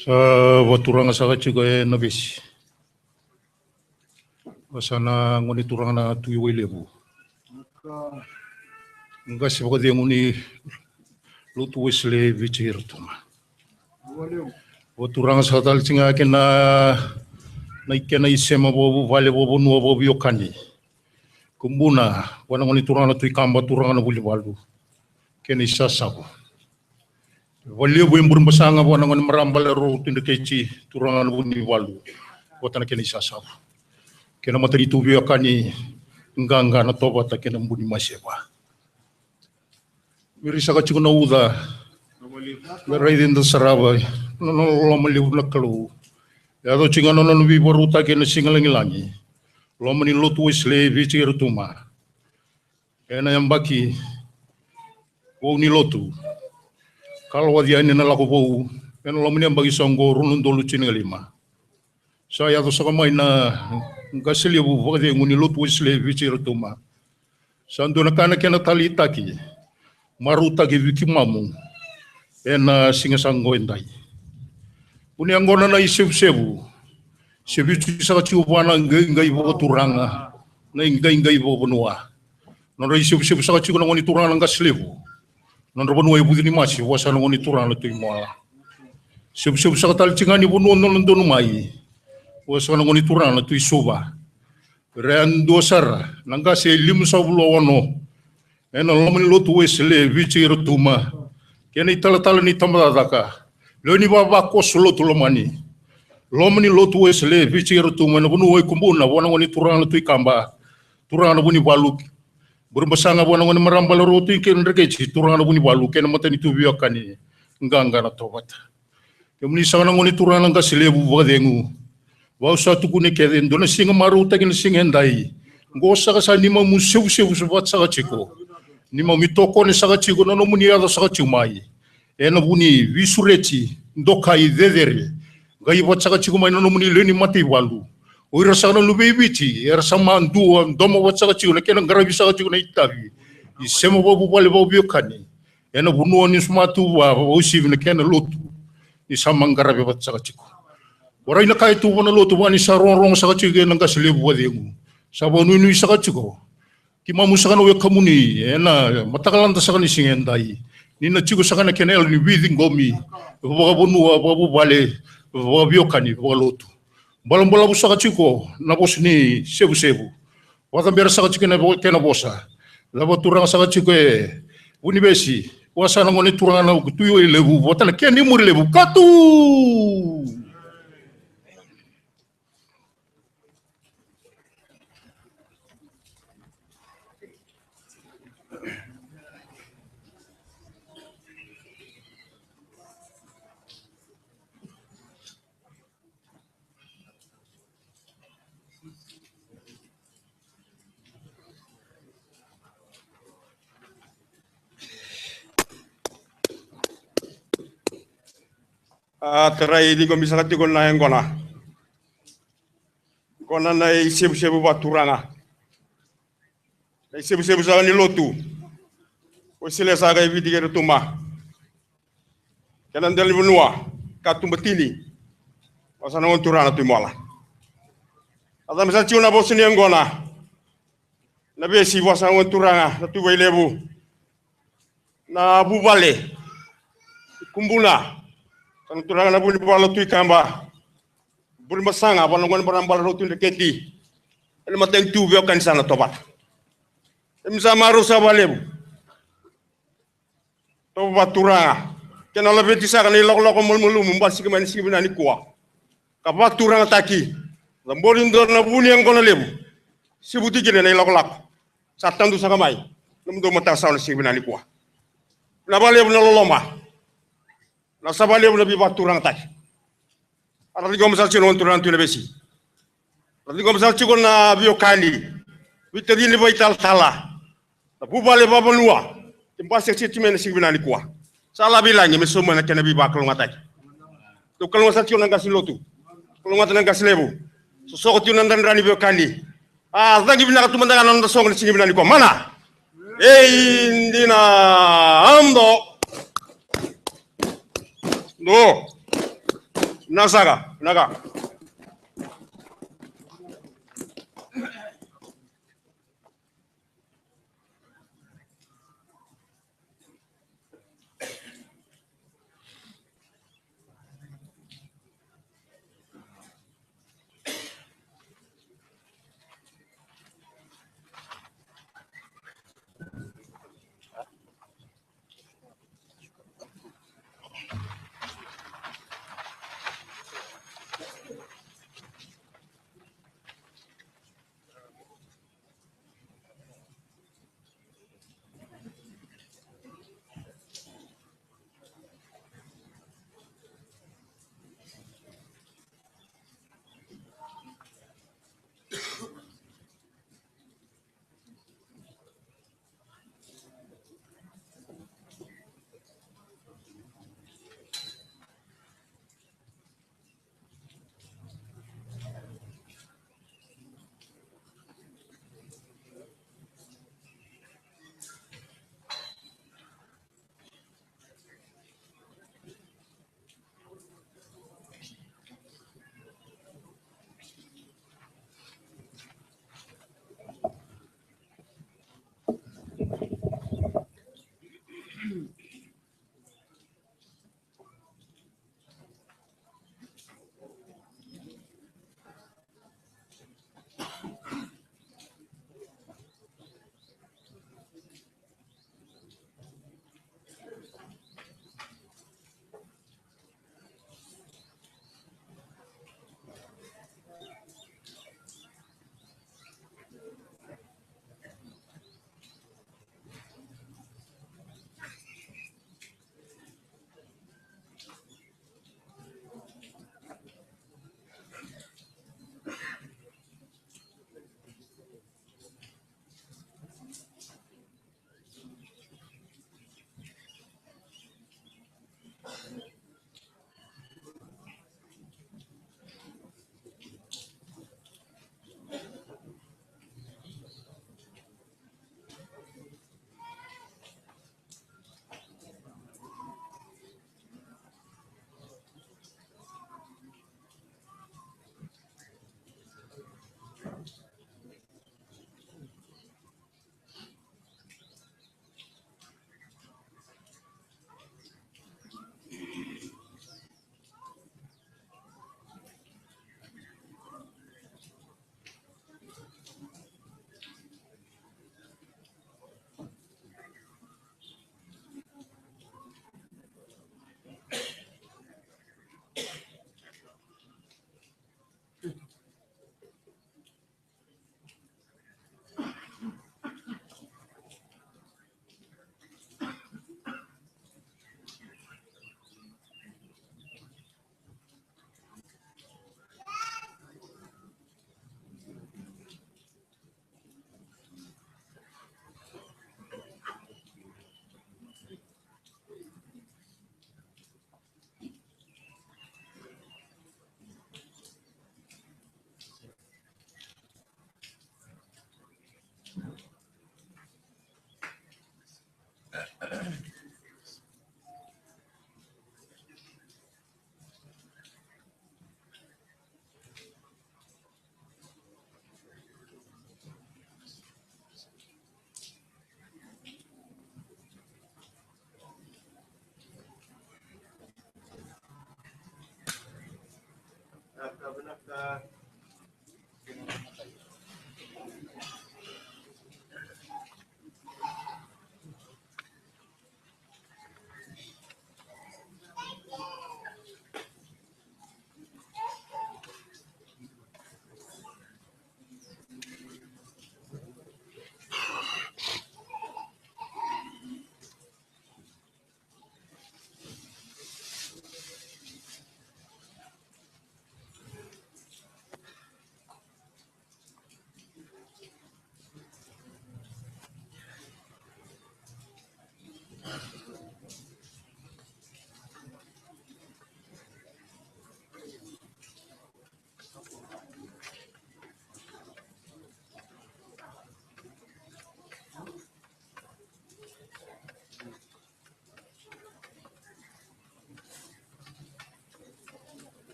S6: Sa waturanga sa kachigo na besi. Wasana ngoni turanga na tuyo lebu. Ngasi baka dia ngoni lutu wesle vichir tuma. Waturanga sa tal singa kena na ikena isema bobu vale bobu nuwa bobu yokani. Kumbuna wana ngoni turanga na tuyo kamba turanga na buli balu. Kena isasabu. Walio bu imbur basanga wana ngoni marambal ro tinda keci turanga na buli balu. Watana kena isasabu. Kena matari tubi yakani nganga na toba ta kena mbuni maseba. Miri saka chiko na uda. Merai dinda saraba. Nono loma liu na kalu. Yado chinga nono nubi baruta kena singalangi langi. Loma ni lotu isle vici rutuma. Kena yang baki. Wau ni lotu. Kalau wadia ini na lako wau. Kena loma ni yang bagi songgo runun dolu chinga lima. Saya tu saka mai na ngasili bu vade nguni lotu isle vici rutuma. Sandu na kana kena tali taki. Maruta ki wiki mamu. Ena singa sango endai. Uni angona na isebu. Sebu saka tiu wana ngai bo turanga. Na ngai bo bonua. Nora isebu saka tiu ngoni turanga ngaslebu. Nora bonua ibu ni masi wasa ngoni turanga tu moala. Sebu saka tal cingani bonua non mai. Wasa ngoni turanga tu isoba. Ren dosar nanga se lim sabulo wano. Ena lomani lotu wesle vici rutuma. Kena itala ni tamadaka. Lo ni baba kos lotu lomani. Lomani lotu wesle vici rutuma na bunu wai kumbuna wana ngoni turana tu ikamba. Turana buni baluk. Berbasanga wana ngoni marambal rotu iken rekeci turana buni baluk kena matani tu biakani. Nganga na tobat. Kemuni sana ngoni turana ngaslebu badengu. Wau satu kune keden dona singa maruta kena singa endai. Ngosa ka sa nima museu sebat sa chiko. Nima mitoko ne saka chigo no muni ada saka chumai. Ena buni visureti ndokai dedere. Gai wat saka chigo mai no muni leni mati walu. Oira saka no lubebichi era sama ndu ndomo wat saka chigo na kena ngarabi saka chigo na itabi. Isema babu bale babu biokani. Ena bunu ni smatu wa osi na kena lotu. Isama ngarabi wat saka chigo. Ora ina kai tu wana lotu wani sa rong saka chigo na ngaslebu wadengu. Sabonu ni saka chigo. Kima musakana we kamuni ena matakalanta sakani singendai nina chigo sakana kenel ni within gomi baga bonua babu bale baga biokani baga lotu balam busaka chigo na bosni sebu wata bera saka chigo na kena bosa laba turanga saka chigo unibesi wasana ngoni turanga na tuyo lebu wata na keni muri lebu katu. Terai di komisa kati kona yang kona. Kona na sebu-sebu baturanga. Sebu-sebu sa ni lotu. O sile sa ga ibiti ke tuma. Kanan dali benua katumbatini. Wasana on turana tu mola. Ada misal ciuna bosni yang kona. Na besi wasana on turanga na tu lebu. Na bubale. Kumbuna. Kan turanga na buli bala tu ikamba. Buli masanga bala ngon barambala rotu ndeketi. Ele mateng tu veo kan sana tobat. Emsa maru sabalebu. Tobat turanga. Kena lebih tisa kan ilok-lok mulu membasi kemana sih benani kuah. Kapak turanga taki. Lamborin dor na buni yang kona lebu. Sibuti kena ilok-lok. Satan tu sakamai. Namun mata sauna sih benani kuah. Nabalebu na loloma. Na sabalebu na bibat turanga taki. Arati ko masal chino turanga tu lebesi. Arati ko masal chiko na biokani. Vitadini baital tala. Na bubale babanua. Tempasek cimena sih benani kuah. Salah bilangnya mesuma na kena biba kalau ngatai. Tu kalau masal cion nangkas lotu. Kalau ngatai nangkas lebu. Sosok cion nandan rani biokani. Lagi bina katu mandangan nanda song sini bina niko mana? Indina ando. Do. Nasaga, naga.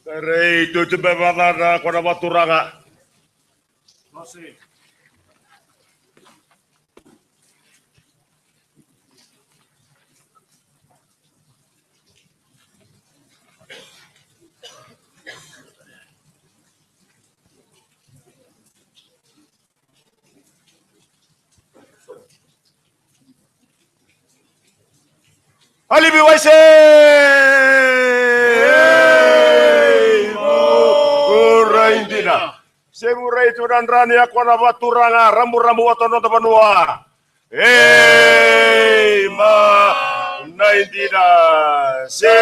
S6: Rei tu te bevada kona baturanga. Masih. Alibi waise. Semurai itu dan rani aku na baturanga rambu-rambu watono tapanua. Ma naindina se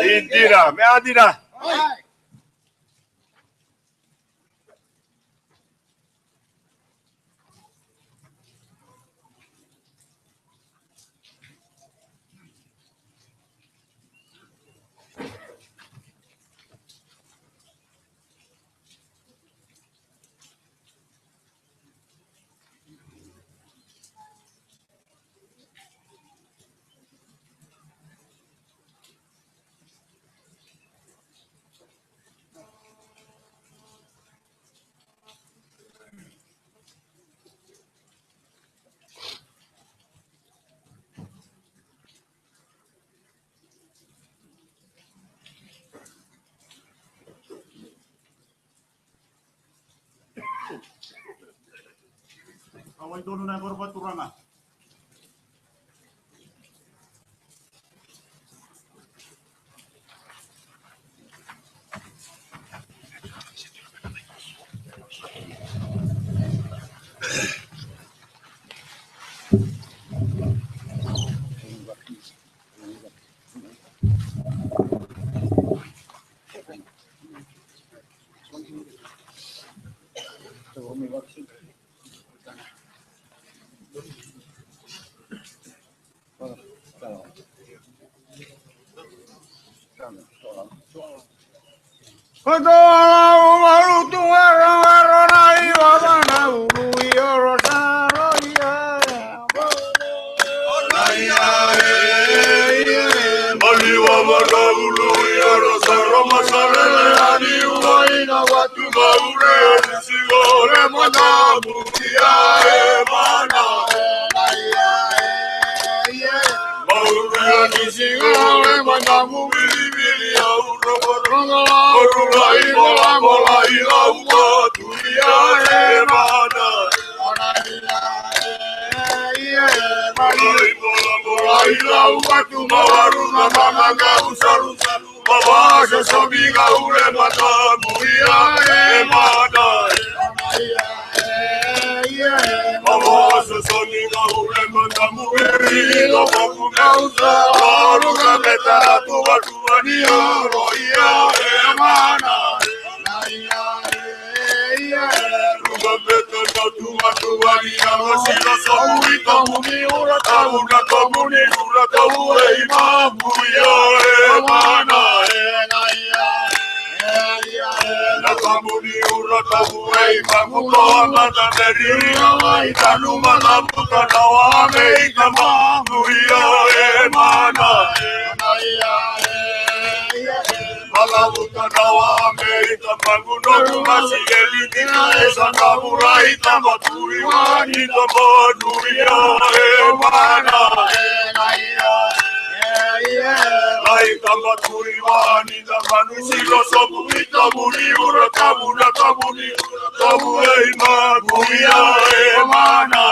S6: indina me adina. Awal dono na korban turanga.
S2: Singawe manamu bili au Orulai mola ilau tulia emana mola ilau watu mawaru na mamanga usaru Mabasha sobiga ure matamu ya emana Mabasha sobiga ure matamu ya emana Aruga betara tuwa tuwa ni oro ya emana Aruga betara tuwa tuwa ni oro sila saburi kamuni ura tauna kamuni ura tauna imamu ya emana Nakamuni ura tauna imamu tohama tameri Itanuma namuta nawame ikamamu ya emana Malamuta nawame ikamamu nokumasi elidina Esa namurai tamaturi wani tamanu ya emana Lai tamaturi wani tamanu Silo sobu itamuni ura tamuna tamuni Tamu eimamu ya emana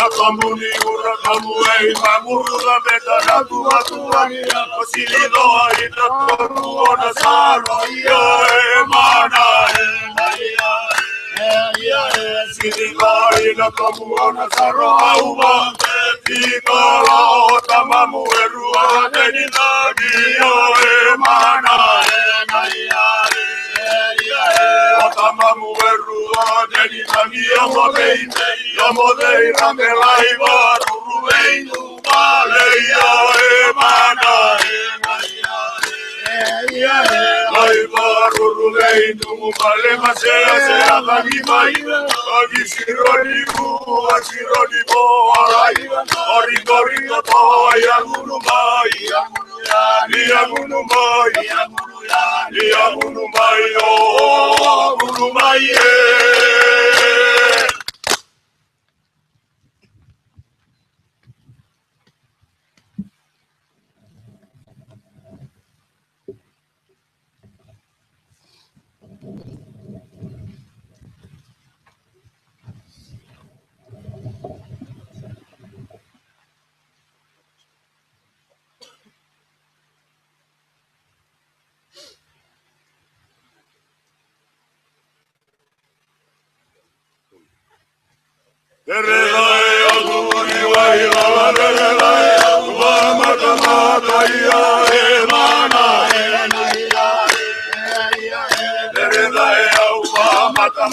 S2: Nakamuni ura kamu eimamu Ura beta natu watuani Osilido haita toru ona saro ya emana Silido haita kamu ona saro hauma Tikala otamamu erua Denidagi ya emana Otamamu erua Denidagi ya modei ramelai barurubei Nubale ya emana Lai barurubei Nubale masea sea Bagimai Bagisironi bu Asironi bo Arai Oritorino to Yagunumai Yagunumai Yagunumai Oh Gunumai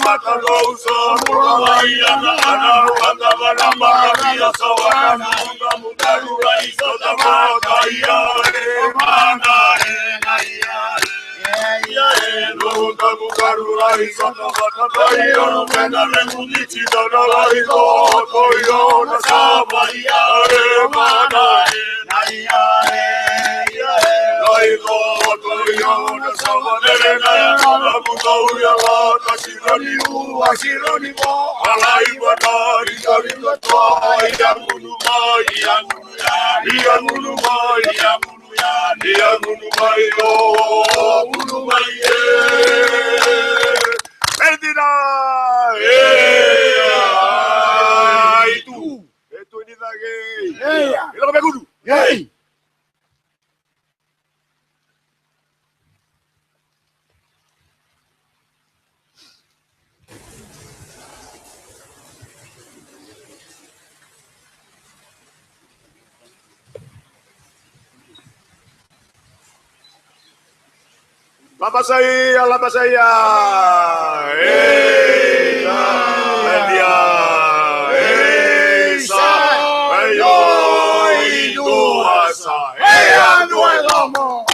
S2: Mata lousa, muralaia, ana, anda, maravilha, sawana, muda, mudaru, raiza, da mata, ia, emana, nunca, mudaru, raiza, da mata, ia, mena, remunditi, da raiza, toio, na saba, ia, emana, raiza, toio, na saba, nerena, na mutauria, Asironi u, asironi mo, alai badari, darina toa, iamunumai, iamunumai, iamunumai, oh, munumai, Perdida, itu ini lagi, itu apa kudu, Lapa saya, dia, ayo, iduasa, anuelamo.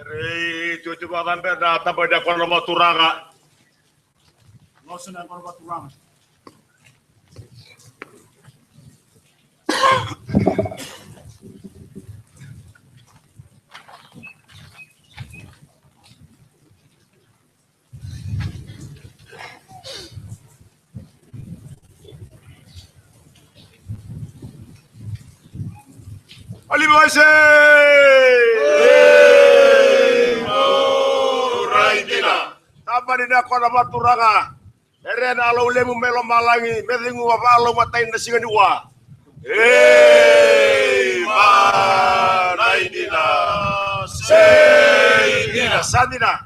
S2: Cucu bagan datang pada kono maturanga.
S7: Losin ang kono maturanga.
S2: Alimase! Raidina. Tapa dina kono maturanga. Eren alo lemu melo malangi, melingu wapalo matain nasingan dua. Raidina. Seidina. Sadina.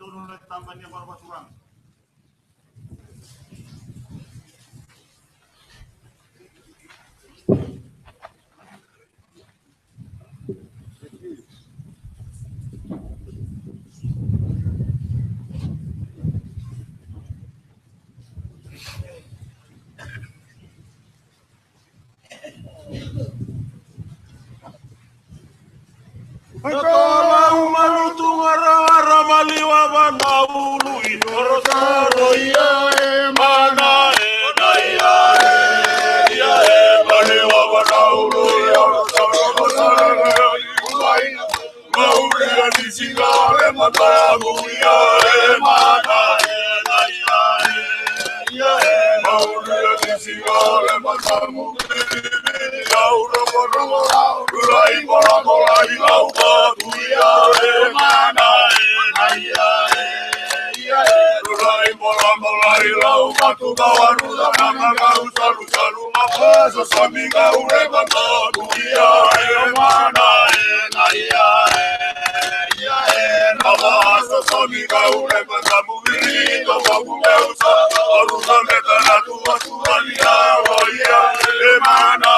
S7: Turun na tampan niya para maturang.
S2: Tolong malutung ara maliwa banaulu inoro saro ya mana ya maliwa banaulu ya saro mauri ani singale matamu ya mana ya mauri ani singale matamu Laura Borora, Rai Borora, Lauba, Tuya, Mana, Rai Borora, Lauba, Tugawaruda, Mama, Salu, Salu, Mapasa, Samiga, Urebata, Tuya, Mana, Mapasa, Samiga, Urebata, Muvito, Mabumeusa, Arusa, Metana, Tua, Tuania, Roya, Mana,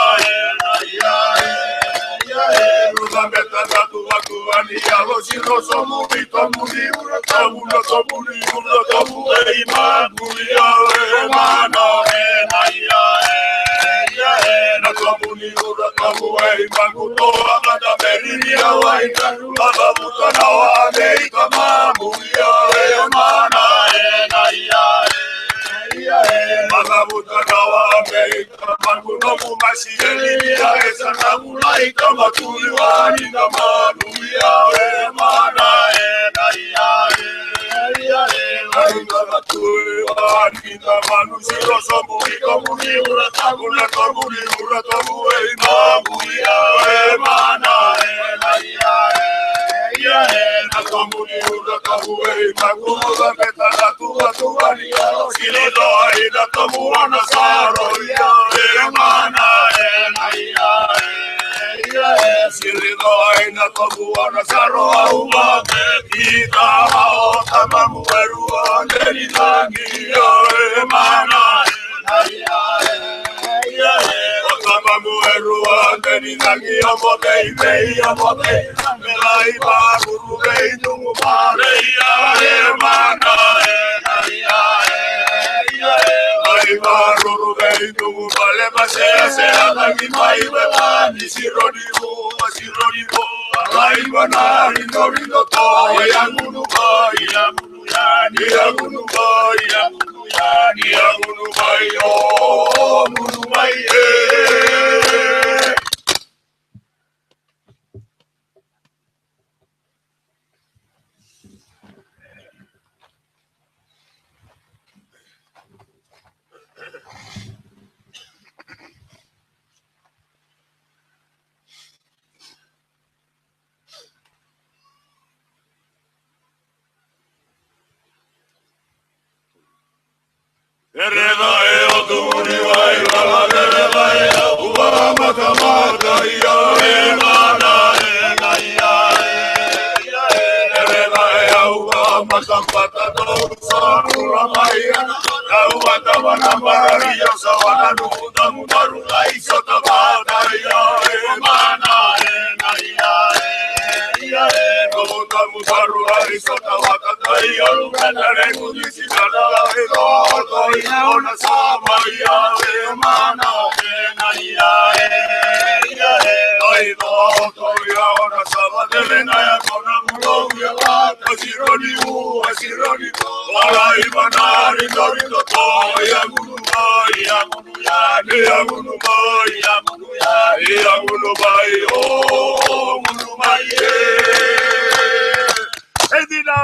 S2: Ereda e o tu muri vai, la la la la, uva mata kampata tau sarula maiana Tau mata wana mararia sawana nukuta mudaru lai sota badaya Mana na ia nukuta mudaru lai sota wakataya Lugana rekudisi dada edo Toina ona sama ia Mana na ia Oido toia ona sama Delena ya kona mulo ya Asironi asironi Wala ibanari dorito to ya gunu mai oh gunu mai Edina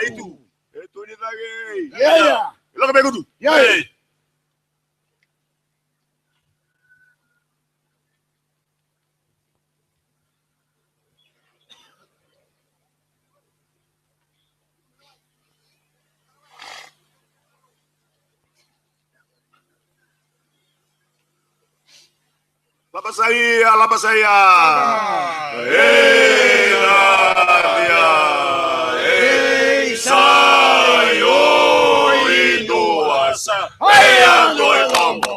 S2: itu ni lagi ya lo ke begudu ya Lapa saya. Sayo itu asa. Doi tombo.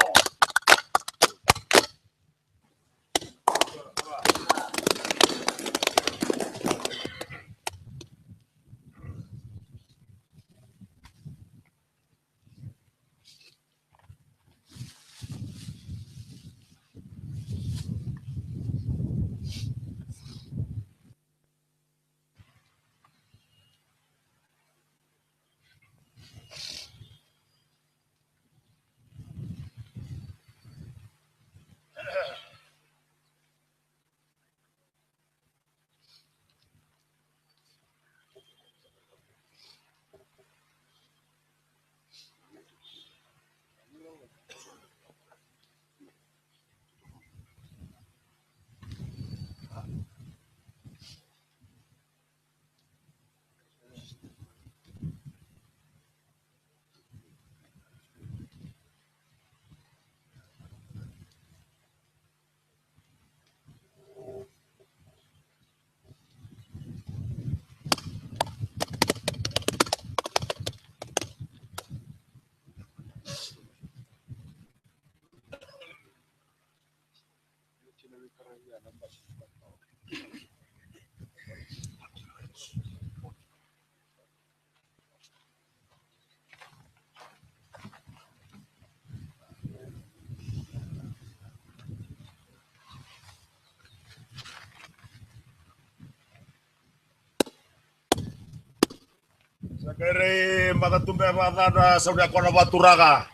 S2: Sakere makatumbe mata sauda kona baturaga.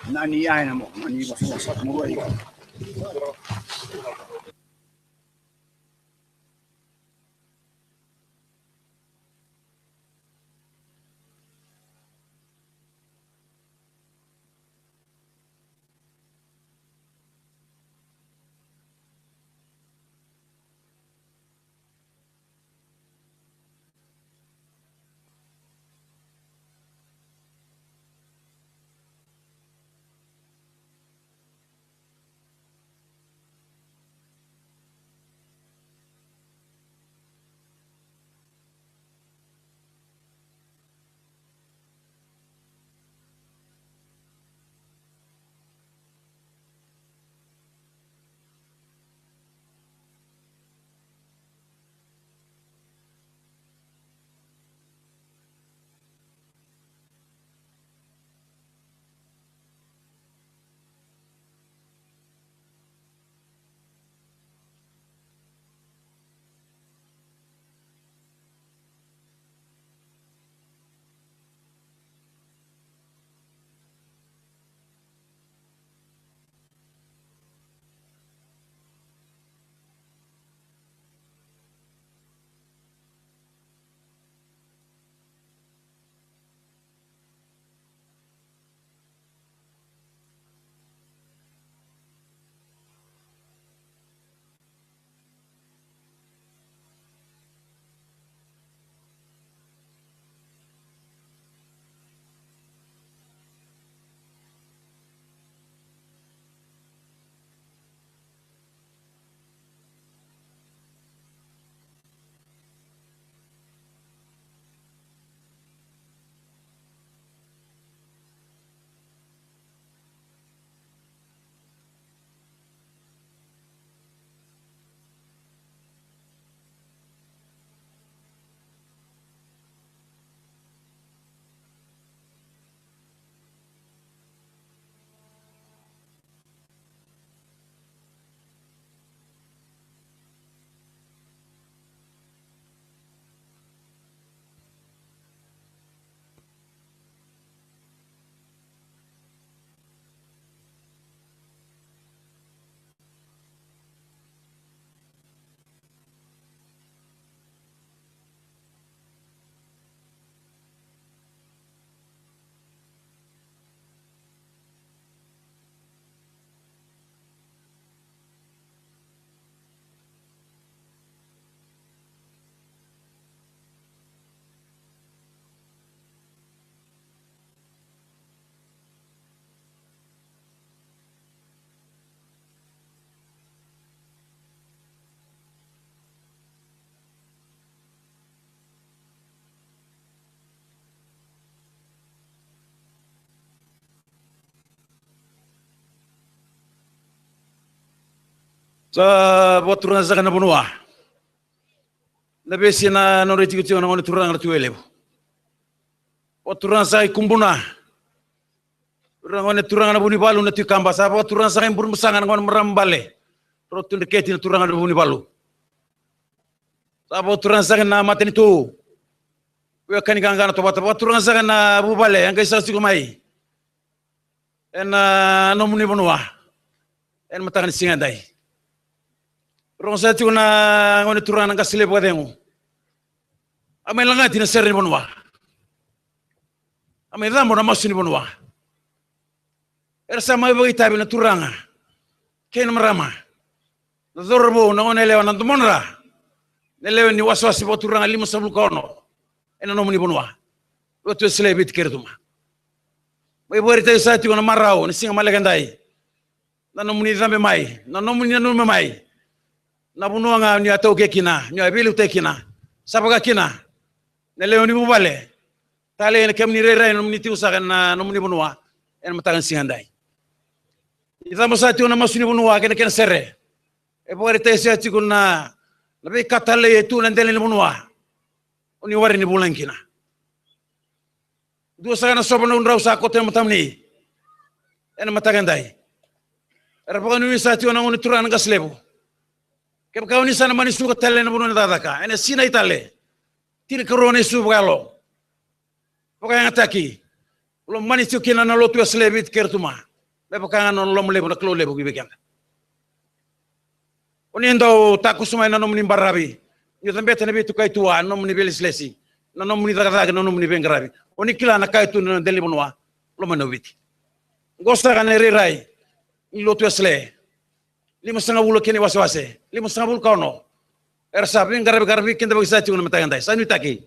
S2: Nani ay na mo, nani basa mo ay.
S9: Sa buat turun sa kana bunua. Nabesi na no reti kutio na ngone turun na tuele. Buat turun sa kumbuna. Ngone turun na buni balu na tu kamba sa buat turun sa buru musangan ngone merambale. Rotun deketi na turun na buni balu. Sa buat turun sa na mateni tu. Wa kani ganga na to buat turun sa na bubale ang kaisa sikumai. En no muni bunua. En matakan singandai. Rong sa na ngone turana ka sile padengo. Ame langa tina serni bonwa. Ame damo na masuni bonwa. Ersa mai bagi tabi na turanga. Ken marama. Na zorbo na ngone lewa na dumonra. Ne lewa ni waswasi bo turanga lima sabul kono. Ena no muni bonwa. Rotu sile bit kerduma. Mai bori tay sa na marao ni singa malegandai. Na no muni zambe mai, na no muni no mai. Na bunua nga ni atau ke kina ni abilu te kina sabaga kina ne leo ni bubale tale ne kem ni rera no ni tiusa na no ni bunua en matagan singandai ita masati na masuni bunua ken ken serre e bore te se ati kuna na be katale tu na ndele ni bunua oni wari ni bulan kina du sa na sobo no ndrau sa ko te matamni en matagan dai era paganu ni sati na ngoni turan gaslebo Kem kau ni sana mani suka tele na bunuh dadaka. Ene sina itale. Tiri korone su galo. Pokai ngataki. Lo mani su kina na lotu aslebit kertuma. Be pokai non lo mlebu na klo lebu gibekan. Oni ndo taku sumai na nomni barabi. Yo tambe tane bitu kai tua nomni belislesi. Na nomni dadaka na nomni bengarabi. Oni kila na kai tu na deli bunwa. Lo manoviti. Gosta kan rirai. Lotu asle. 5,5 bulan kini was-wase, 5,5 bulan kono. Ersapin garbi kinta bagi sa na matagandai. Sa nitaki.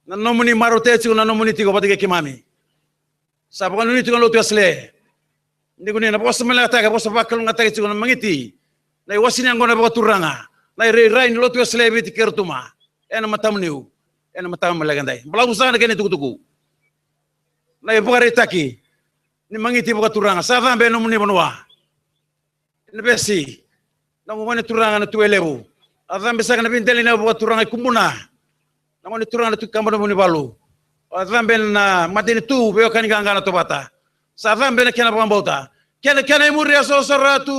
S9: Na nomuni marote na nomuni tigo patige kimami. Sa pakan nuni tigo lotu asle. Ndi kuni na posa melata ka posa bakal ngataki na mangiti. Na iwasin yang gona baturanga. Na rai ni lotu asle biti kertuma. Ena matamniu. Ena matam malagandai. Balagusan kene tuku-tuku. Na ibugare taki. Ni mangiti baturanga. Sa tambe nomuni bonwa. Nebesi, na ngone turanga na tuelebu. Azam besa kana binteli na buat turanga kumbuna. Na ngone turanga na tukamba muni balu. Azam ben na matini tu beo kani ganga na tobata. Sa azam ben kena pambauta. Kena imuri aso saratu.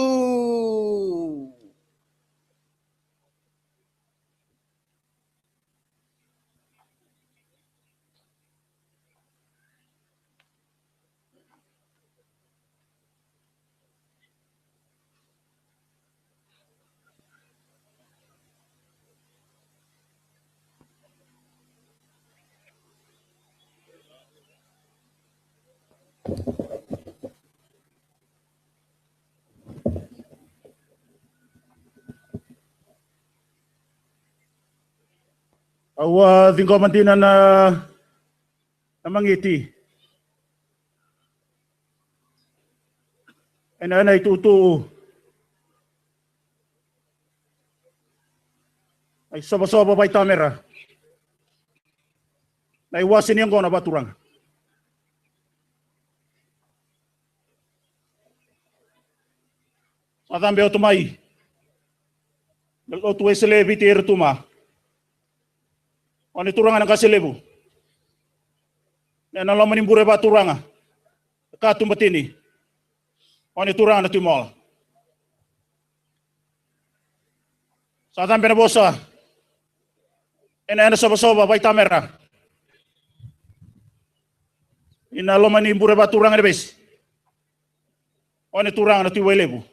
S10: Awa tingko mantina na mangiti. Ana itutu. Ay soba-soba bay tamera. Na iwasin yang kona baturang. Satambe otomai. Otu esele bitir tuma. Oni turangan ang kaselebu. Na nalaman imbure ba turanga. Katum batini. Oni turangan na tumol. Satan benabosa. Ena soba-soba bay tamera. Ina nalaman imbure ba turanga bes. Oni turangan na tuwelebu.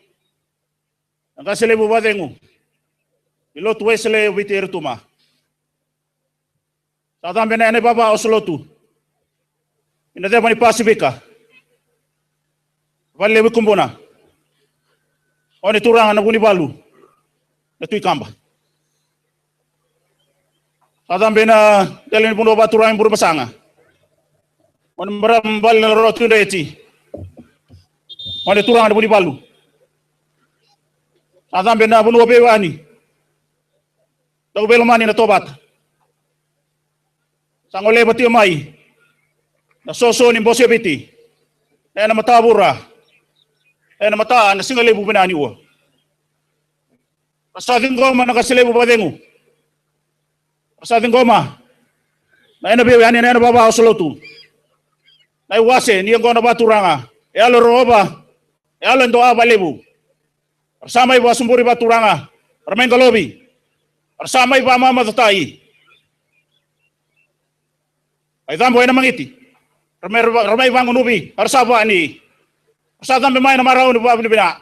S10: Ang kaselebu ba dengu. Ilo tuwesele bitir tuma. Satam bena ene baba oslotu. Ina de mani pasifika. Valle kumbona. Oni turanga na buni balu. Na tui kamba. Satam bena delen buno ba turanga buru basanga. Oni maram bal na rotu reti. Oni turanga na buni balu. Satam bena buno bewani. Tahu belo mani na tobat. Sangole bati mai. Na soso ni bosya biti. Na matabura. Na mata na singale bu benani wa. Pasating goma nakasilibu badengu. Pasating goma. Na ina biwi ani na baba osolotu. Na iwase ni ngona baturanga. E alo roba. E alo ndo abalebu. Bersama ibu asumburi baturanga. Permain galobi. Bersama ibu mama tatai. Ay dambo ina mangiti. Ramai bangun ubi. Bersama ni. Bersama main na marau ni babu ni bina.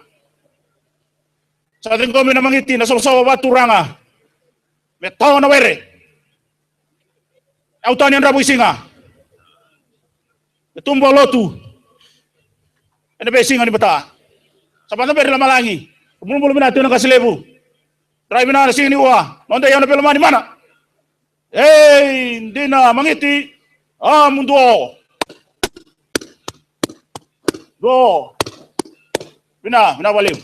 S10: Sa ating kami na mangiti na solsawa baturanga. Metaw na were. Autan yan rabu singa. Tumbo lotu. Ano ba singa ni bata? Sa pantang pwede lamalangi. Kumulong-mulong natin ng kasilebu. Drive na singa ni uwa. Nonda yan na pelaman ni mana. Hindi na mangiti. Mundo. Do. Binawaliw.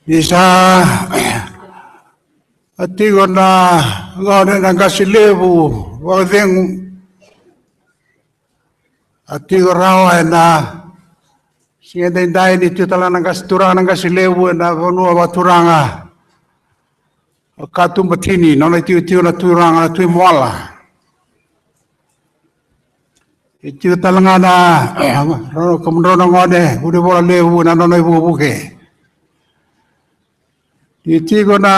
S8: Isa atigo na ngone ng kasilebu wadeng atigo rawa na singenday ni tutala ng kasturang ng kasilebu na bonua baturanga katum batini no na tiu na turanga na tuimola itu talanga na kemudian ngone udah bola lebu na nono ibu buke itigo na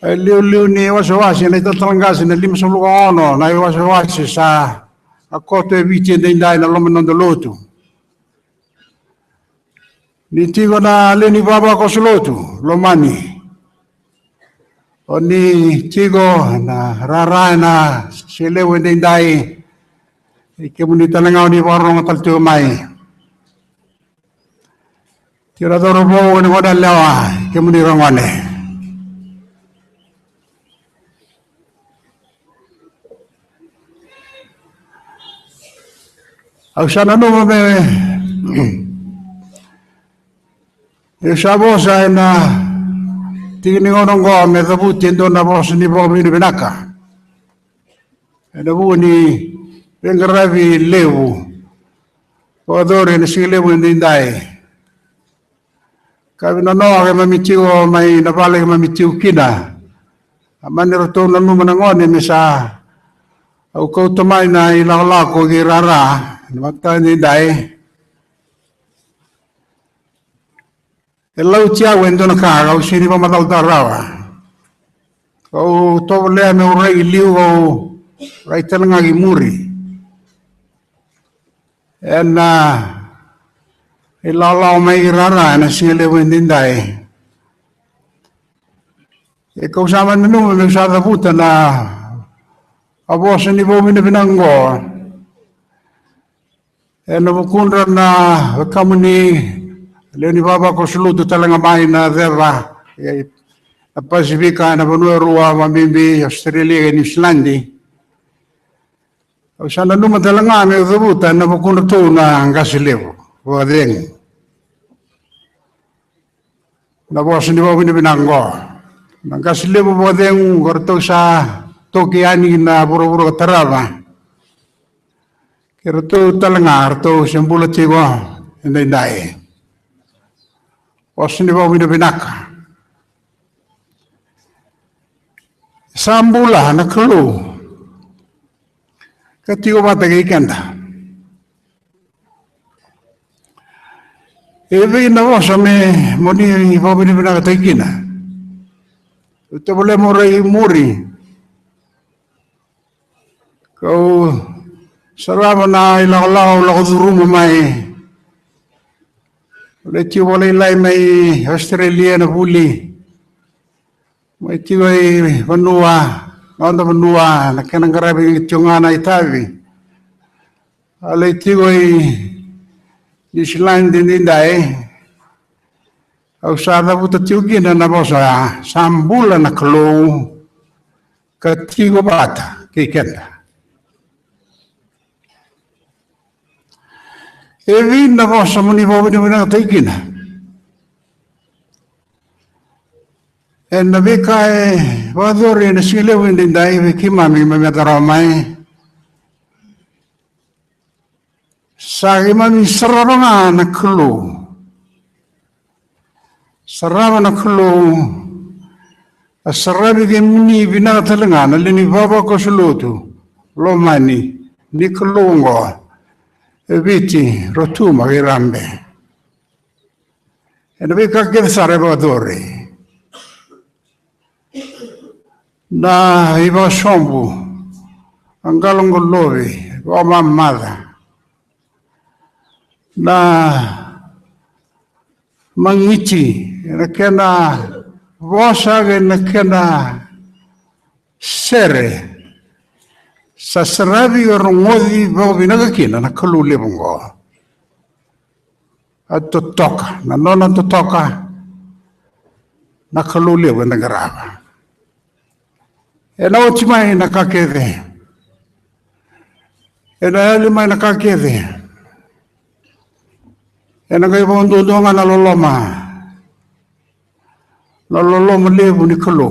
S8: liu ni wasawasi na itatalangasi na 5 ono na wasawasi sa akoto e viti e dai na lomenon do lotu. Nitigo na leni baba ko solotu lomani. Oni tigo na rara na selewe dai ikemuni talangau ni warong taltu mai. Tira doro bo ni modal lawa kemuni rongone. Au sana no me sabo sa na tingni ngonong go me dabutin do na bos ni bo ni benaka. Ada bu ni pengravi lewu. Odore ni silewu ndai. Kami nono ke mamitiu mai na vale ke mamitiu kina. Manero to na nu manangone mesa. Au ko tomai na ilala ko girara. Mata ni dai. Elau tia wendo na ka au sini pa matal tarawa. Au to le me ure iliu au rai telanga gi muri. Ilala mai rara na sile wendindai. E kau sama nenu me sa buta na abo sini bo mine binango. Na bukundra na kamuni leni baba ko sulutu talanga mai na deva. Pasifika na banua rua mambimbi Australia New Zealand. Kau sana numa talanga me buta na bukundra tu na ngasilevo. Wadeng. Na boss ni bawa binanggo. Nang kasile bawa deng gorto sa toki ani na buru-buru teraba. Kira tu talengar tu sembulat tigo endai. Boss ni bawa binaka. Sambula na kelu. Ketigo mata kanda. Evi na vosa me moni bawa binaka taikina. Ito boleh murai muri. Kau sarama na ilaw duru mai. Leci boleh lai mai Australia na buli. Mai tiwai Vanua, nonda Vanua na kenang karabi tiungana itavi. Alai tiwai New Zealand indai. Au sada buta tiugi na bosa sambula na kelu ketigo bata kikenda. Evi na bosa muni bawa na taikina. En na bekai wadori na sile windi dai viki mami mamataramai. Sagi mami sararanga na kelu. Sarama na kelu. Asarabi ke muni bina talenga na lini baba ko sulutu. Lomani ni kelungo. Eviti rotu magirambe. En na bekai kira wadori. Na iba sombu anggalong golovi wa mamada na mangichi na kena vosa na kena sere sasravi orongodi ba binagakina na kalule bungo atto toka na nona to toka na kalule wa nagaraba. Ena o timai na kakeve. Ena ali mai na kakeve. Ena kai bondo donga na loloma. Na loloma lebu ni kalo.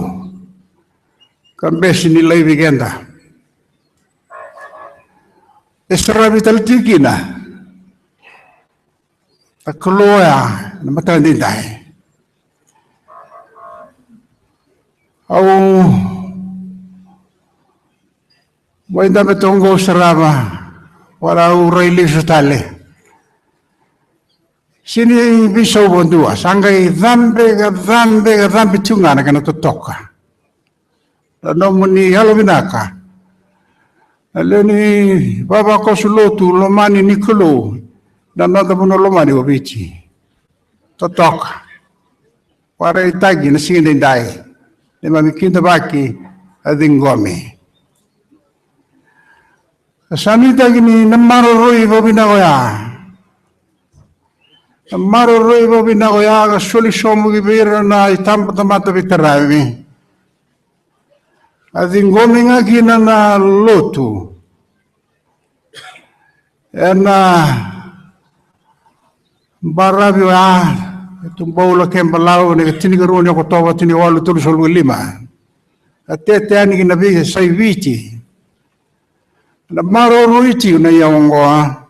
S8: Kambesi ni lai vigenda. Esrabi taltikina. Ta kalo ya na matandi dai. Au Wai da betongo sarava wala uraili sutale. Sini bisau bondua sangai dhambe tungana kana totoka. No muni halo binaka. Aleni baba ko sulutu lomani nikulu dan nada puno lomani obici. Totoka. Wara itagi na sini dai. Lima mikinta baki adingomi. Sanita gini namaro roi bobina goya. Namaro roi bobina goya ga soli somu gibira na itampa tamata bitaravi. Adin gominga gina na lotu. Ena barabi wa tumbaulo kembalau ne tini garuni ko tawa tini walu tulu solu lima. Atete ani gina bi sai viti. Na maro ruiti na yaongoa.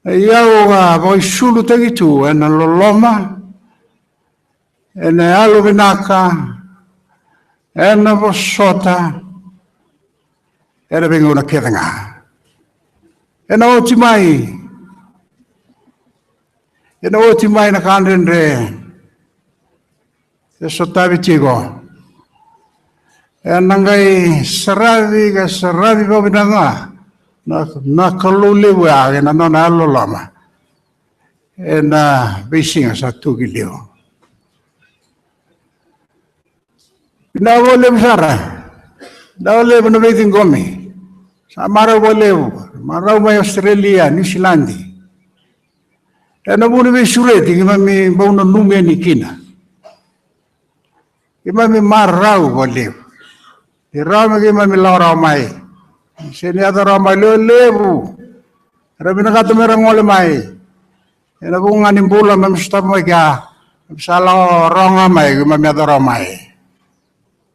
S8: Yaoga boy sulu tagitu ena loloma. Ena alu binaka. Ena bosota. Ena bengu na kerenga. Ena otimai. Ena otimai na kandendre. Esotabi tigo. Nangai saravi babinanga na kalule wa na nona lolama na bisinga sa tugilio na wole msara na wole no beting gomi sa mara wole mara mai Australia New Zealand na bune be sureti kimami bono nume nikina kimami marau wole Irama gima milaura mai. Sini ada ramai lebu. Rabina kata merang oleh mai. Ena bunga nimbula memstab mai kya. Salo ronga mai guma miata romai.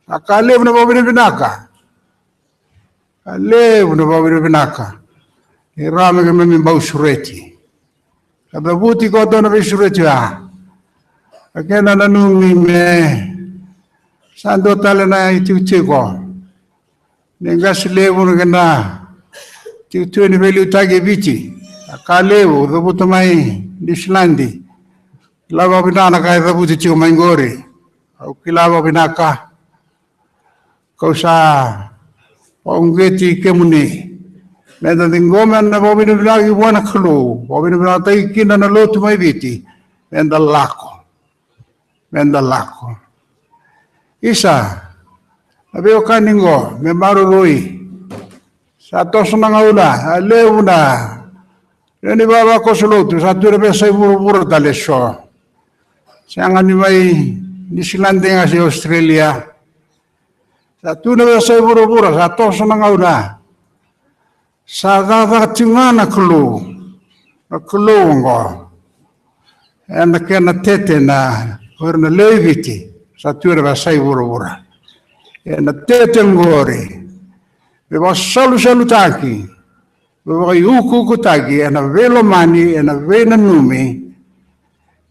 S8: Akale na bobina binaka. Ale na bobina binaka. Irame guma mi bau sureti. Kada buti ko to na bi sureti ah. Akena na numi me sando tale na itu ko. Nengas levu na itu ni veli utage bici. Akale do butamai dislandi. Lava binana kaya tabu ti chico mangori. Au kilava binaka. Kau sa ongeti kemuni. Meda tingomen na bobina binaki buana klu. Bobina binaka ikina na lotu mai biti. Menda lako. Menda lako. Isa. Abeo kaningo. Membaru rui. Satu senang aula. Aleuna. Ini baba ko sulutu. Satu rebe say buru-buru taleso. Siang ni may New Zealand nga si Australia. Sa tuna sa buru-buru sa toso ng auna. Sa dadatinga na kulu. Na kulu ngo. Na kena tete na or na leviti. Sa tuna sa buru-buru. Na tete ngori. Beba salu-salu taki. Beba yuku taki. Na velo mani. Na vena numi.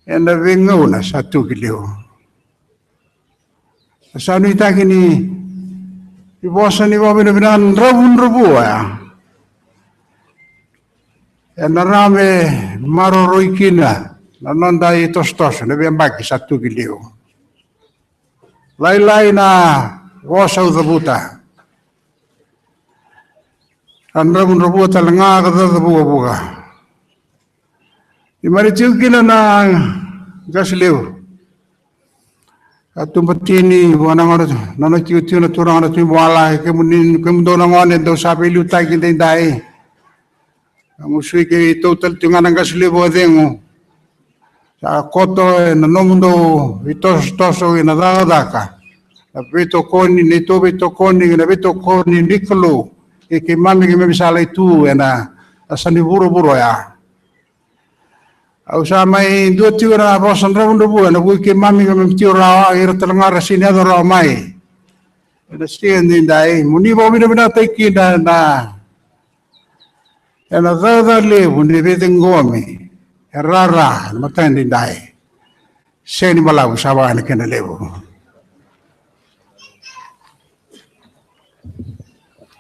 S8: Ena venguna satu kilo. Sanu itaki ni ibosa ni bobina binan rabun ya. Ena rame maroroikina nanonda itos-tos na bembaki satu kilo. Lai na bosa utabuta. An rabun talanga kada buga. Imaritiu kina na gasleu. Atumpatini buana ngoro nana tiu na turang na tiu wala kemundo na ngone do sabe lu tai kinde dai. Musui ke total tiu ngana gasleu bodengo. Sa koto na nomundo itos toso ina daka. Beto koni ne to beto koni na beto koni niklo. Ke mami ke misala itu ena asani buru-buru ya. Au sa mai dua tiura bosan rabun bulan na ke mami kami tiura air telangara sini ada ramai. Ada sien dai muni bobina bina taiki na ena dada le muni beteng gomi. Rara matan dai. Seni malau sawan kena lebu.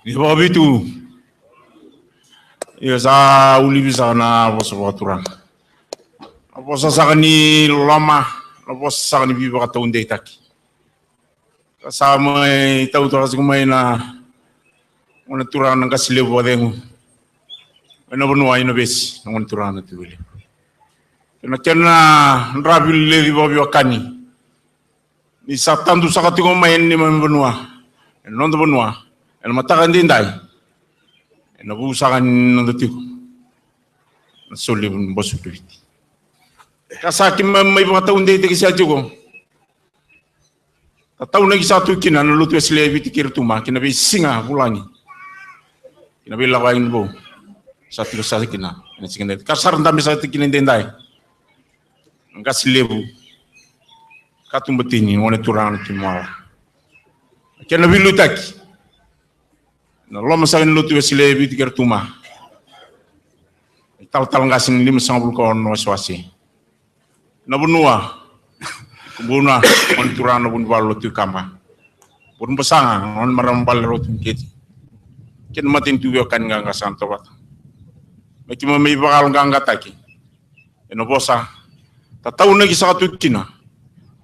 S6: Iba bitu. Ia sa uli bisa na bosawaturang. Aposa sakani lama, aposa sakani biba ka taunde taki. Kasama tau kasi kumay na una turang ng kasilebo adengo. Ano bunuay na besi ng una turang na tuwili. Kena rabil levi babi wakani. Ni sa tandu sa katingo mayen ni mambanua. Nondo bunua. Ano matakan din dai. Ano busakan ng datigo. Nasuli bun bosu tuwiti. Kasaki may mga taon dito kasi adyo ko. Tataon na isa tukin na naluto sa levi tikirtuma. Kinabi singa bulangi. Kinabi lawain po. Sa tiro sa kina. Kasar dami sa tikin denday. Ang kasilebu. Katumbatini. Wane turang na timwala. Kinabi lutaki. Nalama sa naluto sa levi tikirtuma. Tal-tal ngasin 5 ko no swasi. Nabunua, kubuna, on turano bun balo tu kama, bun besanga, on marambal rotun kiti, ken matin tu kan nga santo bat, maki mami bakal nga taki, eno bosa, tataw na gisa tu kina,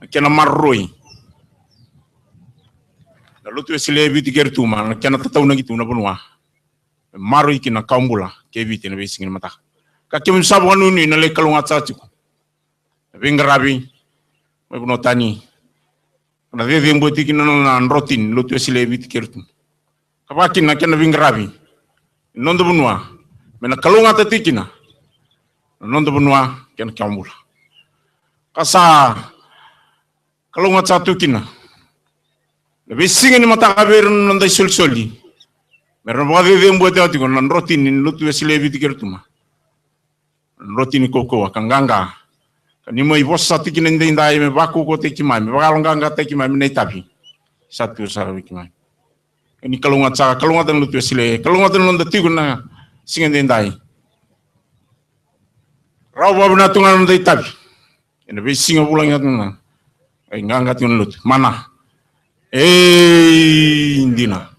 S6: kena marroi, nalutu esilebi ti kertuma, kena tataw na gitu nabunua, marroi kina kaumbula, kebi tina besingin mata, kakim sabu anuni na le kalungat sa chiku. Vingarabi, may punotani. Na viving buti kinano rotin, lutu esilebi tikirtu. Kapakin na kena vingarabi. Nondo bunua, mena kalunga tatikina. Nondo bunua kena kiambula. Kasa kalunga satu kina. Lebih singin mata kabir nondo sul-suli. Meron mga viving buti atiko nan rotin lutu esilebi tikirtu ma. Rotin koko kanganga. Ni mo ivosa tiki nende ndai me baku ko tiki mai me bakalonga tiki mai nei tapi. Satu sa wiki mai. Ni kalunga tan lutu sile. Kalunga tan londa tiku na singa ndai. Rau babu na tunga ndai tapi. Ina be singa bulang yatna. Ai nganga tun lut. Mana? Indina.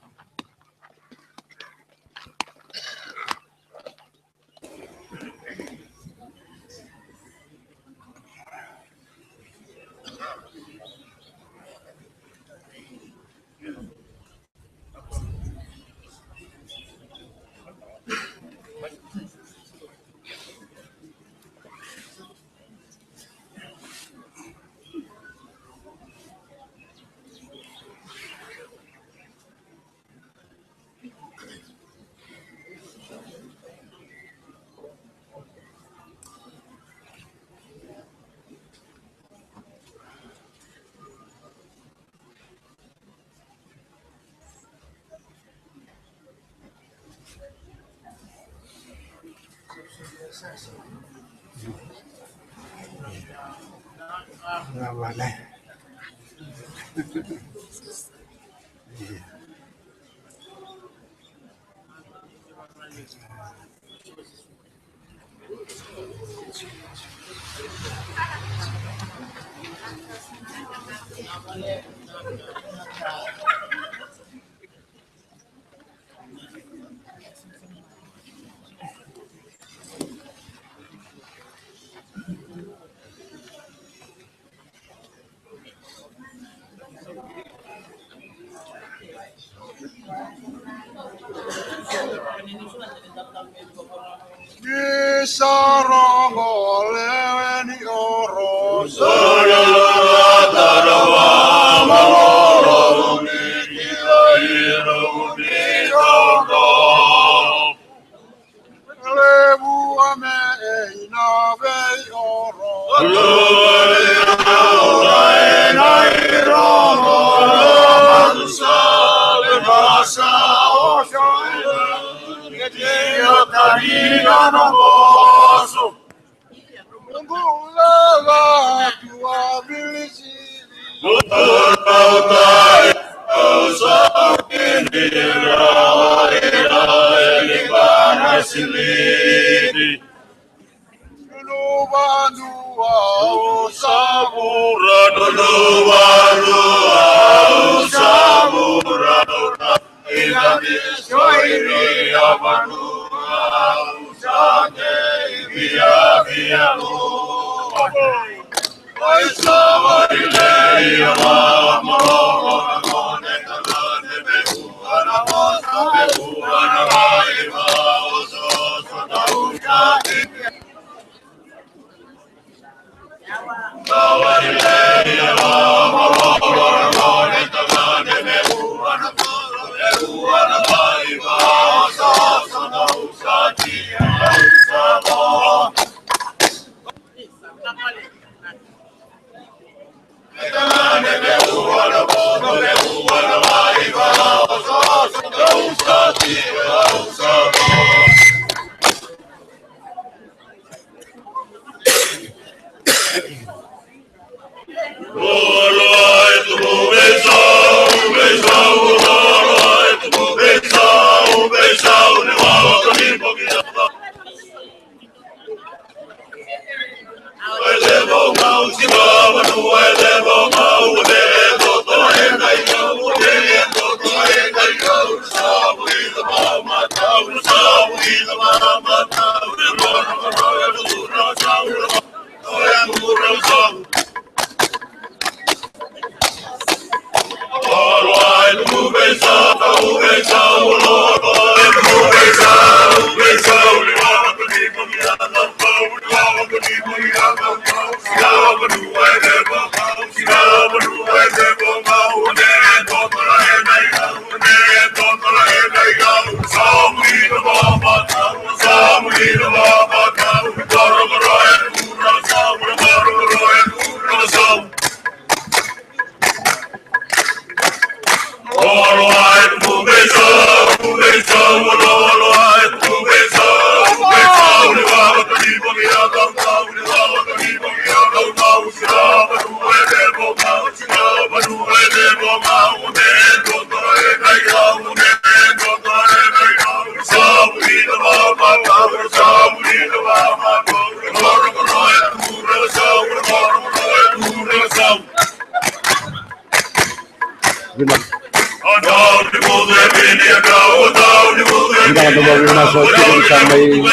S5: Kita kembali masuk sampai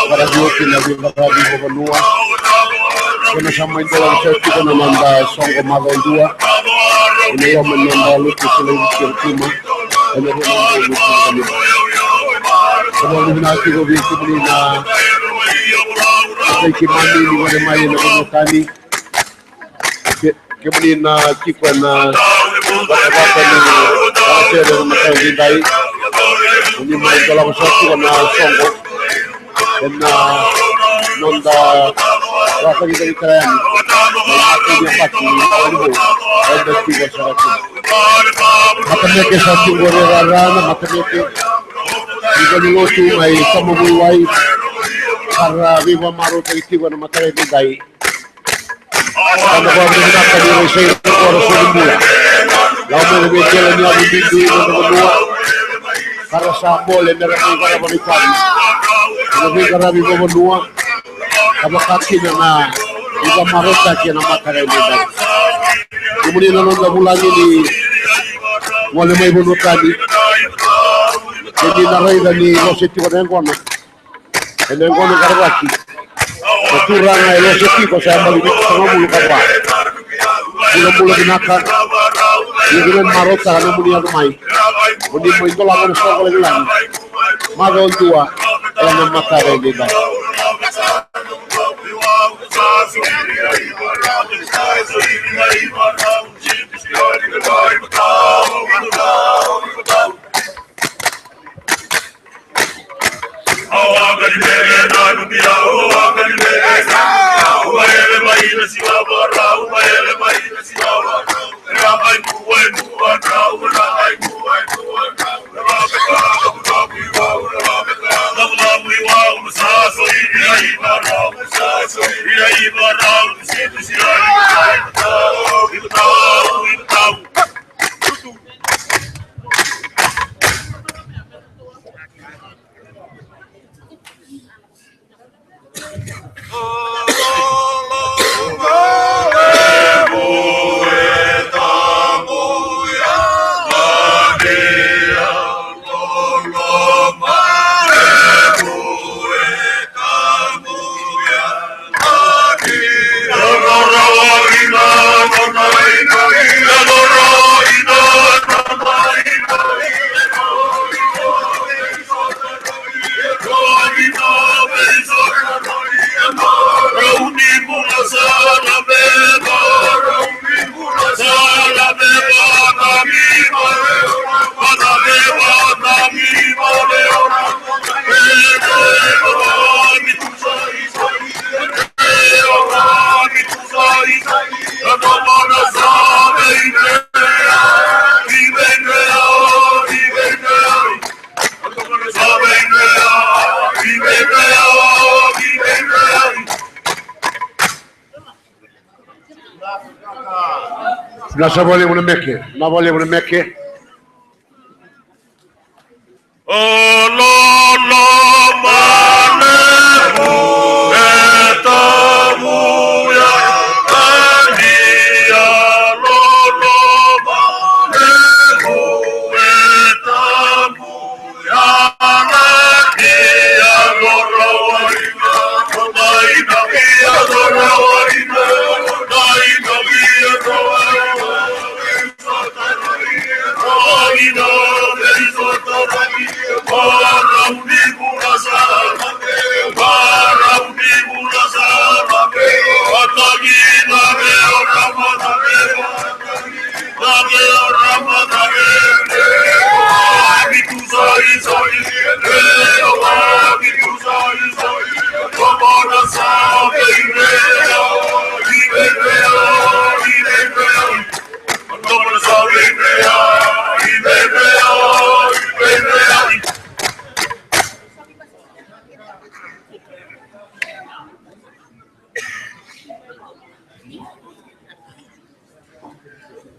S5: pada duty na binagrabe ko banua. Kena sampai dalam sesi ko naman da songko magal dua. Ini yang menambah selain kirkuma. Ini yang menambah kami. Kembali binati ko bini na kay kimani ni wala may na kumutani. Kembali na chikwa na bata ni kasi na matay day. Ini may dalam sesi ko na songko. Na nonda rasa kita keren aku dia pasti ada tiga syarat matanya ke satu gorera matanya ke ini ngotu mai kamu mulai karena viva maru tiga na matanya di dai karena bawa kita tadi resei orang semula lalu lebih jalan yang lebih dua karena sambol yang dari para berikan lebih karena viva berdua apa kaki na iba marota kia na matare ni dai kemudian nonda bulan ini wala may bunutani jadi narai dani loseti ko nengono karwaki turang ay loseti ko sa bali sama mulu kapa mula binaka yung marota na muli mai muli mo ito lang sa ko lang magol dua ay na matare ni dai Nasa boleh menemeke, na boleh menemeke.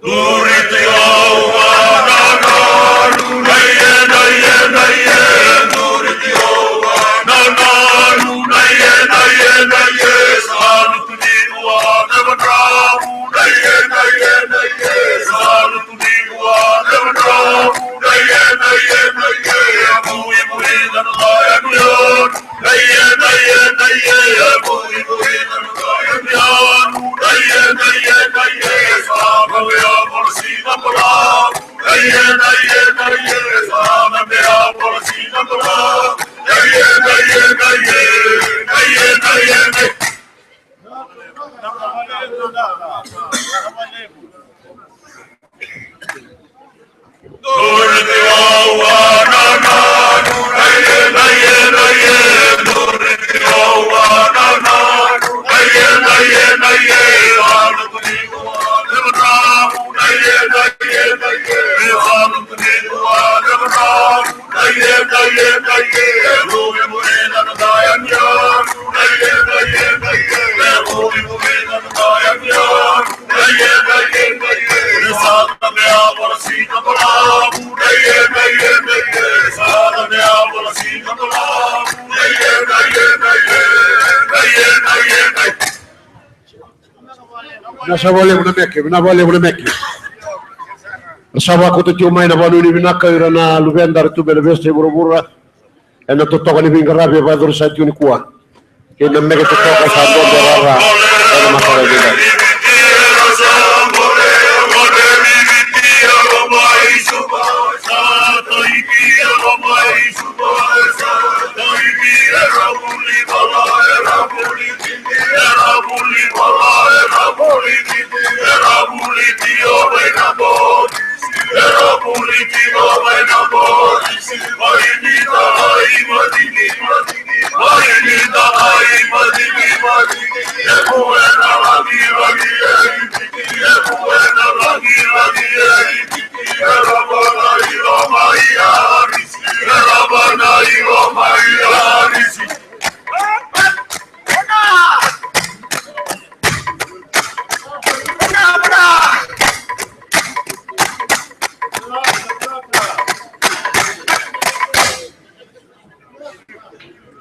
S2: Glory to God.
S5: Vinavale unameke. Sawa ko tu mai na valu ni vinaka ira na luvendar tu bele veste burubura. Ena to toka ni vingarabi va dur sa tu ni kuwa. Ke na meke to toka sa do rara. Ena masara vida.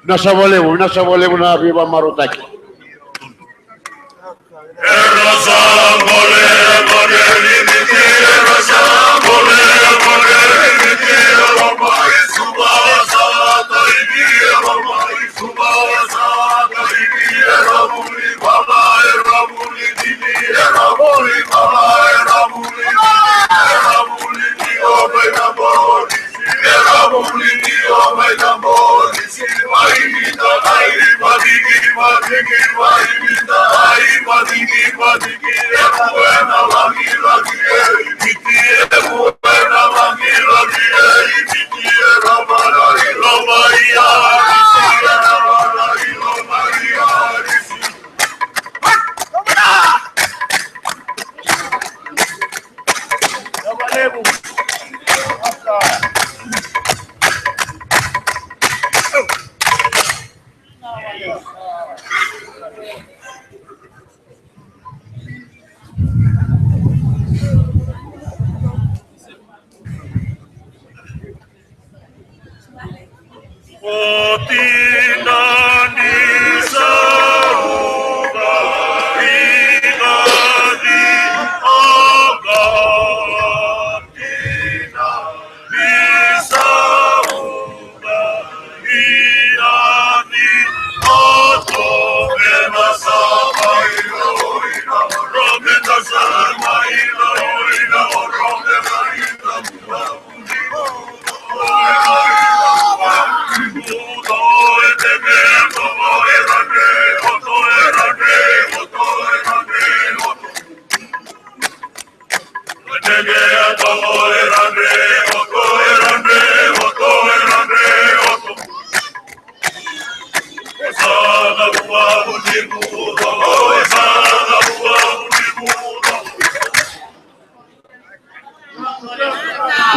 S5: Nasa volemo na viva marutaki.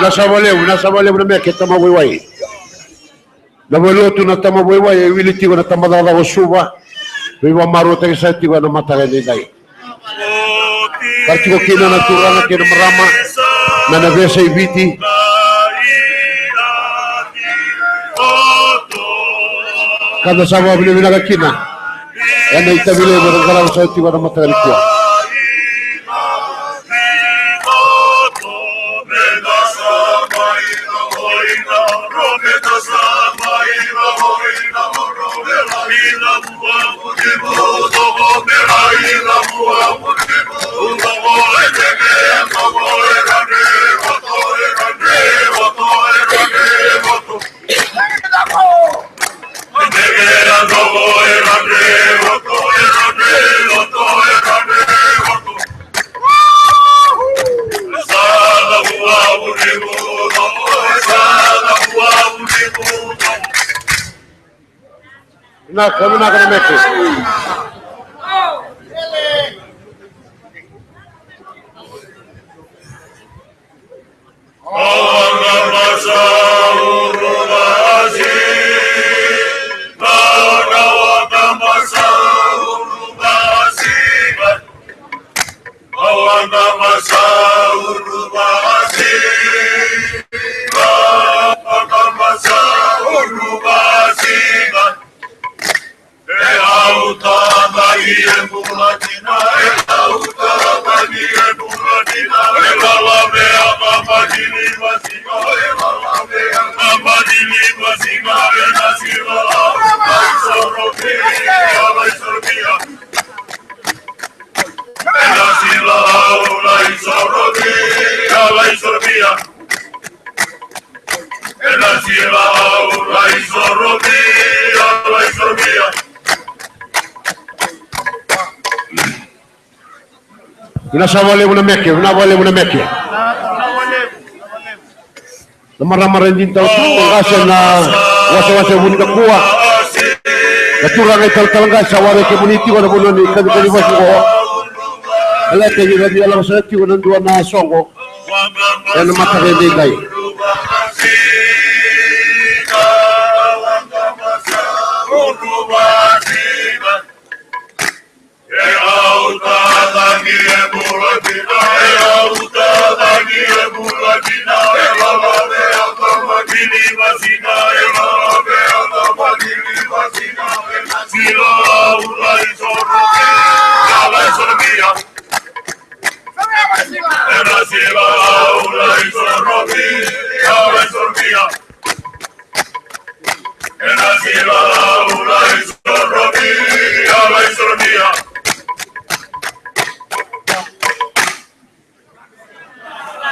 S5: Nasa volemo na meke tama waiwai. Na velotu na tama waiwai e wili tigo na tama dada wasuva. Viva maruta ke sa tigo na mataga ni dai. Kartiko kina na turana kina marama na navesa i viti. Kada sawa vile vinaga kina. Yana itabile barangara sa tigo na mataga ni kuwa.
S2: Uno,
S5: Kami nak kena meke.
S2: Awanga masa urubasi, awanga masa urubasi, awanga masa urubasi, awanga masa urubasi. Auta bagi emulatina, auta bagi emulatina, elalabe amadili masika, elalabe amadili masika, enasila, aisorobi, alaisorobia, enasila, alaisorobia, alaisorobia, enasila, alaisorobia, alaisorobia.
S5: Inasawale muna meke, unawale muna meke. Namara-mara din tao kasi na wasa-wasa bunika kuwa. Naturang ay tal-talangga sa wari komuniti ko na puno ni kami-kaliwas ko. Ala kayo na di alam sa ati ko ng duwa na songo. Yan ang matakindigay.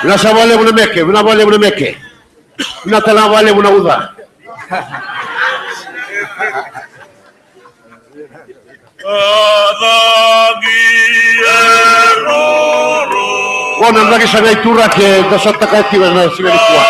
S5: Unasawale muna meke, unawale muna meke. Unatalawale muna udha. Wana lagi sa naitura ke dasat takati na singali kuwa.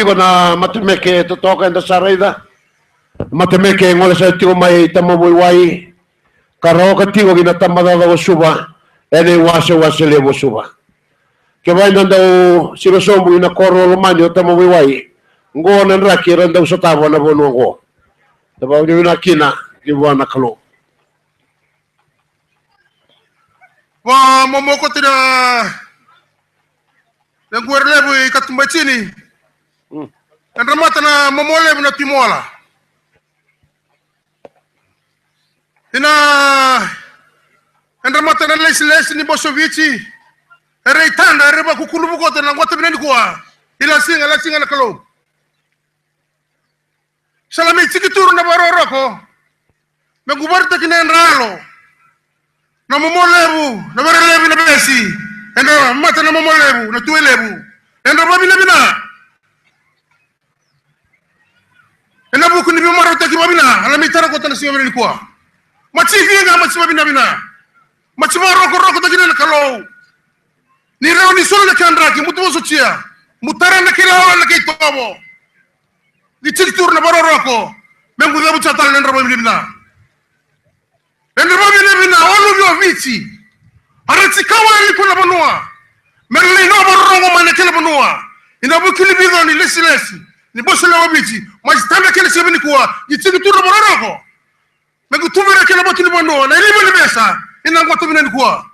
S5: Tiko na matemeke totoka enda saraida matemeke ngole sa tiko mai tamabui wai karoka tiko gina tamada da suba ene wase le suba ke vai nando siro sombu ina koro lo manyo tamabui wai ngona raki randa usatabo na bono ngo taba na kina di wana kalo
S7: wa momoko tina Yang lebu ikatumba chini. Andramata na momolebu na timola. Ina andramata na lesi ni Bosovici. Ere itanda ere ba kukulubu kote na ngwate bineni kuwa. Ila singa na kalo. Salami tikituru na baroroko. Megubarta kina enralo. Na momolebu na baralebu na besi. Endo mata na momolebu na tuelebu endo babina endo buku ni bimaro taki babina ala mitara ko tan siyo ni kwa machi finga machi babina bina machi maro ko roko taki na kalo Ni reo ni solo na kandraki mutu mo socia. Mutara na kila na kay tobo. Di tiktur na baroroko. Mengu da bucha tal nendra bimina. Nendra bimina olu yo vici. Arati kawa ni kuna banua. Merli no barongo mane kila banua. Ina bukili bido ni lesi ni boso la wabici. Mas tanda kila sebini kuwa. Di tiktur na baroroko. Mengu tumira kila botini banua. Na ilima ni besa. Ina ngwatu bina ni kuwa.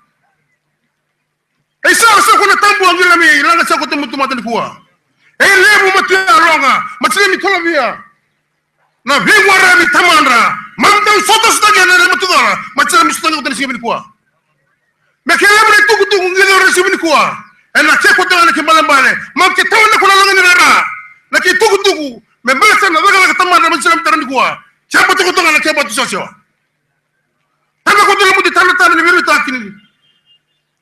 S7: Isa kuna tambu angila mi langa sa ko tumutu mata ni kuwa. Lebu matu alonga. Matile mi tolavia. Na vingwara mi tamandra. Mandang soto stage na matu dora. Matile mi sutanga ko tani kuwa. Mekele bre tuku ngile ore sibini kuwa. Na cheko tanga ke balambale. Mamke tawna kula langa ni rara. Na ke tuku me mbesa na daga tamandra matile mi tarani kuwa. Chapa tuku tanga na ke batu sosio. Tanga ko tulu muti tanda ni viru takini.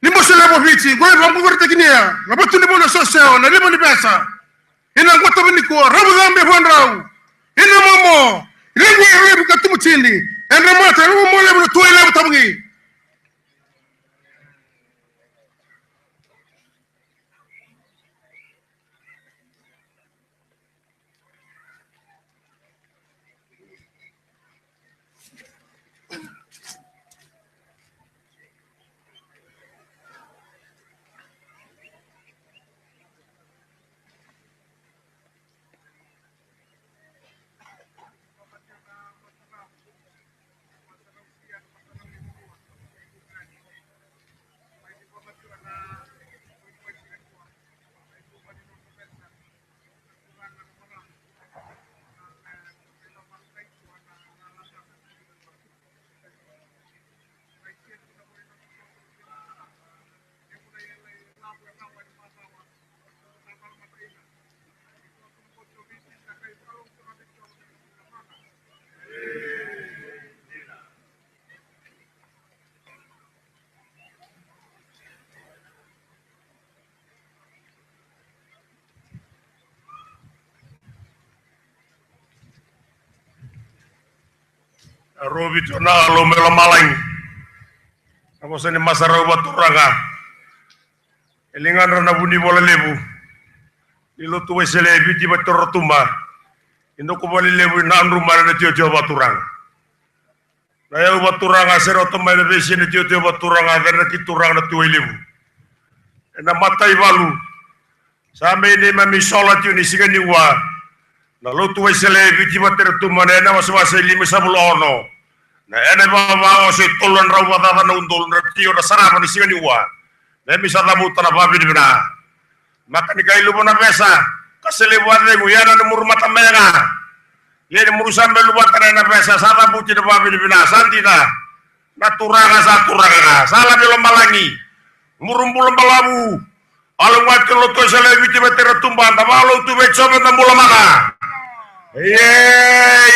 S7: Ni moshe lebo vici, goe vangu verte kinia. Ngabatu ni bona sosio na lebo ni pesa. Ina ngwata bini kuwa rabu zambe huandrau. Ina momo. Rebu katumu chindi. Enra mata rebu mole bulu tuwe lebu tamungi. Robi tuna lo melo malang. Ako sa ni masaraw baturanga. Elingan rana buni bola lebu. Nilo tuwe sele biti batorotumba. Indo ko bali lebu na rumah na tio baturanga. Naya baturanga sero tomai na besi na tio baturanga na kituranga na tuwe lebu. Na matai balu. Sampai ini mami sholat yun isigan niwa. Na lo tuwe sele biti batorotumba na mas lima sabul ono. Na ene baba o se tolon rawa da na undol na tio na sarapa ni sigan niwa. Na misa tamu tana babi di bina. Maka ni kailu bona pesa. Kasele buat lemu ya na murmata mega. Ye ni murusan belu buat na pesa sata buti di babi di bina santita. Na turanga sa turanga. Salah belum malangi. Murumbul balabu. Alu wakil lo to sele biti betera tumban ta malu tu becoba na mula maka.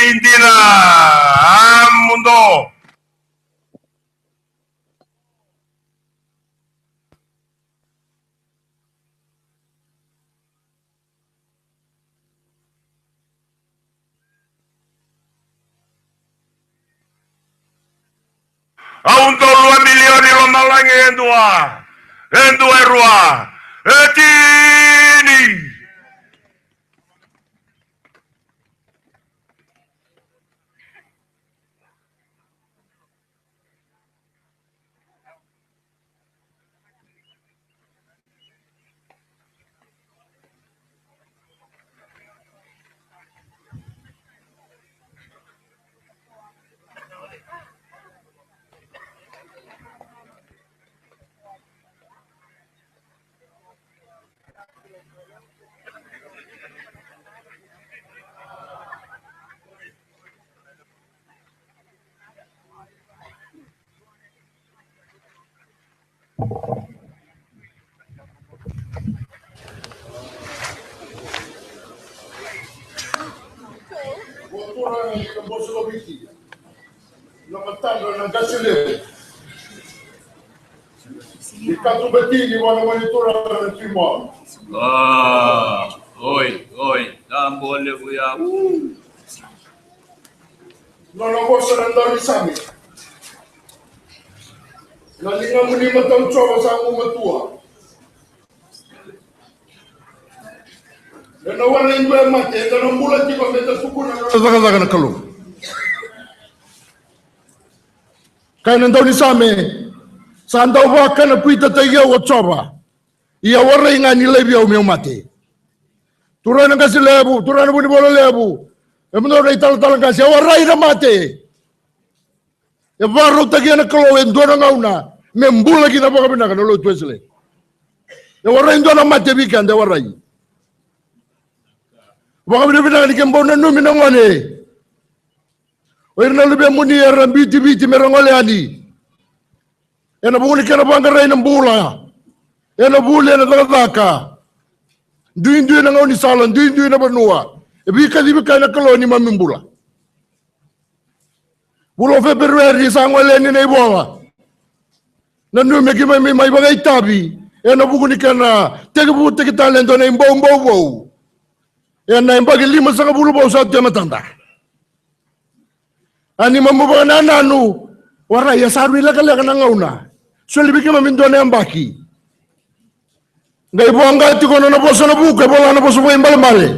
S7: Indina mundo. Aun 2 milioni lo malangi endua rua etini.
S4: Oi, tambole buya.
S5: Nono bosa nandari sami. Nalinga muni matang coba sa matua.
S7: na wala ingwe mate na mbula ti ko meta suku na zaga na kalu kaya nandaw ni same sandaw wa kana puita tayo o choba ia wala inga ni lebi au meu mate turana kasi lebu turana buni bola lebu e mno dai tal kasi wala ina mate e varro tagi na kalu en dona ngauna me mbula kina boka bina kana lo tuesle e wala indona mate bikande wala Baka bina ni kembo na numi na mwane. Oir na lube muni era biti merongole ani. Ena buni kena banga rai na mbula. Ena bule na takataka. Duin na ngauni salan, duin na banua. Bika na kaloni mamimbula. Bulo Februari sa ngole ni na ibuwa. Na numi kima mi mai baga itabi. Ena buni kena tegebu tegitalento na imbo. Yan na yung pag-lima sa kabulubaw sa atya matanda. Ani mamubaga na nanu, waray, asarwi lakalaka na ngauna. So, libig ka mamindo na yung baki. Ngay po ang gati ko na naposo na buka, wala naposo po yung balamali.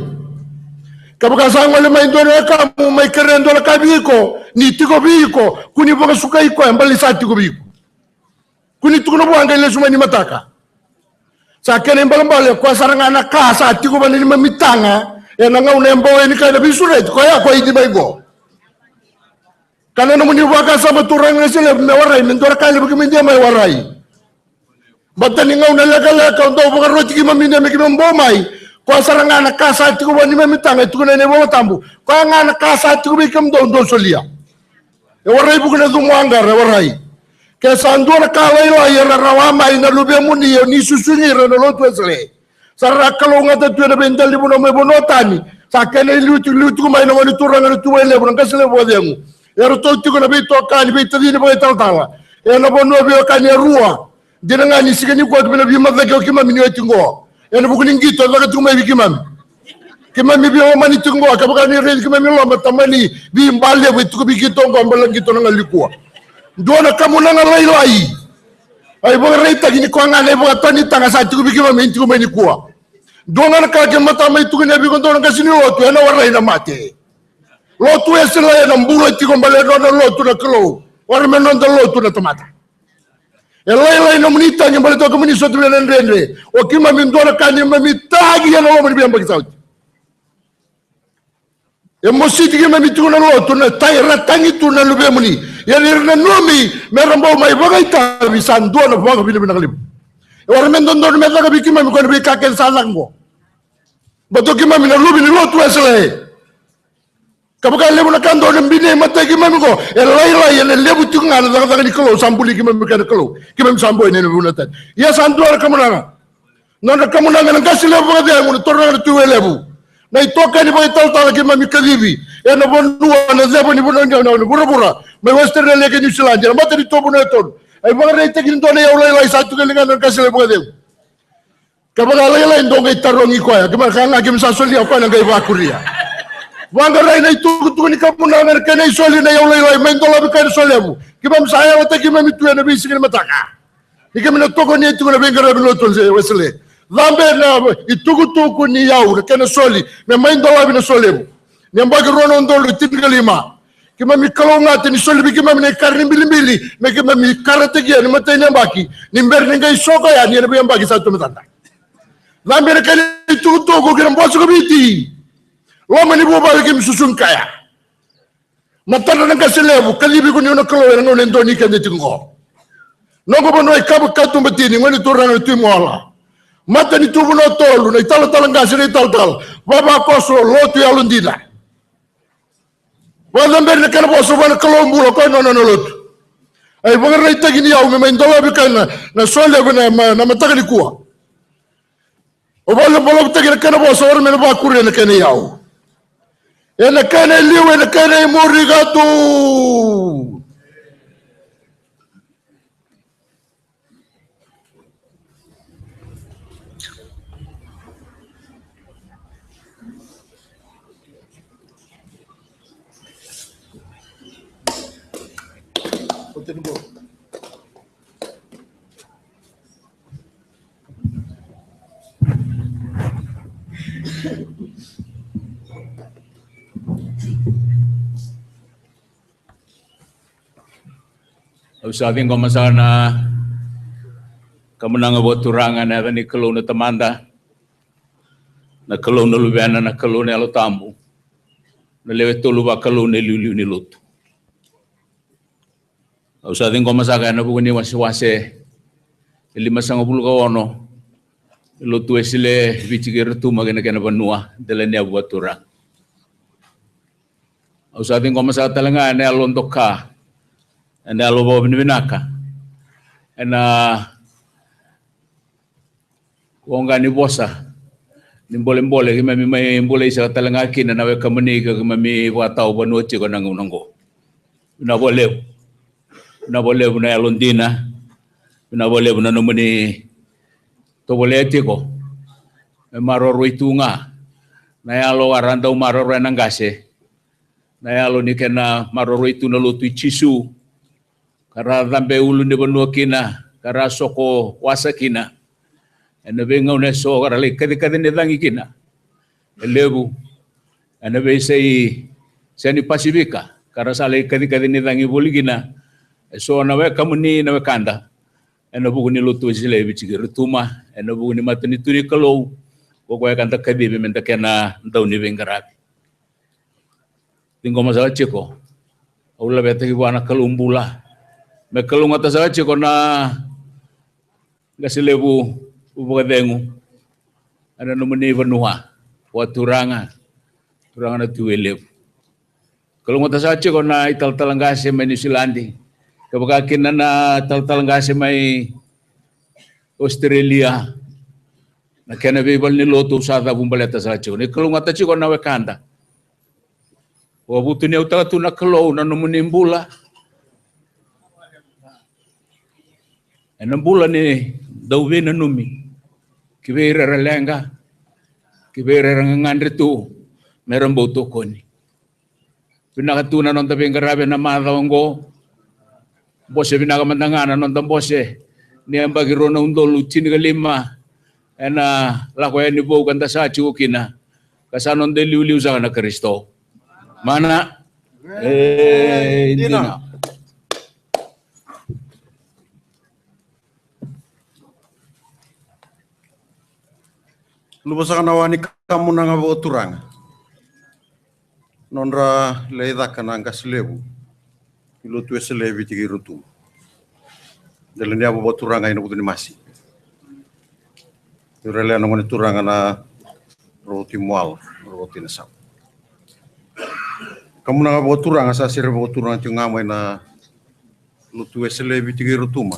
S7: Kapag asang wala may indo na kamu, may karendo na kabiko, niti ko biko, kuni po kasukay ko, yung balisati ko biko. Kuni ito ko na po ang kailan sumay ni mataka. Sa akin yung balambali, kwa sarang anak ka, sa ati ko ba nila mamitanga, yan ang ngauna yung bawa ni kaya na bisuret, kaya ako hindi ba igo. Kana naman yung waka sa maturang na sila, may waray, mentora kaya bagi hindi may waray. Bata ni ngauna laka-laka, ang daw mga roti kimaminda, may kimambomay, kwa sarang anak ka, sa ati ko ba ni mamitanga, ito ko na nibawa tambo, kwa nga anak ka, sa ati ko ba ikam doon solia. E waray po ka na dumuanggar, e waray. Kaya sa ando na kalay-lay, rarawamay, na lubya mo niyo, ni susungir, na lotwesle. Sarra kalonga tatu na bendal libo na may bonotani. Sa kanya lutu kumay na wani turang na tuway lebo ng kasi lebo dengu. Ero to tiko na bito kani bito di na bagay taltala. Ero na bono biyo kani ruwa. Di na nga ni sikani ko at binabimag na kiyo kimami niyo itingo. Ero bukuning gito at lagat kumay kimami. Kimami biyo mani tingo. Kapag ni rin kimami lo matamani bimbali ako ito kubikito ko ambalang gito na nga likua. Doon na kamo na nga laylay. Ay mga reyta gini ko nga na mga tanita nga sa ito kubikimami ito kumay ni kuwa. Doon nga nakakimata may tukinabi ko doon kasi ni Lotu, yan na waray na mati. Lotu ya sila yan, ang bulat ko balero na Lotu na kalo. Waray menon na Lotu na tomata. Elay-lay na munita, yung balito ko munisot na nandrendre. O kimamin doon na kanyang mamitagi yan na waman biyang pag-isawit. Yung musiti kimamit ko na Lotu na tayratang ito na lubya mo ni. Yan rin na numi, meron ba may bagay tabi, saan doon na buwag kapilipin na kalib. Waray menon doon na may tagabi kimamit ko na may kaken salang mo. Bato kimami na lubi ni Lotu esle. Kapag lebu na kando ng binay matay kimami ko, elay-lay yan lebu tiyo nga na nakataka ni Kalo, sampuli kimami ka na Kalo. Kimami samboy na nabunatan. Iya santo ara kamunanga. Nona kamunanga ng kasi lebu ka diyan, muna torna na tuwe lebu. Na itoka ni mga tal-tal kimami kadibi. E na bonua na lebu ni bunang na bura-bura. May western na leke New Zealand. Yan mata dito po na ito. Ay mga reitegin doon na yaulay-lay sa ito kalingan ng kasi lebu ka diyan. Kapag alay-alay doon kay tarong ikoy, kapag nga sasoli ako ng kay Bakuria. Wangaray na itutuko ni kamunangan ka na isoli na yung laylay, may dolabi ka na soli mo. Kibam saya wata kimam ituya na bisig na mataka. Ika minatuko niya ito na bingara biloton sa Wesley. Lambe na ituko ni yaw na ka na soli, na may dolabi na soli mo. Niyang bagi ronon dolo, tingalima. Kimam ikalaw natin, isoli bi kimam na ikarin bili-bili, may kimam ikaratagyan, ni matay niyang baki, nimber niyang kayo sokayan, yan na biyang baki sa ito matanda. Lambe na kayo itutuko, kinamboso kabiti. Lama ni buba lagi susun kaya. Matara ng kasilebu, kalibi ko niyo na kalawa ng unendo ni kanya tingko. Nongo ba noy kabut katung betini, ngani turang na tuimo ala. Mata ni tubo na tolu, na itala-talang kasi na ital-tal. Baba koso, lotu ya lundila. Wadang beri na kanaboso ba na kalawang bulo ko, no lotu. Ay, mga rayta gini yaw, may indolabi ka na sole na mataka ni kuwa. O wala tagi na kanaboso, wala may nabakuri na kanya yaw. Ena kana liwe na kana imurigato.
S4: Usahain ko masana kamunanga buat turangan na ni kalau na tamanda na kalau na lubiana na kalau na alotambu na lewe tolu ba kalau na liu ni lutu. Usahain ko masaka na buku ni wase 510 kawono lutu esile bichigir tu magana kana banua dalanya buat turang. Usahain ko masaka talanga na alondoka and alo bo binaka and wonga ni bosa ni mbole kimi mai mbole isa talanga kina nawe kamani ka kimi watau banu chi ko nango na bole na alondina na bole na nomuni to bole tiko maro ruitunga na alo aranda maro renangase na alo ni kena maro ruitu na lutu chisu kara dambe ulu ni banua kina kara soko wasa kina ena benga une so kara le kade ne dangi kina elebu ena be sei seni pasifika kara sale kade ne dangi boli kina so na we kamuni na we kanda ena buku ni lutu sile bichigir tuma ena buku ni matuni turi kalau ko kanta kade be menta kena ndau ni bengarabi tingo masalah ceko aula beta ki wana kalumbula me kalunga tasaga ceko na gasilebu ubukadengu ana nomuni vanua wa turanga na tuelebu kalunga tasaga ceko na ital talangase mai New Zealand kabakakin na tal talangase mai Australia na kena bebal ni loto sada bumbaleta tasaga ceko ni kalunga ta ceko na wekanda wa butu ni utala tu na kalau na nomuni mbula enam bulan ni dauwe na numi kibera ralenga kibera ngandre tu meron boto koni pinakatuna non tabi ngarabe na madongo bose pinakamandangana non tambose ni ambagiro na undo lutin kalima ena lakoya ni bo kanta sa chukina kasanon de liuliu sa na Kristo mana dina
S11: Lupa nawani kamu nanga bawa turang. Nonra leida kananga selebu. Ilu tu selebi tigi rutu. Dalam dia bawa turang ini bukan masih. Irele nongoni turang na roti mual, roti nasab. Kamu nanga bawa turang asa sire bawa turang cunga mai na lu tu selebi tigi rutu ma.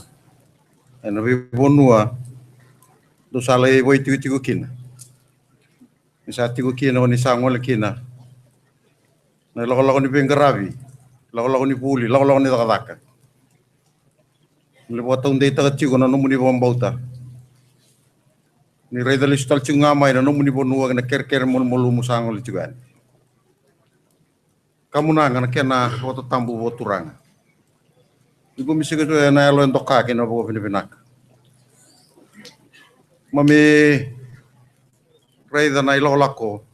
S11: Ena bi bonua dosa lei boy tigi kina. Misa tigo kina ni sangol kina na lako ni bengarabi lako ni puli lako ni takadaka ni botong de ta tigo na nomuni bombauta ni reda listal cunga mai na nomuni bonua na ker mol musangol juga kamu na kena foto tambu boturanga ibu misi ke na elo entoka kina bo binak mami Raida na ilo lako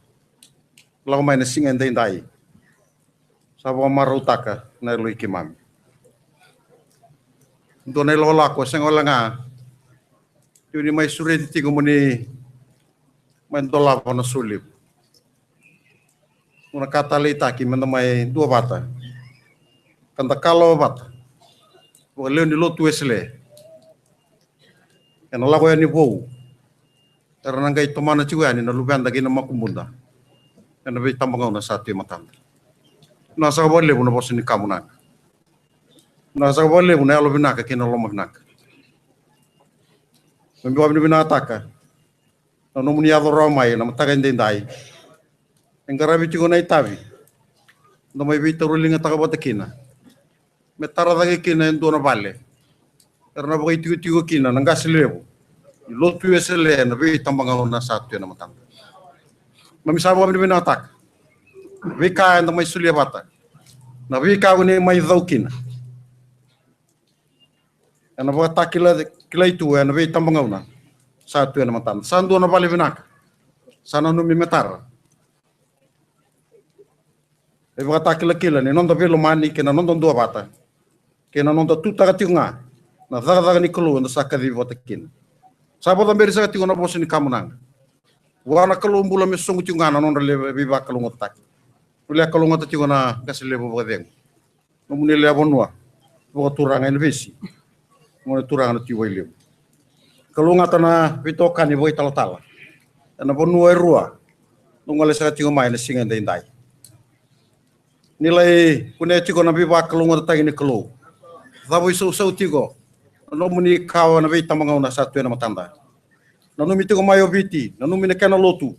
S11: mai na singa ndai sabo marutaka na ilo ikimami ndo na ilo lako sengola nga yuni mai sure tigo muni mai dola na sulip una katalita ki manda mai dua bata kanta kalo bata o leoni lotu esle ena lako ya ni bou karena ngai tomana juga ni na lubanda gina makumbunda na be tambangau na satu matanda na sa bolle buna boss ni kamuna na sa bolle buna alo binaka kina lo binaka mbi wabni binataka na no muni ado romai na mataga ndendai engarabi tigo na itabi no mai bita rulinga taka botakina metara dagi kina ndo na balle karena boy tigo kina na ngaslebu lotu esele na be tambangau na satu na matanda mamisabo kami binatak wika na may sulia bata na wika ko ni may daukina ana ba takila itu na be tambangau na satu na matanda sandu na bali binaka sana numi metar. E waka takila ni nonda velo mani ke na nonda dua bata. Ke na nonda tu taka tiunga. Na daga ni kelu na saka di vota kin. Sabo também sa tiunga na bosi ni kamunang. Wana kelu mbula me songu tiunga na nonda le biba kelu ngotak. Ule kelu ngotak tiunga na kasile bo badeng. Nomune le abonwa. Bo turanga ni besi. Mo turanga na tiwa ile. Kelu ngata na bitoka ni boy tala-tala. Na bonua rua. Nungale sa tiunga mai na singa ndai. Nilai kune tigo na biba kelu ngotak ni kelu. Tabo iso tigo. No muni kawa na vita mangau na satu na matanda. Nanu miti ko mayo viti, nanu mine kana lotu.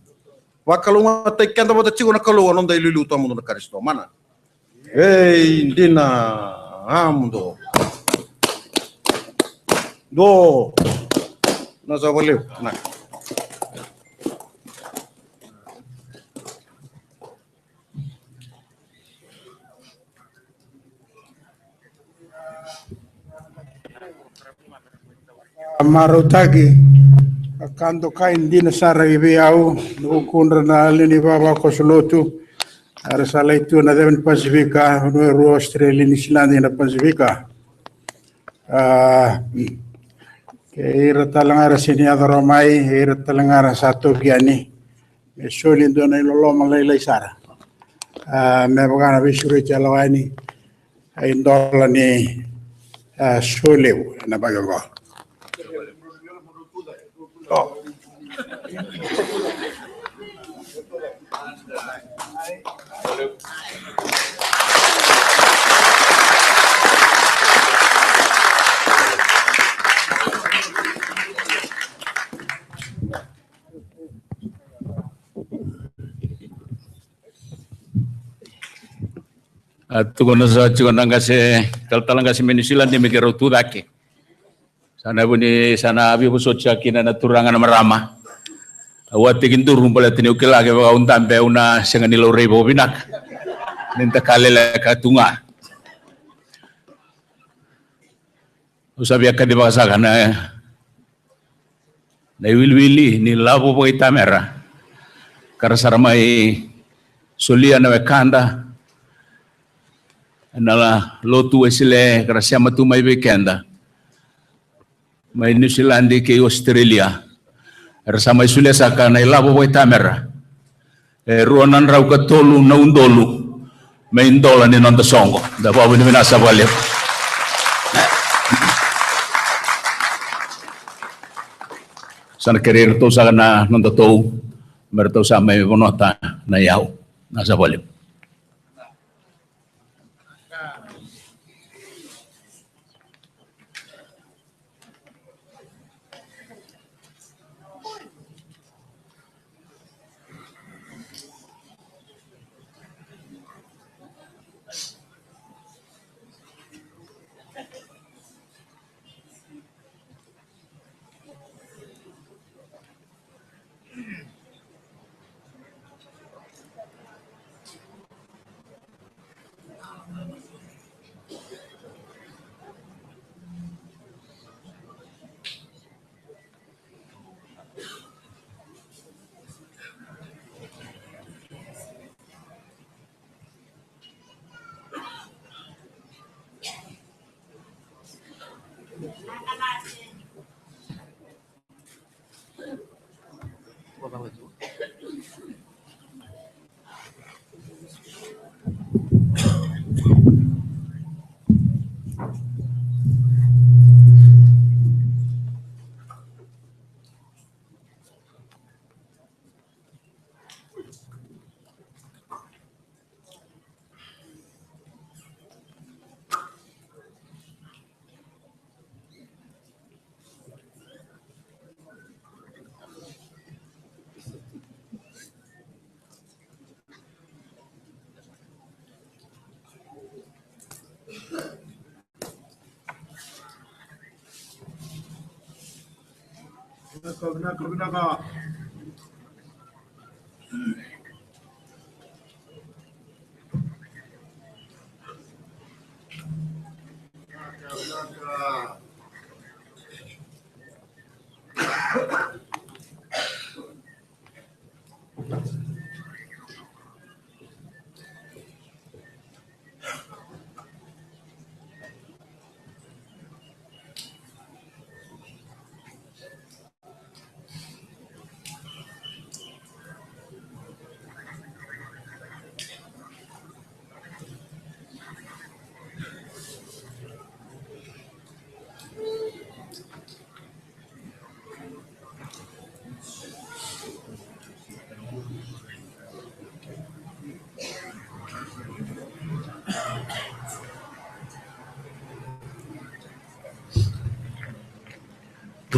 S11: Wakalunga te kenda bota tigo na kalunga nonda ililu to mundo na karisto mana. Ei ndina amundo. Do na zavaleu na.
S8: Marutagi akando kain dina sara ibiau nukundra na lini baba kosolotu ara sala itu na Devon Pasifika no ru Australia ni Zealand na Pasifika ke ira talangara sini adoro mai ira talangara satu giani solindo na lolo malai sara me bogana bisuri chalawani ai ndola ni soleu na bagago.
S4: Tukono sa chikona ngase kaltala ngase menisila ni megero tudake. Sana buni sana abi busocha kina na turangan marama. Awati kintu rumpala tini ukila ke baka untampe una sengani lore bo binak. Ninta kalela katunga. Usabi akadi baka sana na wilwili ni labo bo itamera. Karasaramai solia na wekanda. Nala lotu esile karasiama tu mai bekenda. Mai New Zealand ke Australia. Rasama isule saka na ilabo boy tamera. Ruanan rau ka tolu na undolu. Mai indola ni nonda songo. Da babu ni minasa bale. Sana kerir to saka na nonda to. Merto sa mai bonota na yao. Nasa bale.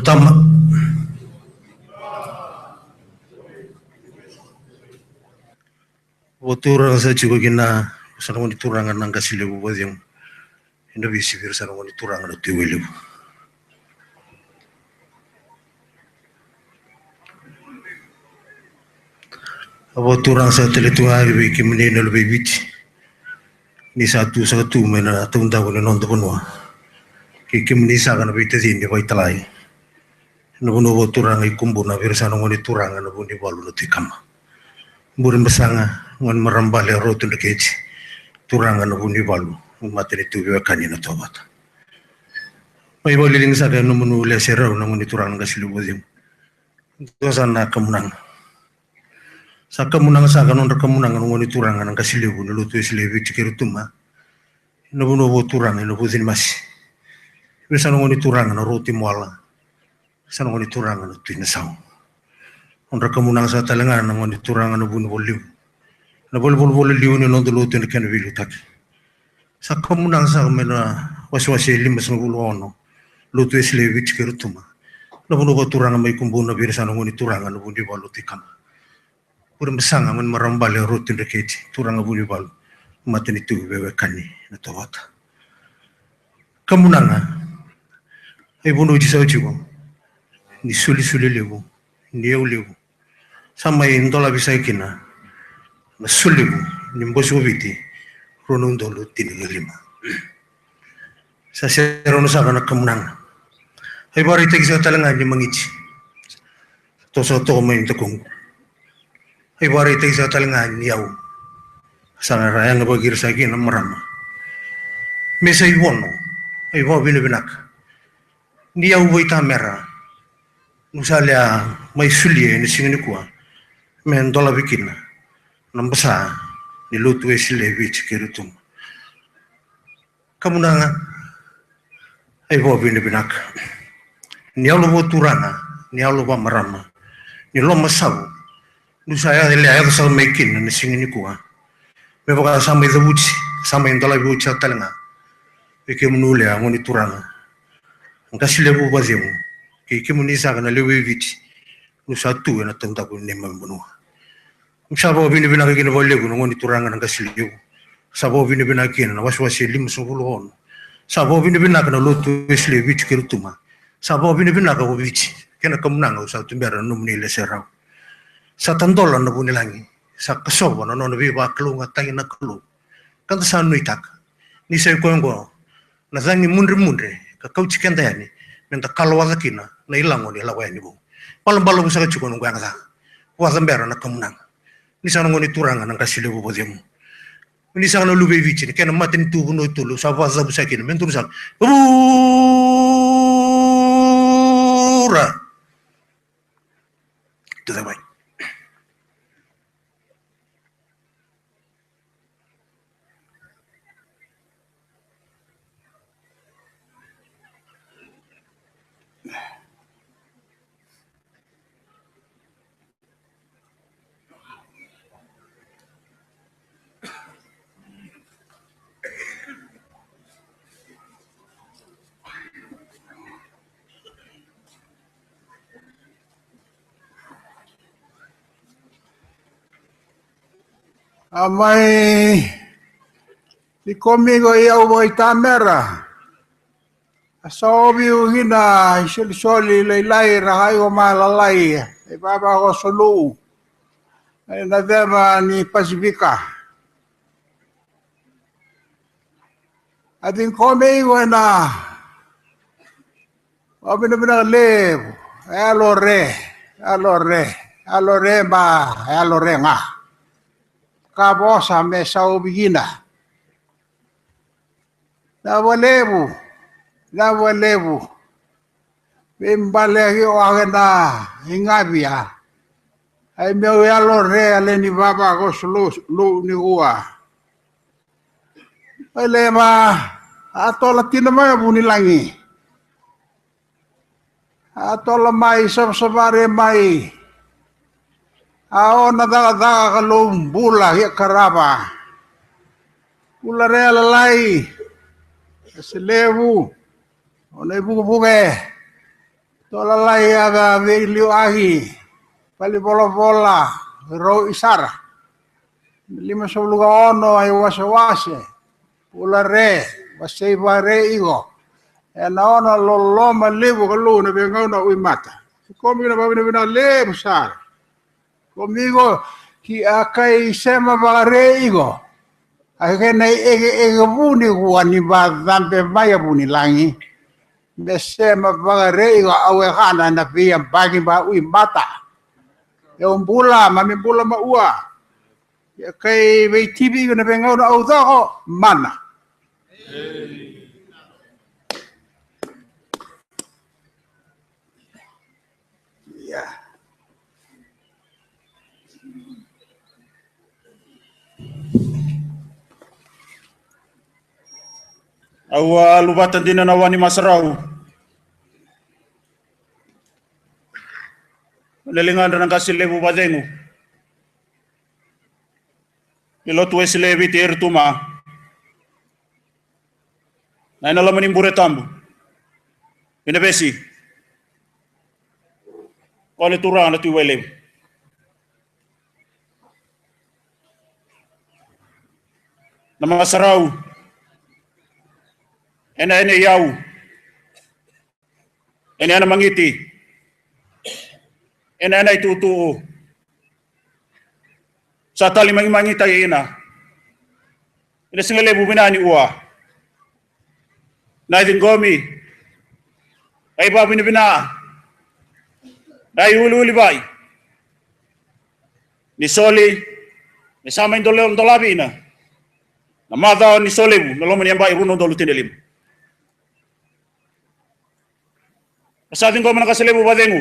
S5: Tutama. Wotura sa chigo gina sana ngoni turangan nang kasile bu yang ina bisi vir sana ngoni turangan tu welu. Wotura sa teletuari bi kimne no be bit. Ni satu mena tunda ko non to bonwa. Ki kimni sa kana bi tezin ni vai talai. No bono wotura ngai kumbuna vir sana ngoni turangan no buni balu no tikama. Burin besanga ngon merambale rotu dekeji turangan no buni balu materi tu biwa kanina tobat mai boliling sa no munu le serau no ngoni turangan kasilu bozim dosana kemunang sa kanon kemunang ngoni turangan kasilu bunu lutu isle bici kerutuma no bunu bo turangan no bozin mas bisa ngoni turangan no roti moala sa ngoni turangan no tinasau Ondra kemunang sa talengan na ngoni turangan na bunu boliu. Na bol liu ni non dulu tin kan vilu tak. Sa kemunang sa mena waswasi limas ngulu ono. Lutu esle wich kerutuma. Na bunu ko turangan mai kumbuna birsa na ngoni turangan na bunu balu tikam. Pura mesanga men marambal rutin reketi turangan bunu balu. Mateni tu bewe kani na tawata. Kemunanga ai bunu jisau jiwa. Ni suli lewu. Ni lewu. Sama indola bisa ikina na sulimu ni mbosu viti rono ndolo tinilima sa serono sa kana kemunang ai bari tegi sa talanga ni mangici to so to mai tekung ai bari tegi sa talanga ni yau sa raya na bagir sa kina marama mesa iwono ai bo binak ni yau boita mera nusalia mai sulie ni singini kuah men dola bikin nambasa ni lutu esile bich kerutum kemunanga ai bo binak ni alu bo turana ni alu ba marama ni lo masau nu saya le ayo sa mekin ni singini kuwa me boka sama itu buci sama dola buci talanga peke munule ngoni turana ngasile bo bazemu ke munisa kana lewe bich nu satu na tenta ko ni mambuno Sabo bini kina boleh guna ngoni turangan ang kasiliu. Sabo bini kina na waswasi lim sunguluhon. Sabo bini kana lutu isli bich kirutuma. Sabo bini ka bich kena kemunang sa tumbera numni le serau. Sa tandola na bunilangi. Sa kasobo na nono biba klu ngatai na klu. Kanta sa nuitak. Ni sa ko na zangi mundre ka kau cikenda yani. Menta kalwa kina na ilango ni lawa ni bu. Palam balu sa chuko nung nga sa. Wasambera na kemunang. Ni sana ngoni turangan ang kasile bo bodemu ni sana lube vici ni kena maten tu buno tulu sa vaza busakin mentur sa ura tu sampai
S8: Amai di komigo iau boy tamera. Asobi uhina soli leilai rahai o malalai. E baba ko solu. E nadema ni Pasifika. Adin komigo na. Obina lev. Alore nga. Kabosa me sa ubigina. Nawalebu. Bimbalegi o agena ingabia. Ay meu alore ale ni baba ko lu ni ua. Elema atola tinama bunilangi. Atola mai sabare mai. Ao nadaga kalum bula ya karaba. Bula real lai. Selebu. Ona buge. Tolalai aga veiliu ahi. Pali bola ro isara. 50 ono ai wase. Pula re, wasei bare igo. E na ona loloma levu kalu na bengau na uimata. Komi na babina levu sara. Komigo ki akai sema bare igo. Ake na ege buni kuani ba dampe baya buni langi. Besema bare igo awe kana na pia bagi ba uimata. E umbula mamibula ma ua. Kai vei tibi na bengau na au mana.
S10: Awa lubatan din na wani masaraw. Lelingan ng kasilebu badengo. Pilotu esilebi tier tuma. Na inalaman yung buretambo. Pinabesi. Kole turang na tiwelem. Na mga saraw. Ena yaw. Ena mangiti. Ena itutuo. Sa tali mangita ina. Ina singalebu binani uwa. Na gomi. Ay babi ni bina. Dai uli bay. Ni soli. Ni sama indolong dolabi na. Namada ni solebu. Naloman yan bay runo dolu tinelim. Masading ko man nakasalebu badengu.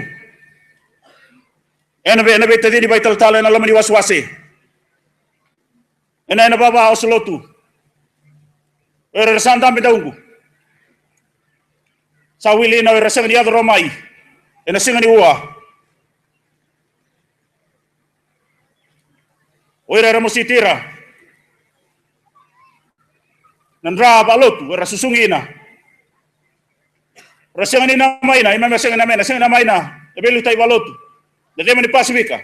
S10: Ena be tadi di bay taltala na laman ni waswase. Ena baba oslotu. Era sandam bidaungu. Sa wili na era sangani adro mai. Ena singani uwa. Oira era musitira. Nandra balotu era susungina. Rasangani na mai na, imam sangani na mai na. Ebelu tay balotu. Dede mani Pasifika.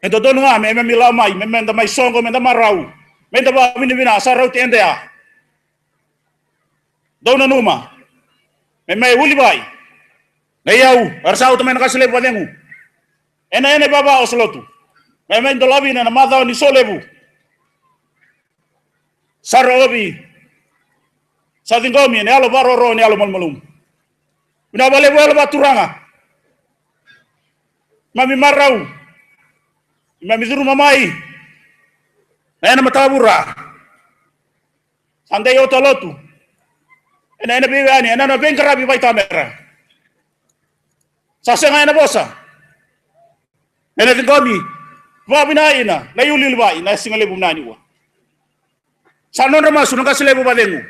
S10: Ento dono nga me mila mai, me menda mai songo, menda marau. Menda ba minibina sa rau tiende ya. Dono numa. Me mai uli bai. Na yau, arsau temen kasile badengu. Ena baba oslotu. Me menda labi na madao ni solebu. Sarobi. Sa tinggomi ni alo baroro ni alo malmalum. Binabalebu alo baturanga. Mami marau. Mami zuru mamai. Ena matabura. Sandai otolotu. Ena biwani, ena bengkarabi bai kamera. Sasa ena bosa. Ena tinggomi. Wabina ina, na yuli bai, na singalebu nani wa. Sanon ramasu nakasilebu badengu.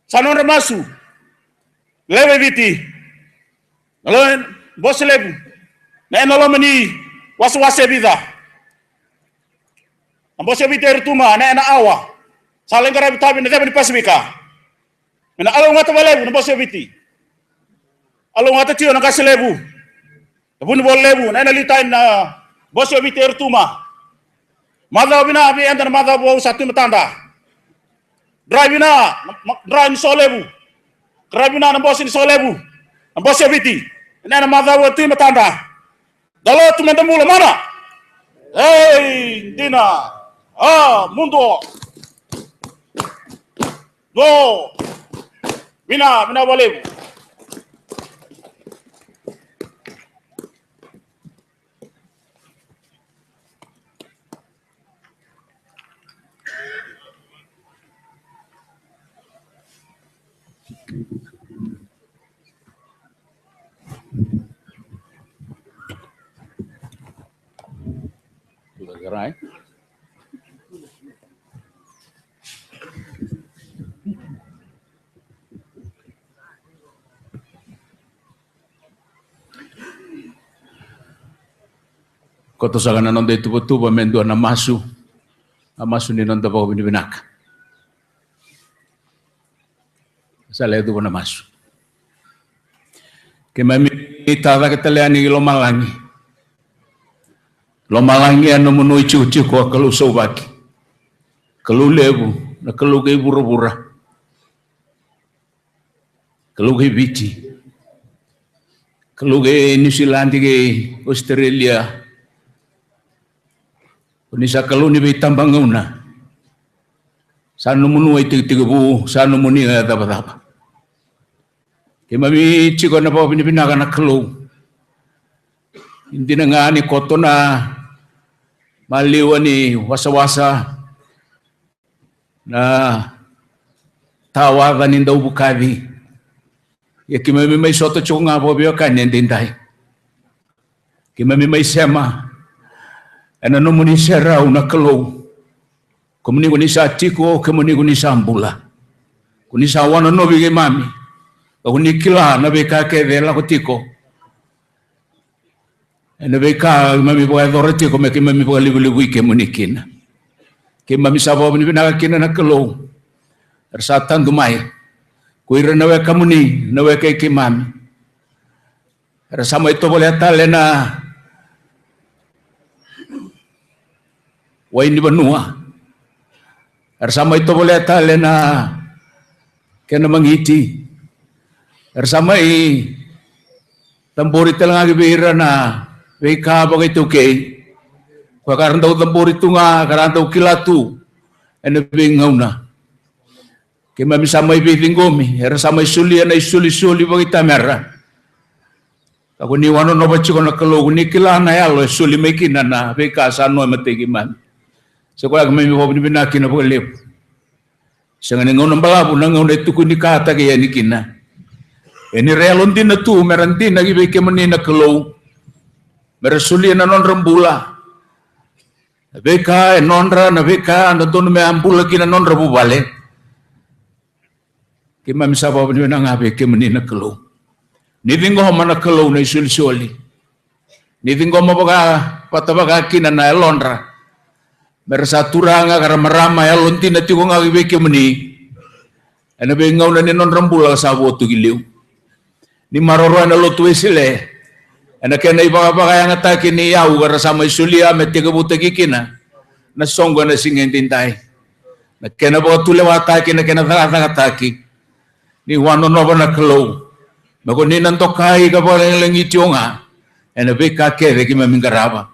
S10: Sanon ramasu. Lewe biti. Naloen bos lebu. Na enolomani waswase bida. Ambos biti ertuma na awa. Saling karabi tabi na tabi Pasifika. Na along ngata balebu na bos biti. Along ngata tiyo na kasilebu. Tabun bol lebu na litain na bos biti ertuma. Madhaw bina abi enda na madhaw bo satu matanda. Drive na, drive ni solebu. Drive na boss ni solebu. Ang boss biti. Ina na madhaw tu matanda. Dalo tu mendamula mana? Hey, dina. Mundo. Go. Bina balebu.
S4: Right. Koto sa kanan nonde tuba mendo na amasu ni nonde pa binibinak. Sa ledo na masu. Ke mami tada keteleani lo malangi. Lo malangi anu menui cuci ko kalau sobaki. Kalau lebu, na kalau ke bura-bura. Kalau ke bici. Kalau ke New Zealand ke Australia. Unisa kalau ni tambang nguna. Sanu menui tiga-tiga sanu muni apa-apa. Kemami ciko na pa pinipinaga na kalau hindi na nga ni koto na maliwa ni wasa-wasa na tawagan ni daw bukadi. Ya kimami may soto ciko nga po biyo kanyan din tayo. Kimami may sema ano no muni seraw na kalau kumuni kuni sa ciko kumuni kuni sa ambula kuni sa wano no bigay mami. Kuni kila na beka ke de la kotiko. Na beka mami boy dorati ko me ke mami boy libu ke munikina. Ke mami sabo ni bina kina na kelo. Ersatan dumai. Kuira na we kamuni na we ke mami. Ersama itu boleh talena. Wai ni benua. Ersama itu boleh talena. Kena mangiti. Bersama tempur itu lagi bira na beka begitu ke, karena tahu tempur itu karena tahu kilatu, ene bingau na, kema bersama ibu tinggomi, bersama isuli begitu merah. Aku ni wano no baca kena kalau ni kilana ya lo isuli mekina na beka sano mati gimana. Sekolah kami bawa ni binakin apa lep. Sengan ngau nambalabu ngau itu kuni kata kaya ni kina. Ini realon din na tu, meron din nagibay ke manina kalaw. Merasuli na non rambula. Nabeka, nonra, nabeka, nandun may ambula kina non rabubale. Kima misaba pa niyo nangabi ke manina kalaw. Niding ko man na kalaw na isul-suli. Niding ko mabaga patabaga kina na elonra. Merasatura nga karamarama elon din na tiyo nga gibay ke mani. Nabay ngaw na ni non rambula sa boto giliw. Ni maroro na lutuwi sila. Anak na ibang apakaya nga taki ni Yahu kara sa may sulia may tigabutagi kina. Nasonggo na singin tintay. Nakena ba tulewa taki na kinataka taki. Ni wano no ba na kalaw. Maguni nanto kahi ka pa lang ityo nga. Ana beka kere kimaming garaba.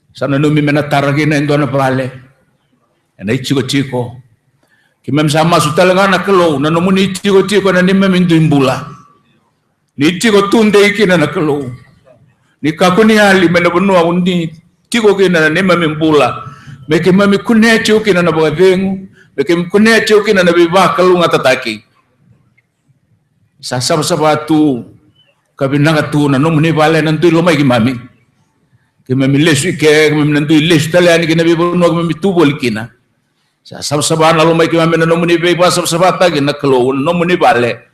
S4: Sana numi menataragi na endo na pale. Ana ichiko-chiko. Kimam sama sutalanga na kalo na nomuni tiko na nima minduimbula. Ni tiko tunde ikina na kalo. Ni kakuni hali menabunua undi tiko kina na nima mimbula. Meke mami kuneche ukina na bagadengu. Meke kuneche ukina na bibakalu nga tataki. Sasabatu kabinanga tu na nomuni bale nantu lomay kimami. Kimami lesu ike kimami nantu lesu taliani kina bibunua kimami tubol kina. Sabsaban lalu mai kami nomuni beba sabsabata gina kelo nomuni bale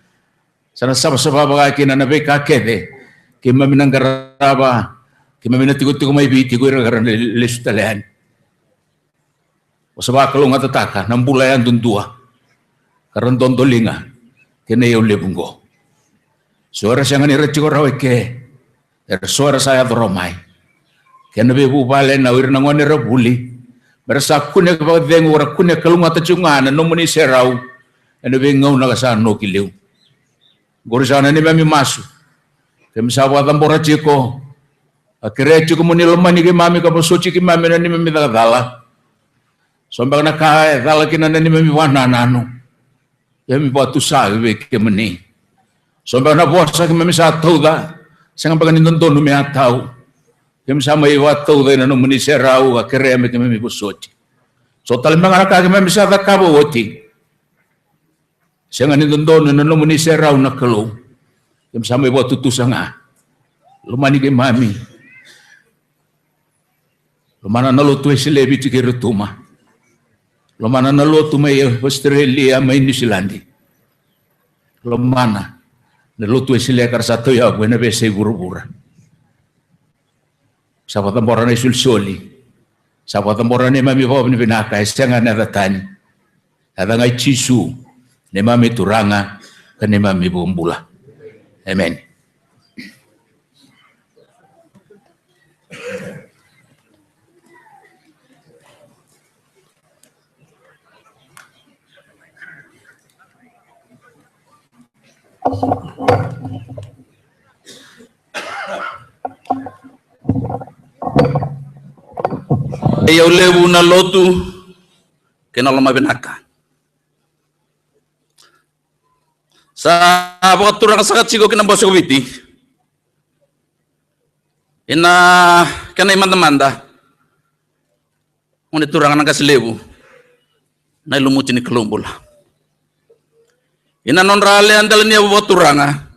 S4: sana sabsaba baga kina na beka kede kima minanggaraba kima minatigo mai biti ko ira lestalean osaba kelo ngatataka nambulayan dundua karon dondolinga kena yo lebungo suara sangan ira chigo raweke suara saya doromai kena bebu bale na wir nangone rabuli Berasa kunya kepada dengu orang kunya kelunga tacungan nomuni serau ene bengau na kasano kiliu gorisana ni mami masu tem sawa tambora chiko akire chiko muni lemani ke mami ka bosochi ke mami na ni mami dala somba na ka dala kina na ni mami wana nanu yami batu sa ke meni somba na bosa ke mami sa tauda sanga bagani ndondo mi atau Kami sama iwatu na nomuni serau akire ame kami busoti. So talimang kami bisa takabo woti. Siang ani dondo na nomuni serau na kalo. Kami sama iwatu tusanga. Lumani ke mami. Lumana nalutu silebi tikirutuma. Lumana nalutu may Australia may New Zealand. Lumana nalutu sile karsato ya buena bese buru-bura. Sa patamboran ay sulsoli. Sa patamboran ay mami po ni pinakay. Siya nga natatani. At ang ay chisu. Ni mami turanga. kanima mi bumbula. Amen. Ayaw lewu na lotu kinalama binaka. Sa pagkaturang sa katsigo kinambaso ko biti, ina kanay mandamanda, ngunit turang ng kasilewu, na ilumuti ni Kalumbula. Ina non rale andalan niya buwa turanga,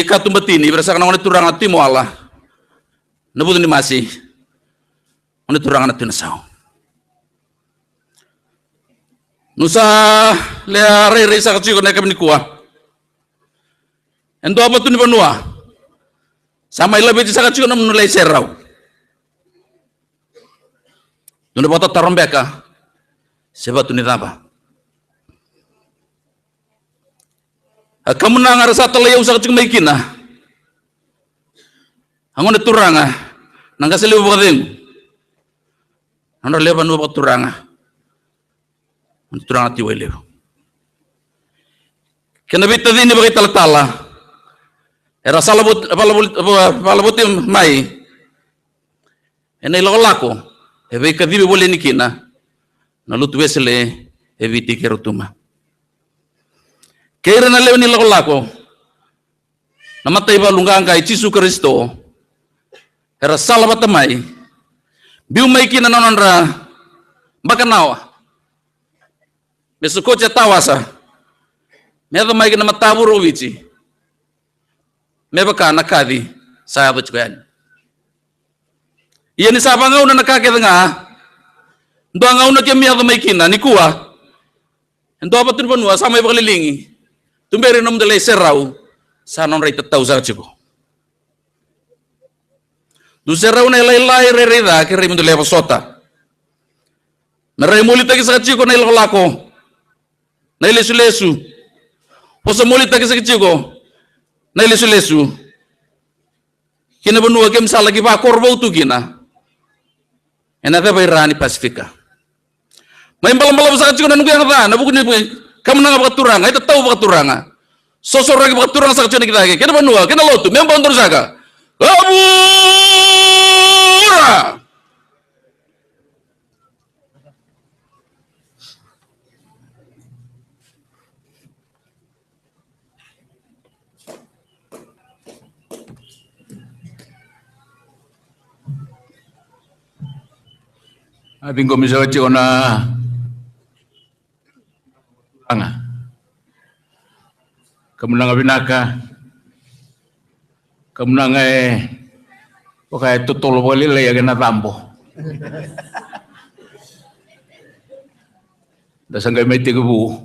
S4: katumbatini, berasa ka na ngunit turang at timo ala, nabuto ni Masi, ngunit turang at tinasaw. Nusa leare resa kecil kena kami kuah. Endo apa tu ni benua? Sama ilah beti sangat kecil nama nulai serau. Nuna bota tarombeka. Sebab tu ni apa? Kamu nangar satu layau sangat kecil maikina. Angon turanga. Nangka seliu bukadeng. Anda leban dua turanga. Turang ati welew. Kena bita dini bagi tala-tala. Era palabut mai. Ena ilo lako. Ebe kadibi boleh nikina. Nalut wesele eviti kerutuma. Kira na lew ni ilo lako. Namatay ba lunggang kay Jisu Kristo. Era salabat mai. Biu mai kina nononra. Bakanawa. Besok kau tawasa, mereka mai kena matabur ovici, mereka anak kadi saya bercakap. Ia ni siapa ngau nak kakek tengah, doa ngau nak kami ada mai kena ni kuah, doa apa tu benua sama ibu kelilingi, tumberi nom delay serau, sanon rai tahu saya cukup. Du serau na ilai rerida kiri mundu lepas sota, merai mulut lagi saya cukup na ilok lako. Na lesu-lesu. Posa mulit lagi sakit ko. Na lesu-lesu. Kina benua kem salah lagi pak korbo tu kina. Enaknya bayrani Pasifika. Main balam-balam sakit ko na nunggu yang kata. Na bukan kamu nang pakaturanga. Itu tahu pakaturanga. Sosor lagi pakaturanga sakit ko kita lagi. Kina benua. Kina lotu. Memang bantur saka. Kabura. Abing ko misalnya cik na anga, kemenang abinaka, kemenang pakai tutol boleh lah ya kena tambo. Dasar kami tiga bu,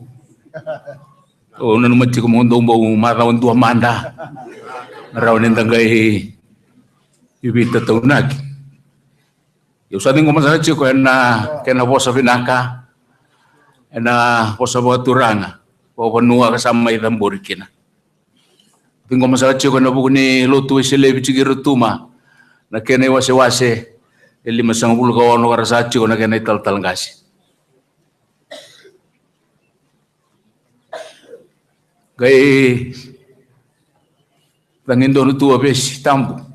S4: oh nanu macam kumondong bau marawan dua manda, marawan yang tanggai ibu tahu nak. Yung sa ating kumasala chiko, kena bosa vinaka, bosa bawa turanga, bawa panua kasama itang borikina. Ating kumasala chiko, na buko ni lutu isilebi chigirutuma, na kena wase-wase, 50 kawan karasa chiko, na kena ital-talangasi. Kaya, tangin doon ito abis, tampo.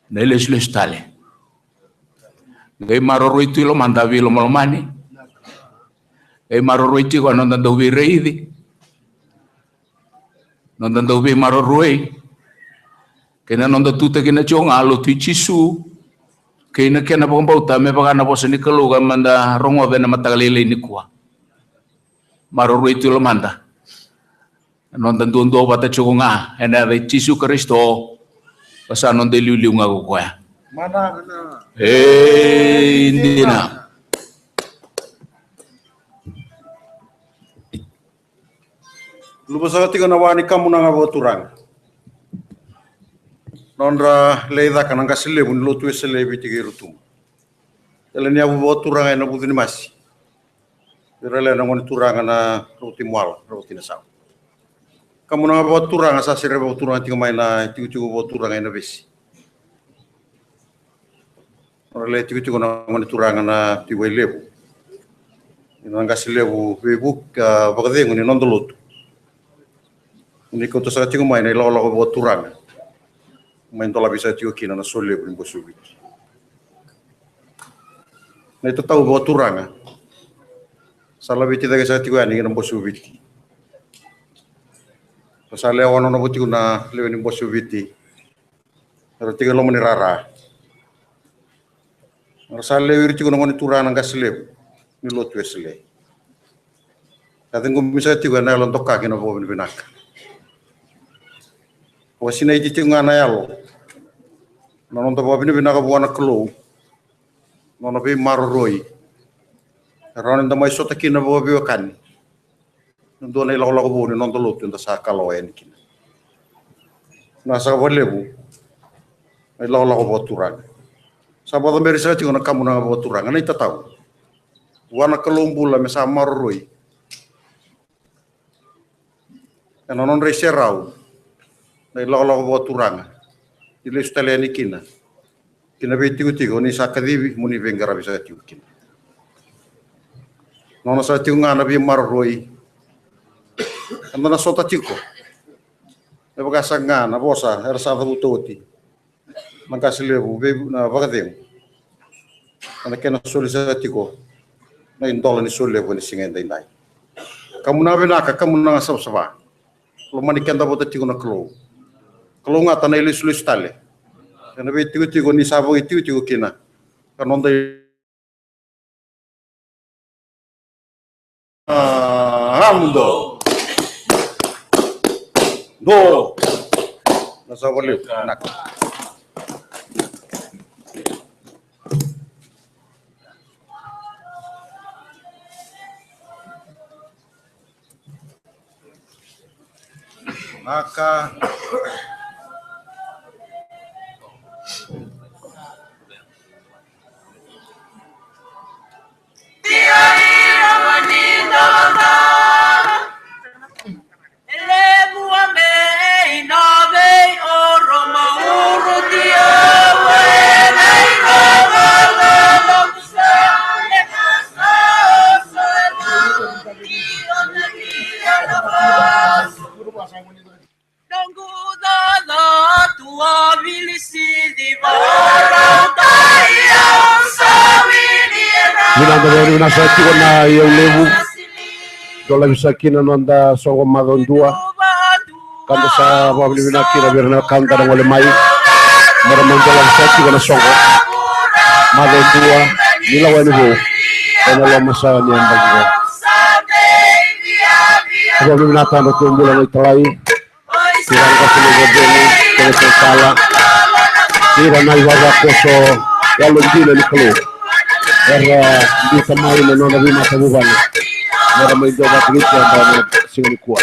S4: Nailes-les tali. Gay maroro itu lo mandawi lo malmani. Gay maroro itu ko non tanda ubi reidi. Non tanda ubi maroro ei. Kena non tanda tuta kena chong alo tu Jisu. Kena pambauta me pagana bosa ni kaluga manda rongo bena matagalile ni kuwa. Maroro itu lo manda. Non tanda undo bata chong nga. Ena Jisu Kristo. Pasal non deliu-liu ngaku kuya.
S11: Mana?
S4: Hindi na.
S11: Lupa sa tiga nawani kamu nang aboturang. Nondra leida kanang kasile bun lotu esele biti girutum. Eleni abu aboturang ay nabudin masi. Irele na ngoni turanga na roti mual, roti na sao. Kamu na bawa turanga sa sire bawa turanga tinga mai na tigu bawa turanga ina besi. Irele tigu na ngoni turanga na tiwai lebu. Ina ngasi lebu bebu ka bakade ngoni nondolotu. Ini kau tu sa tigu mai na ilaw bawa turanga. Main tola bisa tigu kina na sole lebu ni bosubi. Na itu tahu bawa turanga. Salah biti daga sa tigu ani ngina bosubi. Pasal lewa nono buti kuna lewa ni bosu biti, ero tiga lo meni rara. Pasal lewa iri tiga ngoni turana ngas lew, ni lo tues le. Kadang gum bisa tiga na lo toka kina bo benak. Wasina iti tiga na yalo, nono to bo benak buana kelo, nono be maroroi. Ron nda mai sota kina bo biwakan. Nando na ilaw lago ni non tolo tunda sa kalawayan kina. Nasa lebu, ilaw lago bo turang. Sa bata meri sa tingo na kamu na bo turang. Ano itataw? Wana kalumbula me sa maroroi. Ano non rei serau. Na ilaw lago bo turang. Ile stale ni kina. Kina be tigo ni sa kadibi muni vengara bisa tigo kina. Nono sa tingo nga na bi maroroi. Ando na sota tiko. Na bagasanga na bosa era sa butoti. Mangkasi lebu bebu na bagadeng. Ana kena solisa tiko. Na indola ni sol lebu ni singen dai nai. Kamu na benaka kamu na sab-saba. Lo mani kenda bota tiko na klo. Klo nga tanai lis tale. Kana be tiko ni sabo tiko kina. Kanonda Hamdo. Do. Nasa boleh nak. Maka
S5: Minanda na sa tigo na yung lebu. Dola bisa kina nonda songo madon dua. Kanda sa wabli bina kina birna kanda na wale mai. Maramang dola bisa tigo na songo madon dua. Nila wani ho. Kaya lang masa ni ang bagigo. Wabli bina tanda tumbula na italay. Tirang kasi ni Gordoni. Kaya sa sala. Tira na iwaga koso. Walong dila ni Kalo. Era di samai na nona bima sa buwan. Era may doba tigit ya ba singani kuwa.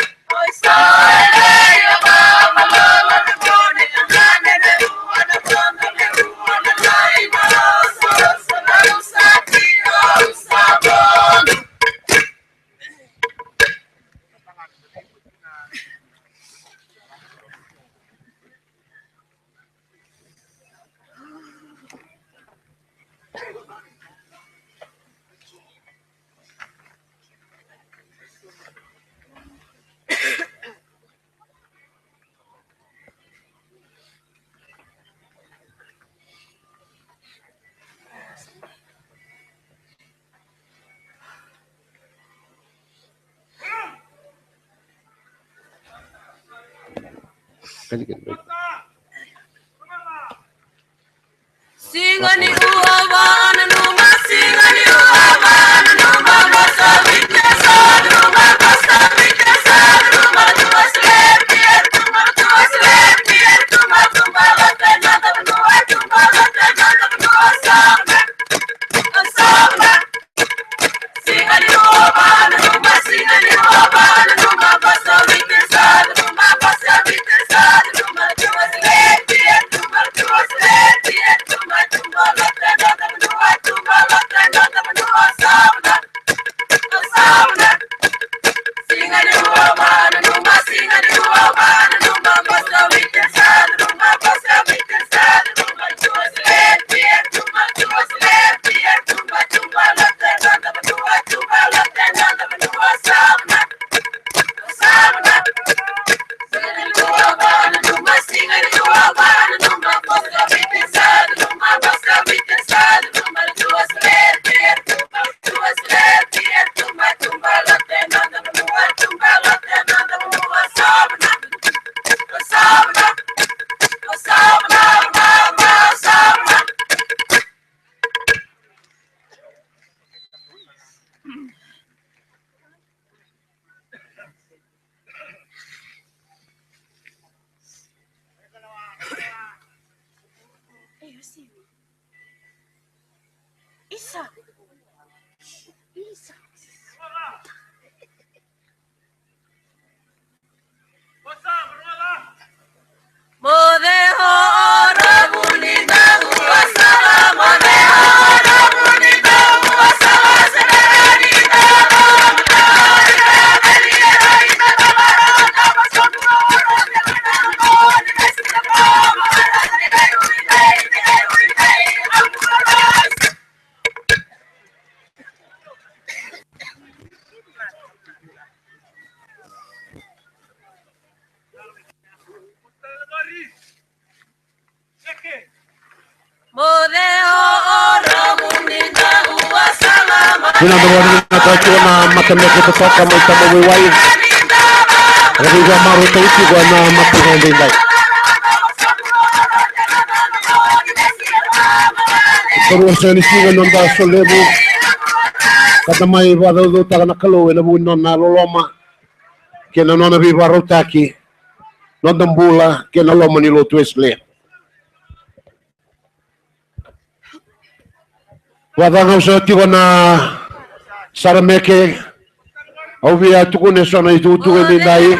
S12: Singani uavan numa singani uavan numa basa vitesa numa basa vitesa numa numa slepier numa latena numa sama singani uavan numa basa vitesa numa slepier numa tumba
S5: Pinandawan na tayo na matameke totoka may tamawiway. Rabiga maruta iti ko na matangandinday. Terus nisigan ng daso lebu. Katamay badaw ta na kalo na buno na loloma. Kena nona bi barutaki. Nondambula kena loma ni lo twesle. Wadang sa tiwa na sarameke au via tukune sona itu ni dai.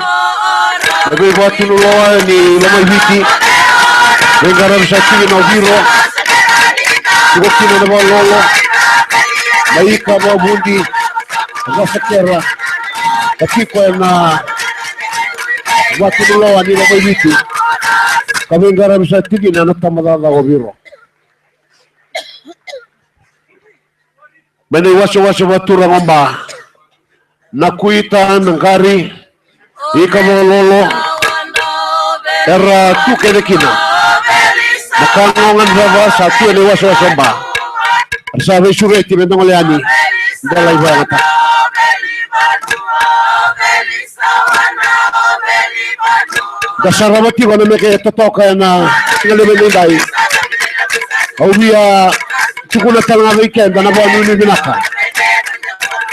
S5: Nabi buat tuloa ni lama hiti. Dengaran sa tiwa na biro. Tuwa kina na lolo. Maika ba bundi. Nasa kera. Kakiko na buat tuloa ni lama hiti. Kami dengaran sa tiwa na natamadada ko biro. Bani waso batura ngomba nakuita nangkari ika lolo era tuke de kina nakangongan baba satu ni waso ba sabe sureti bendong leani dalai bangata dasaramati wana meke totoka na ngale dai au dia Tukuna tanga weekend na bwanu ni binaka.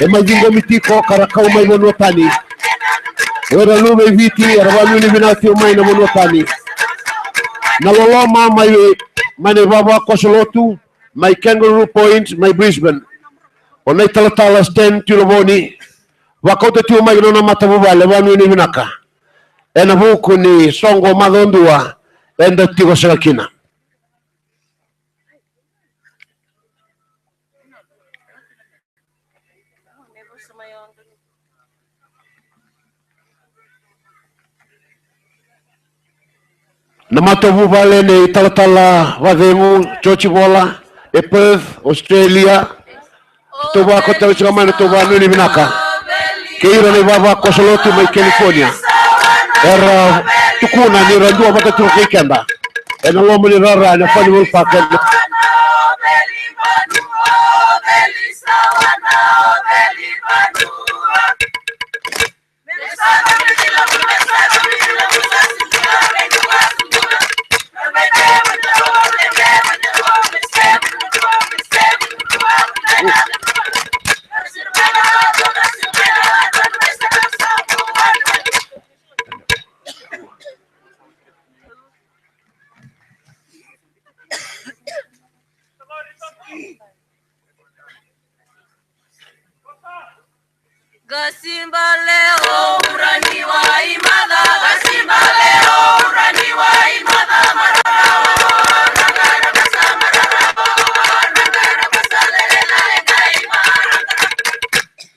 S5: Majingo mitiko karakau mai monotani. Wera lume viti arabanu ni binati mai na monotani. Na loloma mai mane baba Kosolotu, mai Kangaroo Point, mai Brisbane. Onai talatala stand tuloboni. Wakauta tu mai nona matabuba lebanu ni binaka. Ena buku ni songo madondua enda tiko sakina. Namato bubale ni talatala wademu chochi bola Perth Australia toba kota usikamana toba nuni binaka keira ni baba Kosolotu mai California era tukuna ni randua bata tuke kenda ena lomo ni rara na fani wul paket
S12: Gasimba leo urani wa imada, Gasimba leo urani wa imada, nagara basa mararao, nagara basa lela engai maranta.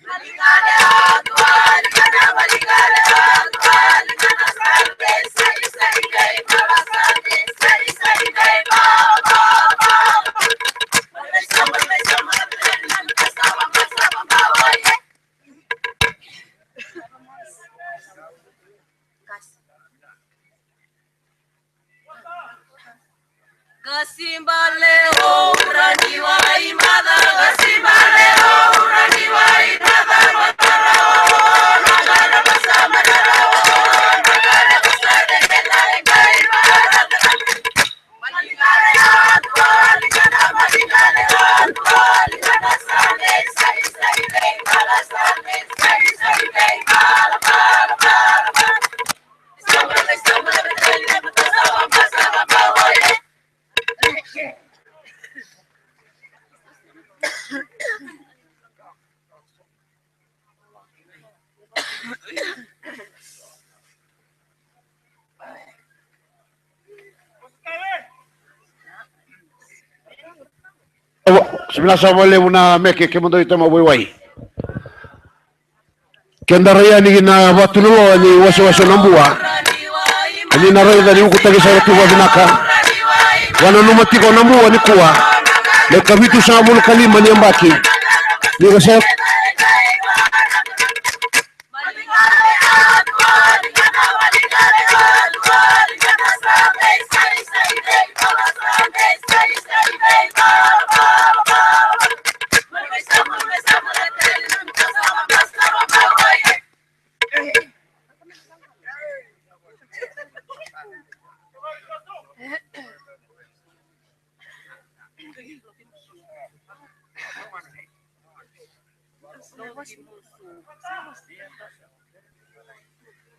S12: Maligale atwa, ligana maligale atwa, ligana salve, sai gai mala salve, sai gai baba. Malesama nan kasaba bawa. Gasimba leo urani wa imada, Gasimba leo urani wa imada, nagara basa mararao, nagara basa lela engai maranta. Maligale atwa, ligana maligale atwa, ligana salve, sai gai mala salve, sai gai mala.
S5: Sebelah boleh una meke ke mundo ito mabuhay. Kenda raya ni na watu nulo ni waso nambua. Ani na raya ni ukutagi sa tuwa binaka. Wana numati ko nambua ni kuwa. Le kabitu sa mulu kalima ni ambaki. Ni kasi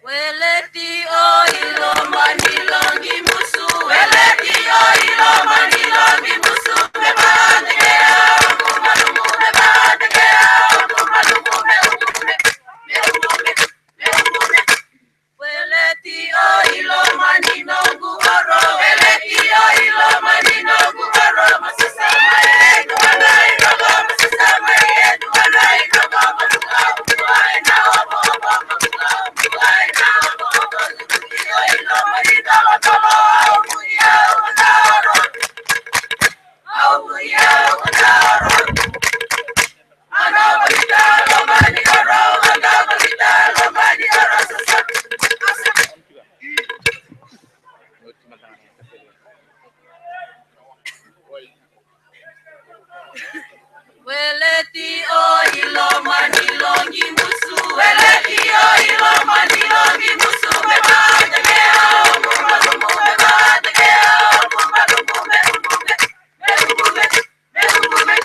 S12: Weleti o ilo manilongi musu, weleti o ilo manilongi musu, me bandegea, kumalumu me bandegea, kumalumu me umume, me umume, me umume. Weleti o ilo maninongu oro, weleti o ilo maninongu oro, masasa mae, duana inogo, masasa mae, duana inogo, maluka umuai na obo obo, maluka umuai na obo obo, luki o ilo manidolo tolo, aubuya unaro, aubuya unaro. Anabalita lo mani oro, anabalita lo mani oro, sasa. Weleti o ilo manilongi musu, weleti o ilo manilongi musu, me bandegea, kumalumu me bandegea, kumalumu me umume, me umume, me umume.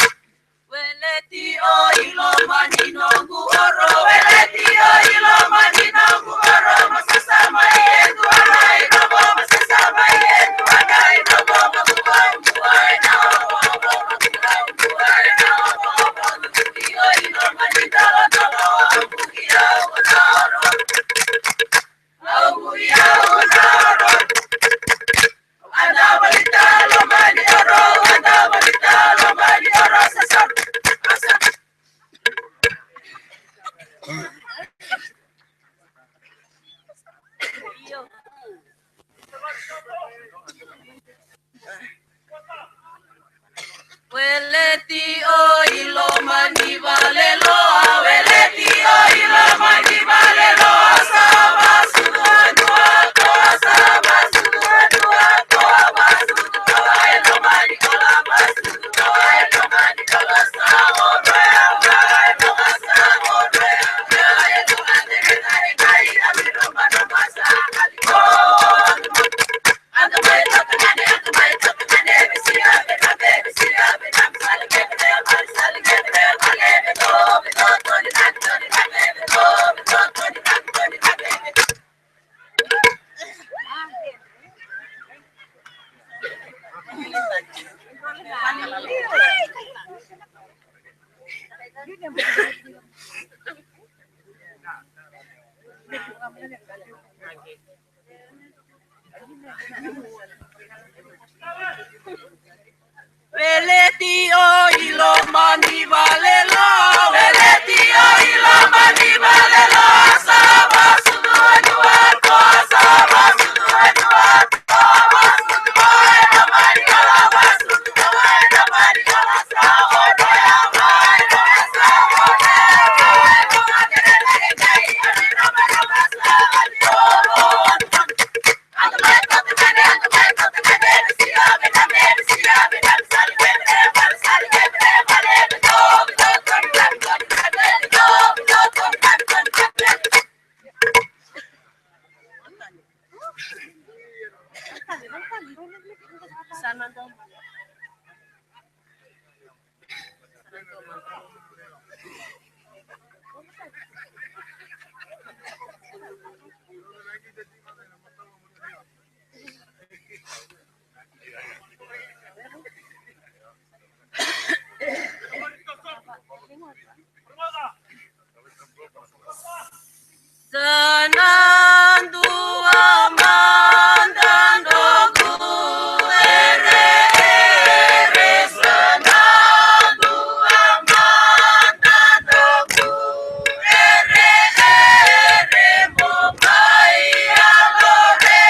S12: Weleti o ilo maninongu oro, weleti o ilo maninongu oro, masasa mae, duana inogo, masasa mae, duana inogo, mabuka umuai na obo obo, mabuka umuai na obo obo, luki o ilo manidolo tolo, aubuya unaro, aubuya unaro. Anabalita lo mani oro, anabalita lo mani oro, sasa, sasa. Weleti o ilo mani valelo, weleti o ilo mani valelo, sama sudua dua, toa sama sudua dua, toa masudua, elo mani kola masudua, elo mani kola samo rea, elo samo rea, elo mani kai kai, amiro mano masa, ando mai tokane, bisi ave, bisi ave, I'm selling it, I'm selling it, I'm living love, it's all 29, 29, baby, love, it's all 29, 29, baby. Weleti o ilo mani valelo, weleti o ilo mani valelo, sama sudua dua, toa sama sudua dua, toa sudua, elo mani kola masudua, elo mani kola samo rea, elo samo rea, elo mani kai kai, amiro mano masa, ando mai tokane, bisi ave, bisi ave, I'm selling it, I'm selling it, I'm living love, it's all 29, 29, baby, love, it's all 29, 29, baby. Sanandu amandando ere sanandu amandando ere mokai alore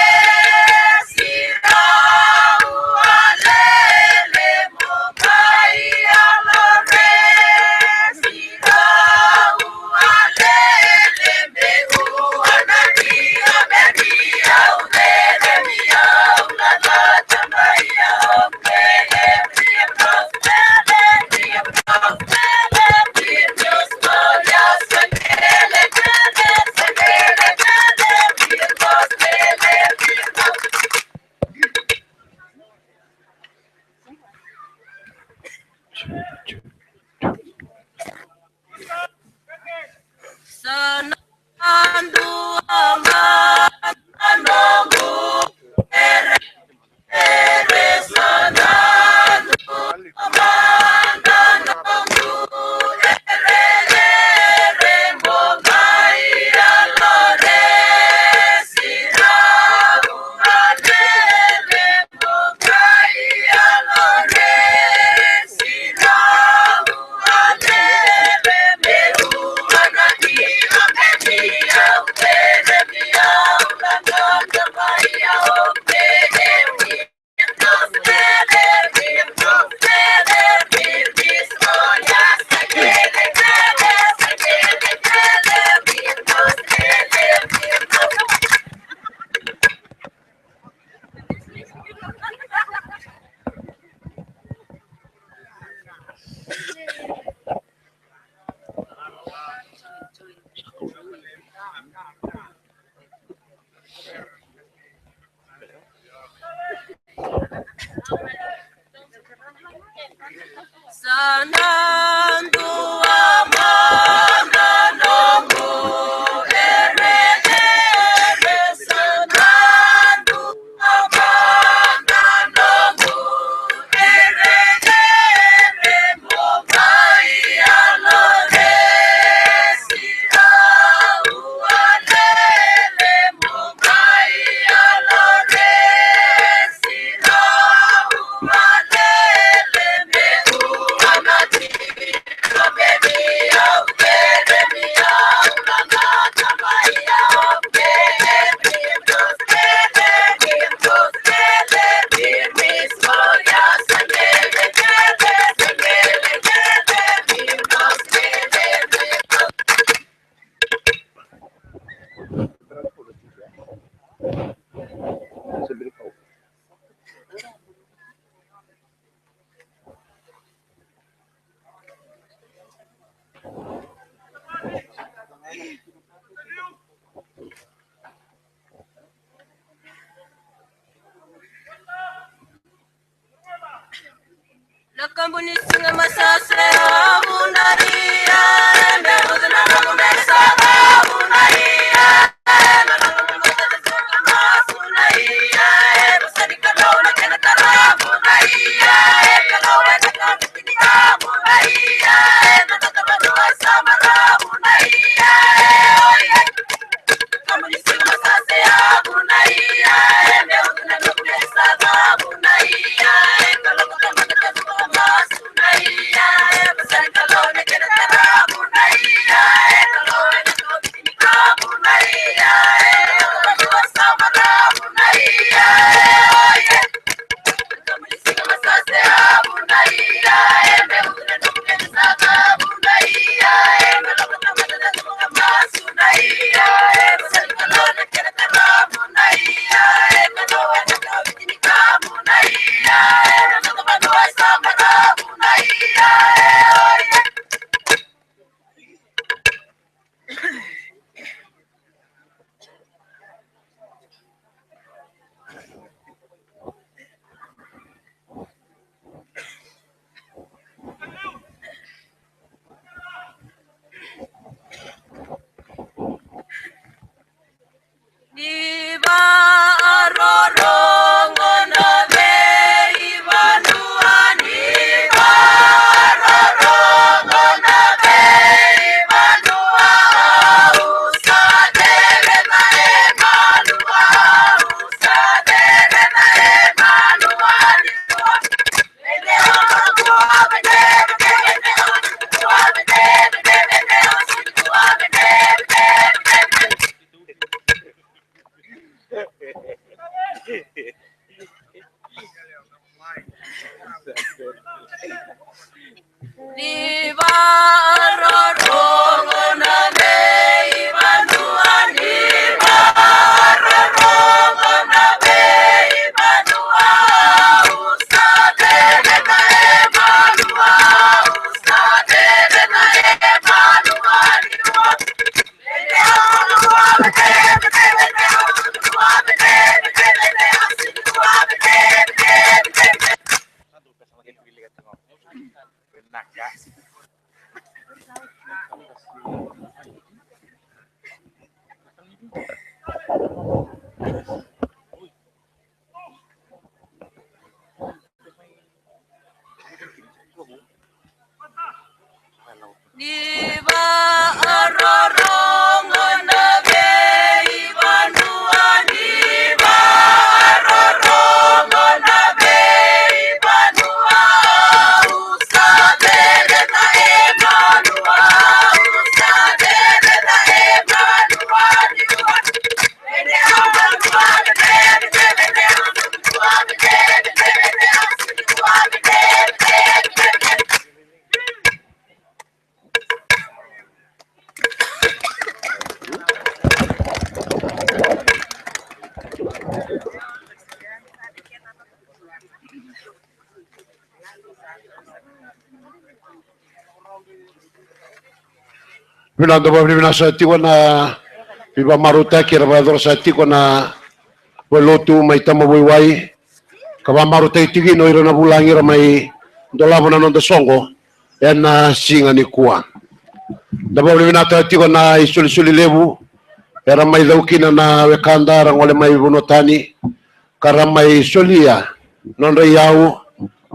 S12: sirau alele mokai alore sirau alele meu Sanandu amana nongo ere ere sanandu amana nongo ere ere mobai alore sira ualele mobai alore sira ualele me uanati baby out there me out na mai out there me dos miss moya sangele la kambuni singa masase abunaria me udna mesa abunaria la kambuni masase masunaria rusani kalona kana tarabunaria kalona nakabini abunaria na tatabanu samara abunaria kambuni singa masase abunaria me udna mesa abunaria Diva arorongo na vei vanua diva arorongo na vei vanua usadere na emanua usadere na emanua Vede ama vede Diva arorongo na vei vanua diva arorongo na vei vanua usadere na emanua usadere na emanua Vede ama Diva arorongo na vei vanua diva arorongo na vei vanua usadere na emanua usadere na emanua Vede ama
S5: Pinanda ba binasa tiko na piba maruta kira ba dor sa tiko na welotu may tamabuyway Kabamaru tay tigino ira na bulangi ramay dolabo na nonda songo na singa ni kuwa. Dabaw ni binata tigo na isuli-suli lebu era may daukina na wekanda rang wale may bunotani karamay solia non rayao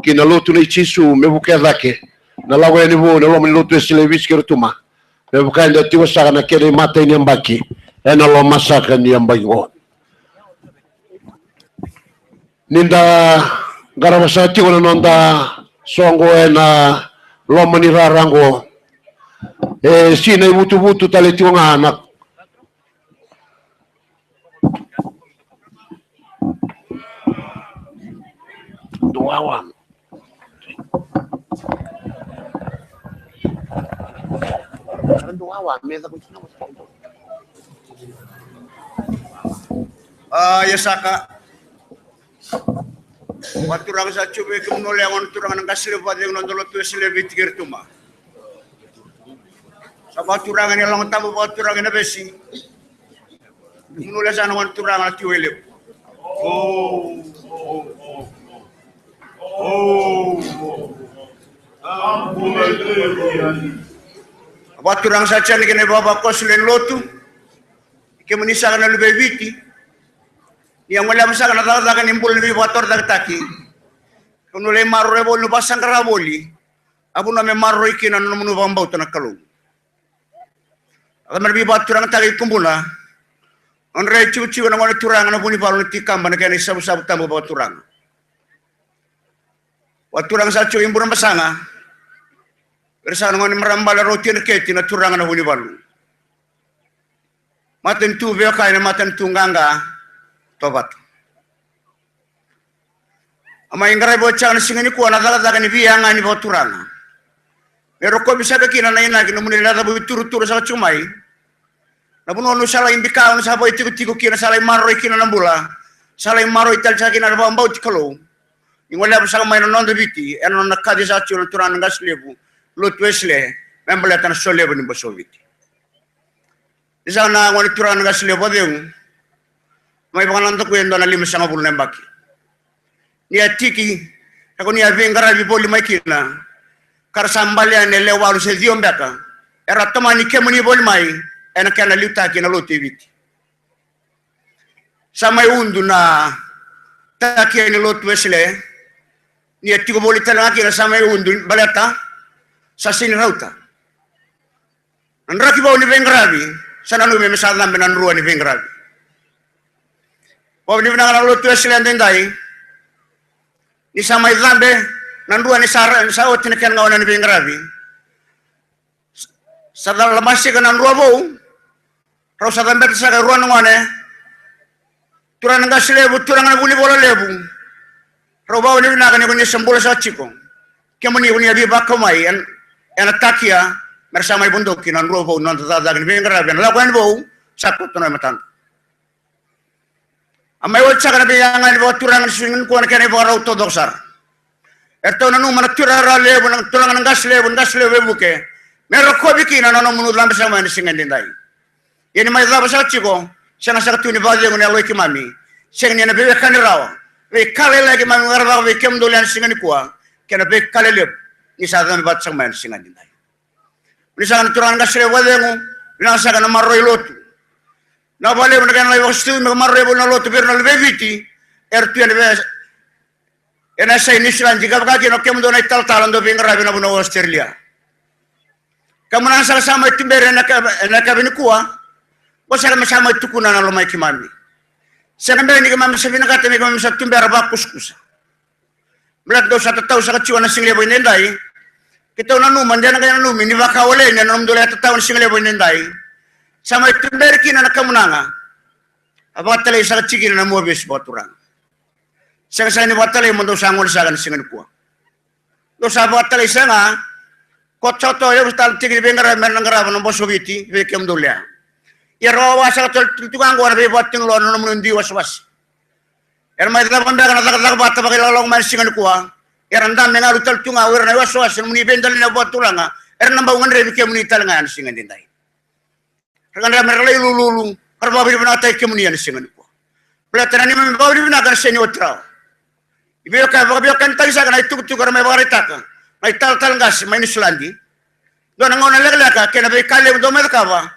S5: kinaluto na ichisu mebuke dake na lawa ni bu na lo minuto esilevis kirtuma mebuka nda tigo saka na kere mata ni ambaki ena lo masaka ni ambago ninda garamasa tigo na nonda songo ena lo manira rango sina ibutu-butu tali tigo nga anak duawa
S13: Yasaka waturang sa chube kumnole ang turang ng kasile pa yung nandolo tu sile bitigir tuma sa waturangan ni lang tamu waturangan na besi kumnole sa nang turangan at yuelip waturang sa chan ni baba ko sile lotu kemunisa kana lebih biti yang wala masa kana talaga nimbul ni wator dagtaki kuno le marre bol no basang karaboli abu na me marro ikina no munu bambau tan kalu agar bi baturang tagi kumbula on re cuci na wala turang na buni balu tikam ban kana sabu-sabu tamu baturang waturang sa cu imbur masanga bersana ngoni merambala roti na keti na turang na buni balu maten tu be kaina maten tunganga tobat ama ingara bocah na singani ko na dala daga ni bianga ni boturana pero ko bisa ka kina na ina kinu munila da bu turu-turu sa chumai na buno no sala imbika no sa boy tigo kina sala marro kina na bula sala marro ital sa kina ba mbau tikalo ingwala sa may no ndo biti eno na kadi sa chulo turana ngaslebu lot wesle membala tan solebu ni bosoviti isa na ngoni turana ngaslebu de may pangalan to kwendo na 5 na mbaki ni atiki ako ni avengara biboli makina karsambali ane lewalu se diombaka era tomani kemuni bol mai ena kana luta kina lote viti samay undu na taki ni lotu wesle ni atiko boli tala kina samay undu balata sa sinirauta anraki bawni vengravi sananu me mesala menan ruwa ni vengravi Pabli na lo tu sila ndai ni samay zambe nandua ni sa otin ken ngawana ni bengravi sa dal masi kan nandua bo ro sa dambe sa ka ruan ngone turan nga lebu turan nga buli bola lebu ro ba ni na kan ni sembula sa chiko kemuni ni abi bakamai en takia mersamai bundok kinan ro bo non ta da ni bengravi la kwen bo sa ko to na matan amay wotsa kana biyangan ni turang swingen ko na kene bora ortodoksar erto nanu mana turara lebu nang turang nang gas lebu buke mero ko bikina nanu munu lambe sama ni singen dindai yeni may zaba sa chiko sana sa tuni baje ngone aloy kimami singen na bebe kanirawa we kale lagi mami ngarba we kem dolan singen ko kena be kale leb ni sa dami bat sama ni singen dindai ni sa turang gas lebu wadengu na sa kana marroy lotu na vale una kan lai wastu no marre bona lo to perno le viti ertu ena sai ni sran jiga ga no kem do na tal talando bingra bina bona Australia kamana sa sama timbere na ka bin kuwa wasala masama tukuna na lo mai kimami sana be ni kamam sa binaka temi kamam sa timbere ba kuskusa mlat do sa tataw sa kachiwa na single boy nendai kita na nu mandana ga nu mini ba ka wale na nom do la tataw na single boy nendai sama timber kina na kamunanga abatale sa chiki na mo bes boturang sa ni batale mo do sangol sa kan singan ko do sa batale sa nga ko choto yo tal chiki bengara menangara no bosoviti ve kem dolya yero wa sa tol tukang go be boting lo no mo ndi waswas er mai da banda kana tak batta ba lolong man singan ko er ndam me ngalu tol tunga wer na waswas mo ni bendal na boturanga er namba ngan re kem ni tal ngan singan dindai Ranganda merle lulu karba bi bina tay kemunian singan ko platana ni men bawri bina kan seni otra Ibiyokan tagi sa kanay tuk-tuk may baritaka. May tal-tal gas may nisulandi. Doon ang una laglaka kaya nabay kale do medkawa.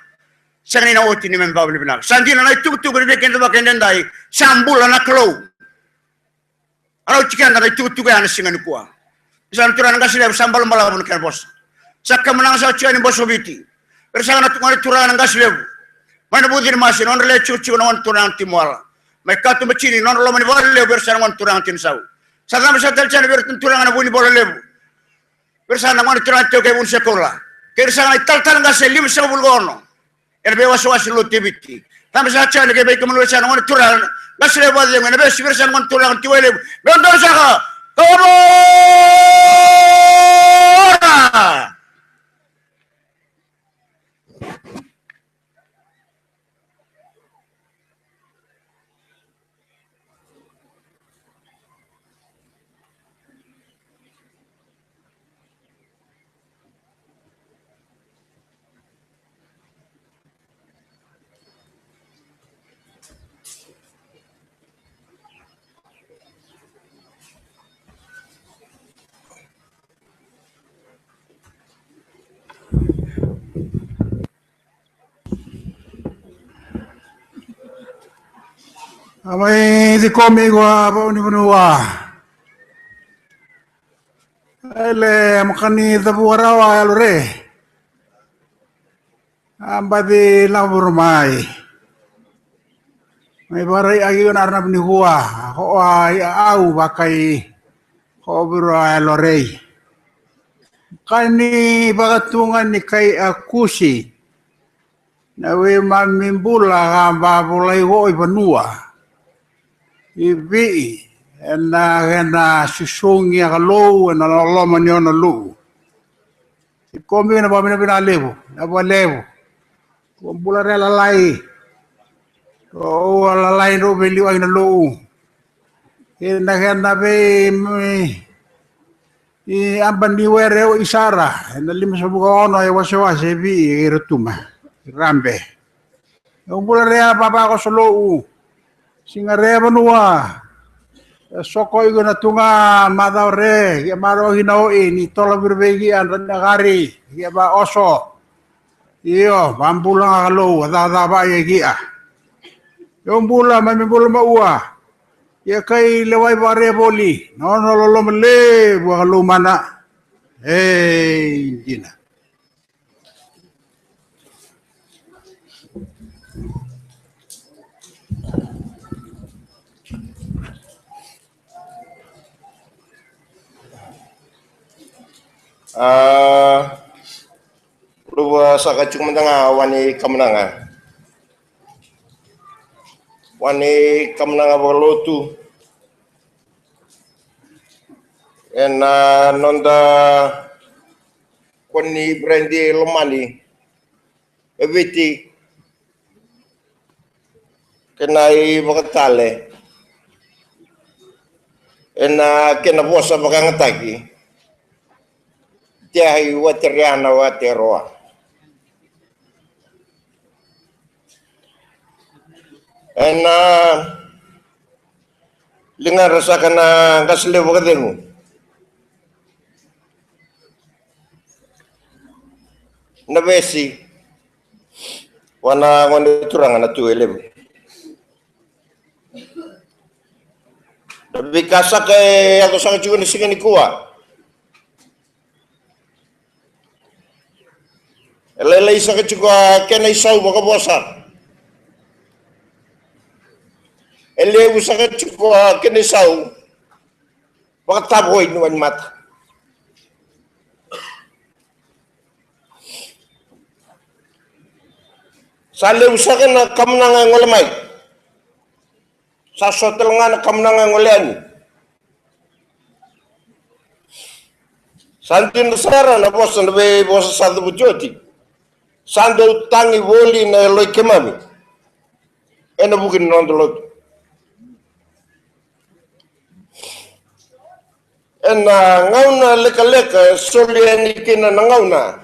S13: Sa kanina oti ni men babli binak. Sandi na tuk-tuk ni kendo ba kendendai sambula na klow. Araw chikan na tuk-tuk ya nasingan kuwa. Isang turan gas lebu sambal malabon kan bos. Sakka menang sa chian bos obiti. Bersama turan turan gas lebu. Mana budir masin on le cucu non turan timwala. May katu macini non lo mani bolle bersama on turan tinsau. Sadam sa telchan turan na buni bolle lebu. Bersama on turan toke un sekolah. Bersama tal-tal gas lim sa bulgono. Erbe was lo tibiti. Tam sa chan ke be kemulu sa on turan gas lebu de ngene be bersama on turan tiwele. Bendor sa Ora!
S8: Amay di komigo apa ni benua. Ele makani tabuarawa alore. Amba di labur mai. May baray agiyon arnab ni huwa. Ko ay au bakay ko biro alore. Kani bagatungan ni kay akusi. Nawe mamimbula kamba bulay ko ibanua. Ibi na susungi kalau na Allah manyon na lu. Ikomi na ba binalevo, na ba levo. Kumbula rela lai. O lalai no beliu ay na lu. Na be I amban di were isara, na lima sa buka ono ay wasa-wasa bi irutuma. Rambe. Kumbula rela papa ko sa lu. Singare banua soko igo na tunga madare ya maro hinao ini tola berbegi an negari ya ba oso iyo bambulang alo ada ba ya gia yung bula mamibula maua ya kay lewai bare boli no lo mele wa lo mana jina
S14: Luwa sa kacung menanga wani kamnanga bolotu ena nonda koni brandi lomani eviti kenai bakatale ena kena bosa bakangataki tiahi wateriana wateroa. Ena lingar rasakan kasle wakademu. Nabesi wana turangan atu elem. Tapi kasak atau sangat juga nisingani kuat. Lelai sa juga kena isau baka bosar. Ele usa juga kena isau baka taboy nuan mata. Sale usa kena kamnanga ngolemay. Sa sotel nga na kamnanga ngoleani. Santin nasara na bosa na be bosa sa bujoti. Sando tangi woli na loy kemami. Ena bukin nondolot. Ena ngauna leka-leka soliani kina na ngauna.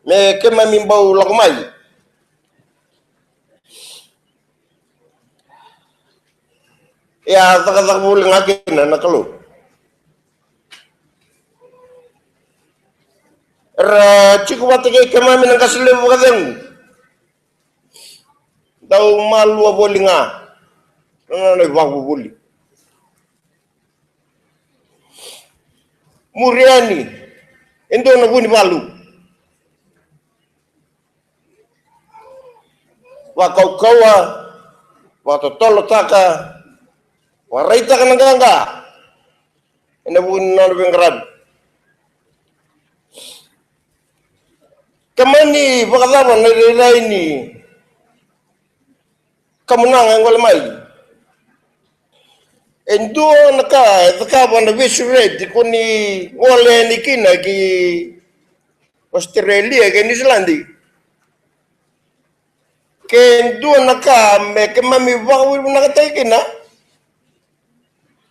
S14: Me kemami bau lakumai. Ya tak boleh ngakin anak lu. Cukup batik kemami nang kasih lebu kadang. Tahu malu boleh ngah. Nang bagu boleh. Muriani, endo na buni malu. Wa kau kawa, wa totolo taka, wa raita ka nanganga. Ina buni na bengrad. Kamani bakadaba na ini. Kamunang ang walamay. Endo naka bana visual di kuni ngole ni kina ki Australia ke New Zealand. Kendo naka me kemami bawi nakataikina.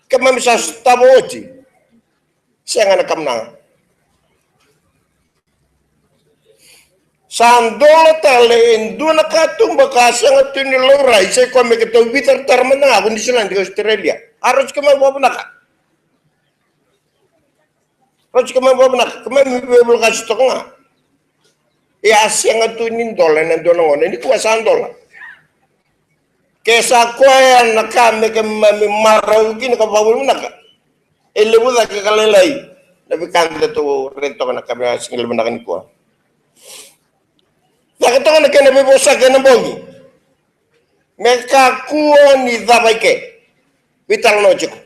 S14: Kemami sa tabochi. Siya nga nakamnang. Sandola tale endo nakatumba kasi nga tuniloray sa ko me kito bitar tarman na ako New Zealand di Australia. Harus kemami bawa naka. Harus kemami bawa naka. Kemami bawa kasi ito nga. Iasi nga tunin dola na doon nga. Hindi kuwa sandola. Kesa ko yan nakame kemami maraw gini kabawal mo naka. Ilibu na kakalilay. Nabikanda to rento ka na kami singil mo na kanikuha. Nakita ka na kinabibusa ka ng bongi. Mekakuha ni dabay ke. Vital no chico.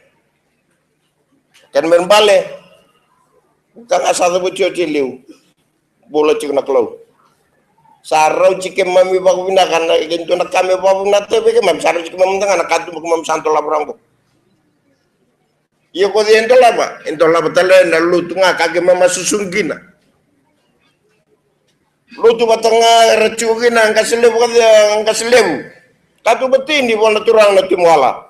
S14: Kan membale. Kang asado bucio ciliu. Bola chico na klau. Sarau chike mami bagu bina kana ikinto na kami bagu na tebe ke mam sarau chike mam tanga na katu mam santo labrangko. Iyo ko di entolaba tale na lutu nga kage mama susungkina. Lutu batanga recugina ang kasilebu. Katu betini wala turang na timwala.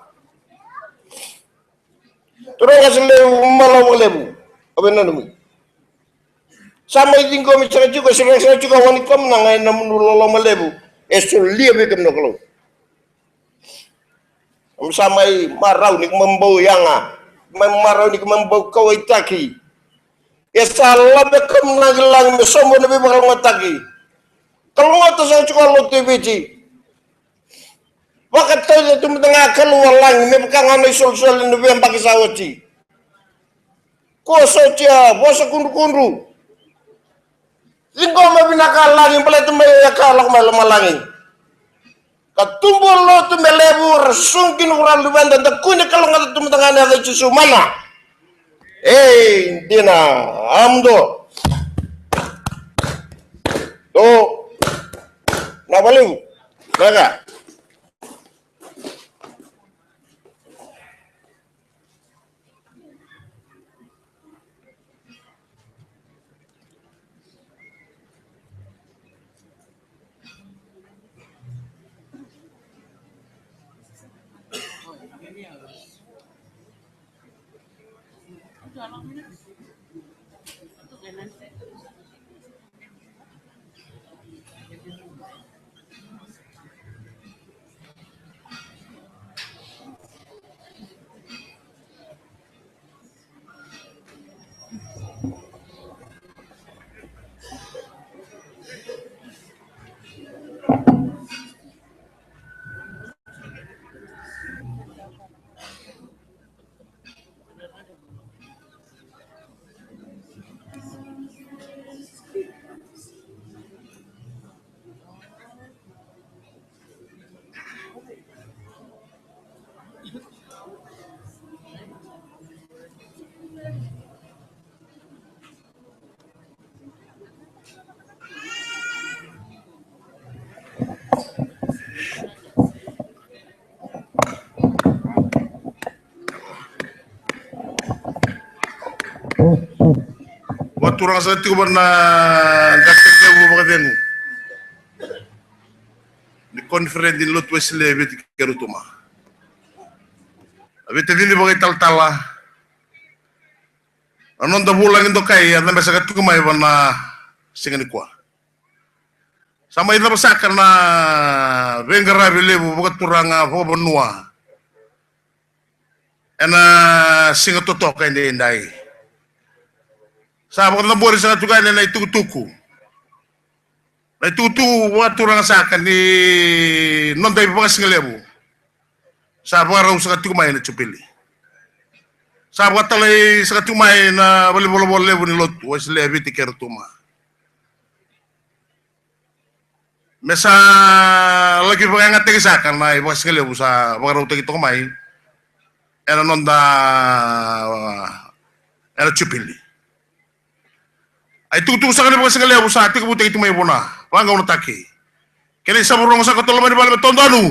S14: Turang kasilebu malaw lebu. Abena numi. Sama iting ko misalnya juga sering juga wanita menangai namun lolo malebu. Esul liya bikin noklo. Sama marau nik membau yanga. Marau nik membau kau itaki. Ya salah bekom nagelang mesombo nabi bakal ngataki. Kalau ngata saya juga lo TVC. Wakat tahu itu menengah keluar lang. Ini bukan aneh sol-sol nabi yang pakai sawaci. Koso cia, bosa kundu-kundu. Lingko mabinakalang yung pala ito may akalak malamalaking. Katumbol lo ito may lebu, rasungkin urang luban, dan takuni kalong at tumatangan na ito sumana. Hindi na, amdo. To, nabaliw. Baga.
S6: Turang sa tigo na gatek ke bu bagaden ni conference din lot wesle bet kerutuma abet dili bagay tal-tala anon da bulang indo kay na basa ka tukumay na singani kwa sama ita basakar na bengara bile bu bagat turanga ho bonua
S7: ena singa totoka inde indai sa na bori sa tukan na itutuku na itutu waturang sa kan ni non dai pa singalebu sa raw sa tumay na chupili sa watalay sa tumay na volleyball lebu ni lot was lebi tikertuma mesa lagi pangangat tegi sa kan na iba singalebu sa raw tegi tumay era non da era chupili ay tutu sa kanila sa kanila sa ati kabuti ito may bona pangaw na taki kaya sa burong sa katulaman ni Balame Tondanu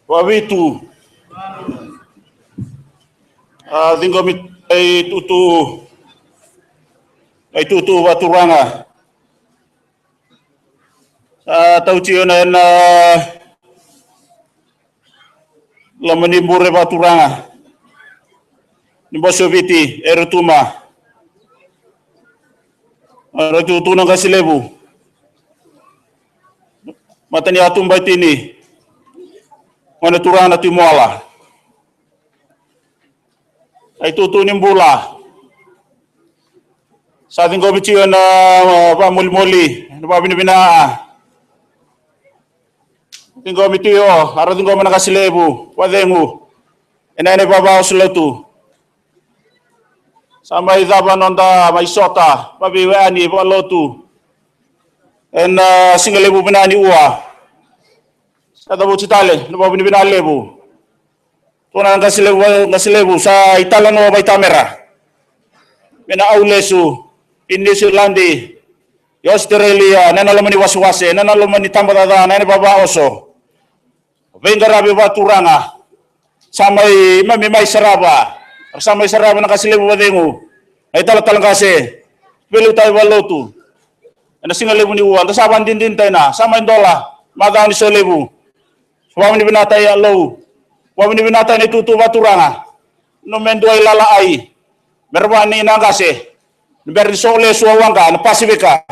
S10: wawitu dingomit ay tutu waturanga tau cio na lamani mure waturanga ni bosoviti erutuma tutu nang kasilebu matani atumba tini mana turana timoala ay tutu nimbula sa ating komitsiyon na pamuli-muli, na pabinibinaa. Ating komitiyo, arating ko man nakasilebu, wadengu, inay babaw sulatu. Sa may daban onda, may sota, pabiweani, palotu, en singalebu binani uwa. Sa tabo citale, na pabinibinalebu. Tunang kasilebu, sa italano may tamera. Minaulesu, New Zealandi, Australia, nanalomani waswase, nanalomani tambadada, nani baba oso. Vengarabi waturanga, samay mamimay saraba, samay saraba na kasilibu wadengu, ay talatalang kasi, pili tayo walotu. Ano singalebu ni uwan, tasaban din tayo na, samay dola, madang ni solebu. Suwami ni binatay alow, suwami ni binatay ni tutu waturanga, numendo ay lalaay, meron ni nang kasi, Berdi sole suawanga na Pasifika.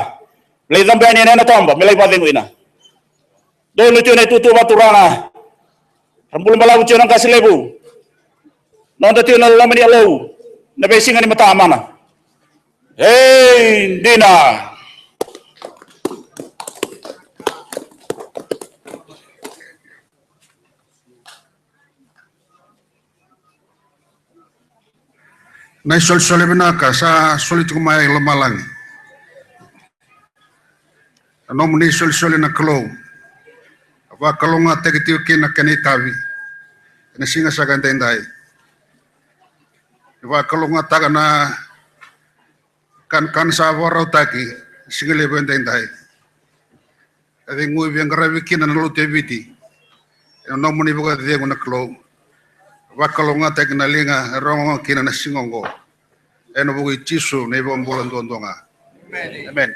S10: Lay dambe ni na tamba, milay padengo ina. Dolo tyo na tutu baturana. Rambul malaw tyo ng kasilebu. Nonda tyo na laman ni alaw. Nabesingan ni matama na. Hey, hindi na.
S8: Na sol-sole binaka sa sulit kumay lamalang. Ano mo ni sol-sole na kalaw. Aba kalaw nga tegitiw kina kanitabi. Na singa sa ganday. Aba kalaw nga taga na kan sa waraw taki. Singa lebo ganday. Adi ngui biyang karabi kina na lute biti. Ano mo ni buka diya na kalaw. Wakalonga tek na linga rongo kina na singongo. Eno bugi tisu na ibang bulan dondonga. Amen.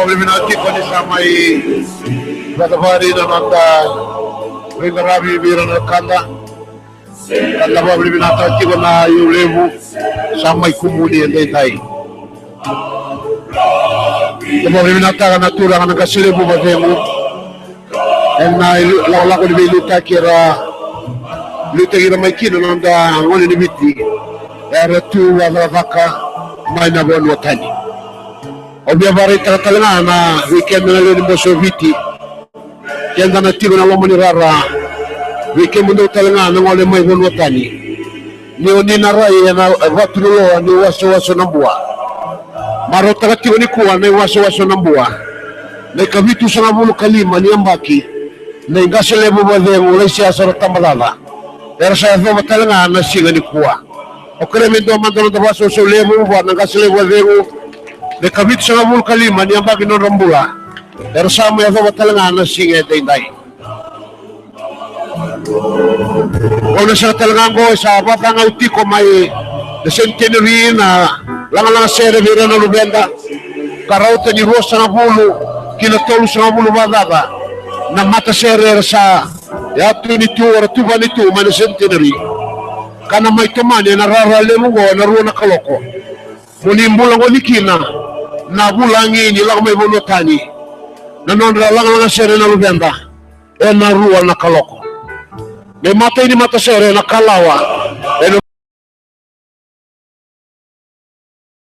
S8: Eliminati pada samai Batavadi dan anda Ringarabi biran kanda anda bawa eliminati kita na yulebu samai kumuli yang dai. Bawa eliminati kan aturan kan kasilebu bademu. Ena lagu di luta kira mai kino anda ngoni di biti. Era tu wala vaka mai na bon watani. Obia vari tratalena na weekend na lini Bosoviti. Kenda na tigo na lomoni rara. Weekend mundo talenga na ngole mai bon watani. Ni oni na rai na watulo ni waso na bua.
S5: Maro tagatiwa ni kuwa na waso-waso ng buwa. Na ikabitu sa ngabulo kalima ni Ambaki. Na ingasilebo ba dengo na siya sa ratamalala. Pero sa ito matalanga na singa ni kuwa. O kremendo mandalo da waso so lebo ba na ingasilebo ba dengo. Na ikabitu sa ngabulo kalima ni Ambaki no rambula. Pero sa mo ito matalanga na singa day. Kung sa talagang ko sa batang auti ko may the centenary na lang sere vira na lubenda karauta ni rosa na bulu kinatolo sa bulu badaba na mata sere sa yatu ni tu or tu bani tu man centenary kana may tumani na rarale mo go na ruwa na kaloko munimbulang ko nikina na bulangi ni lang may bulutani na non lang sere na lubenda na ruwa na kaloko. May mata ini mata sere na kalawa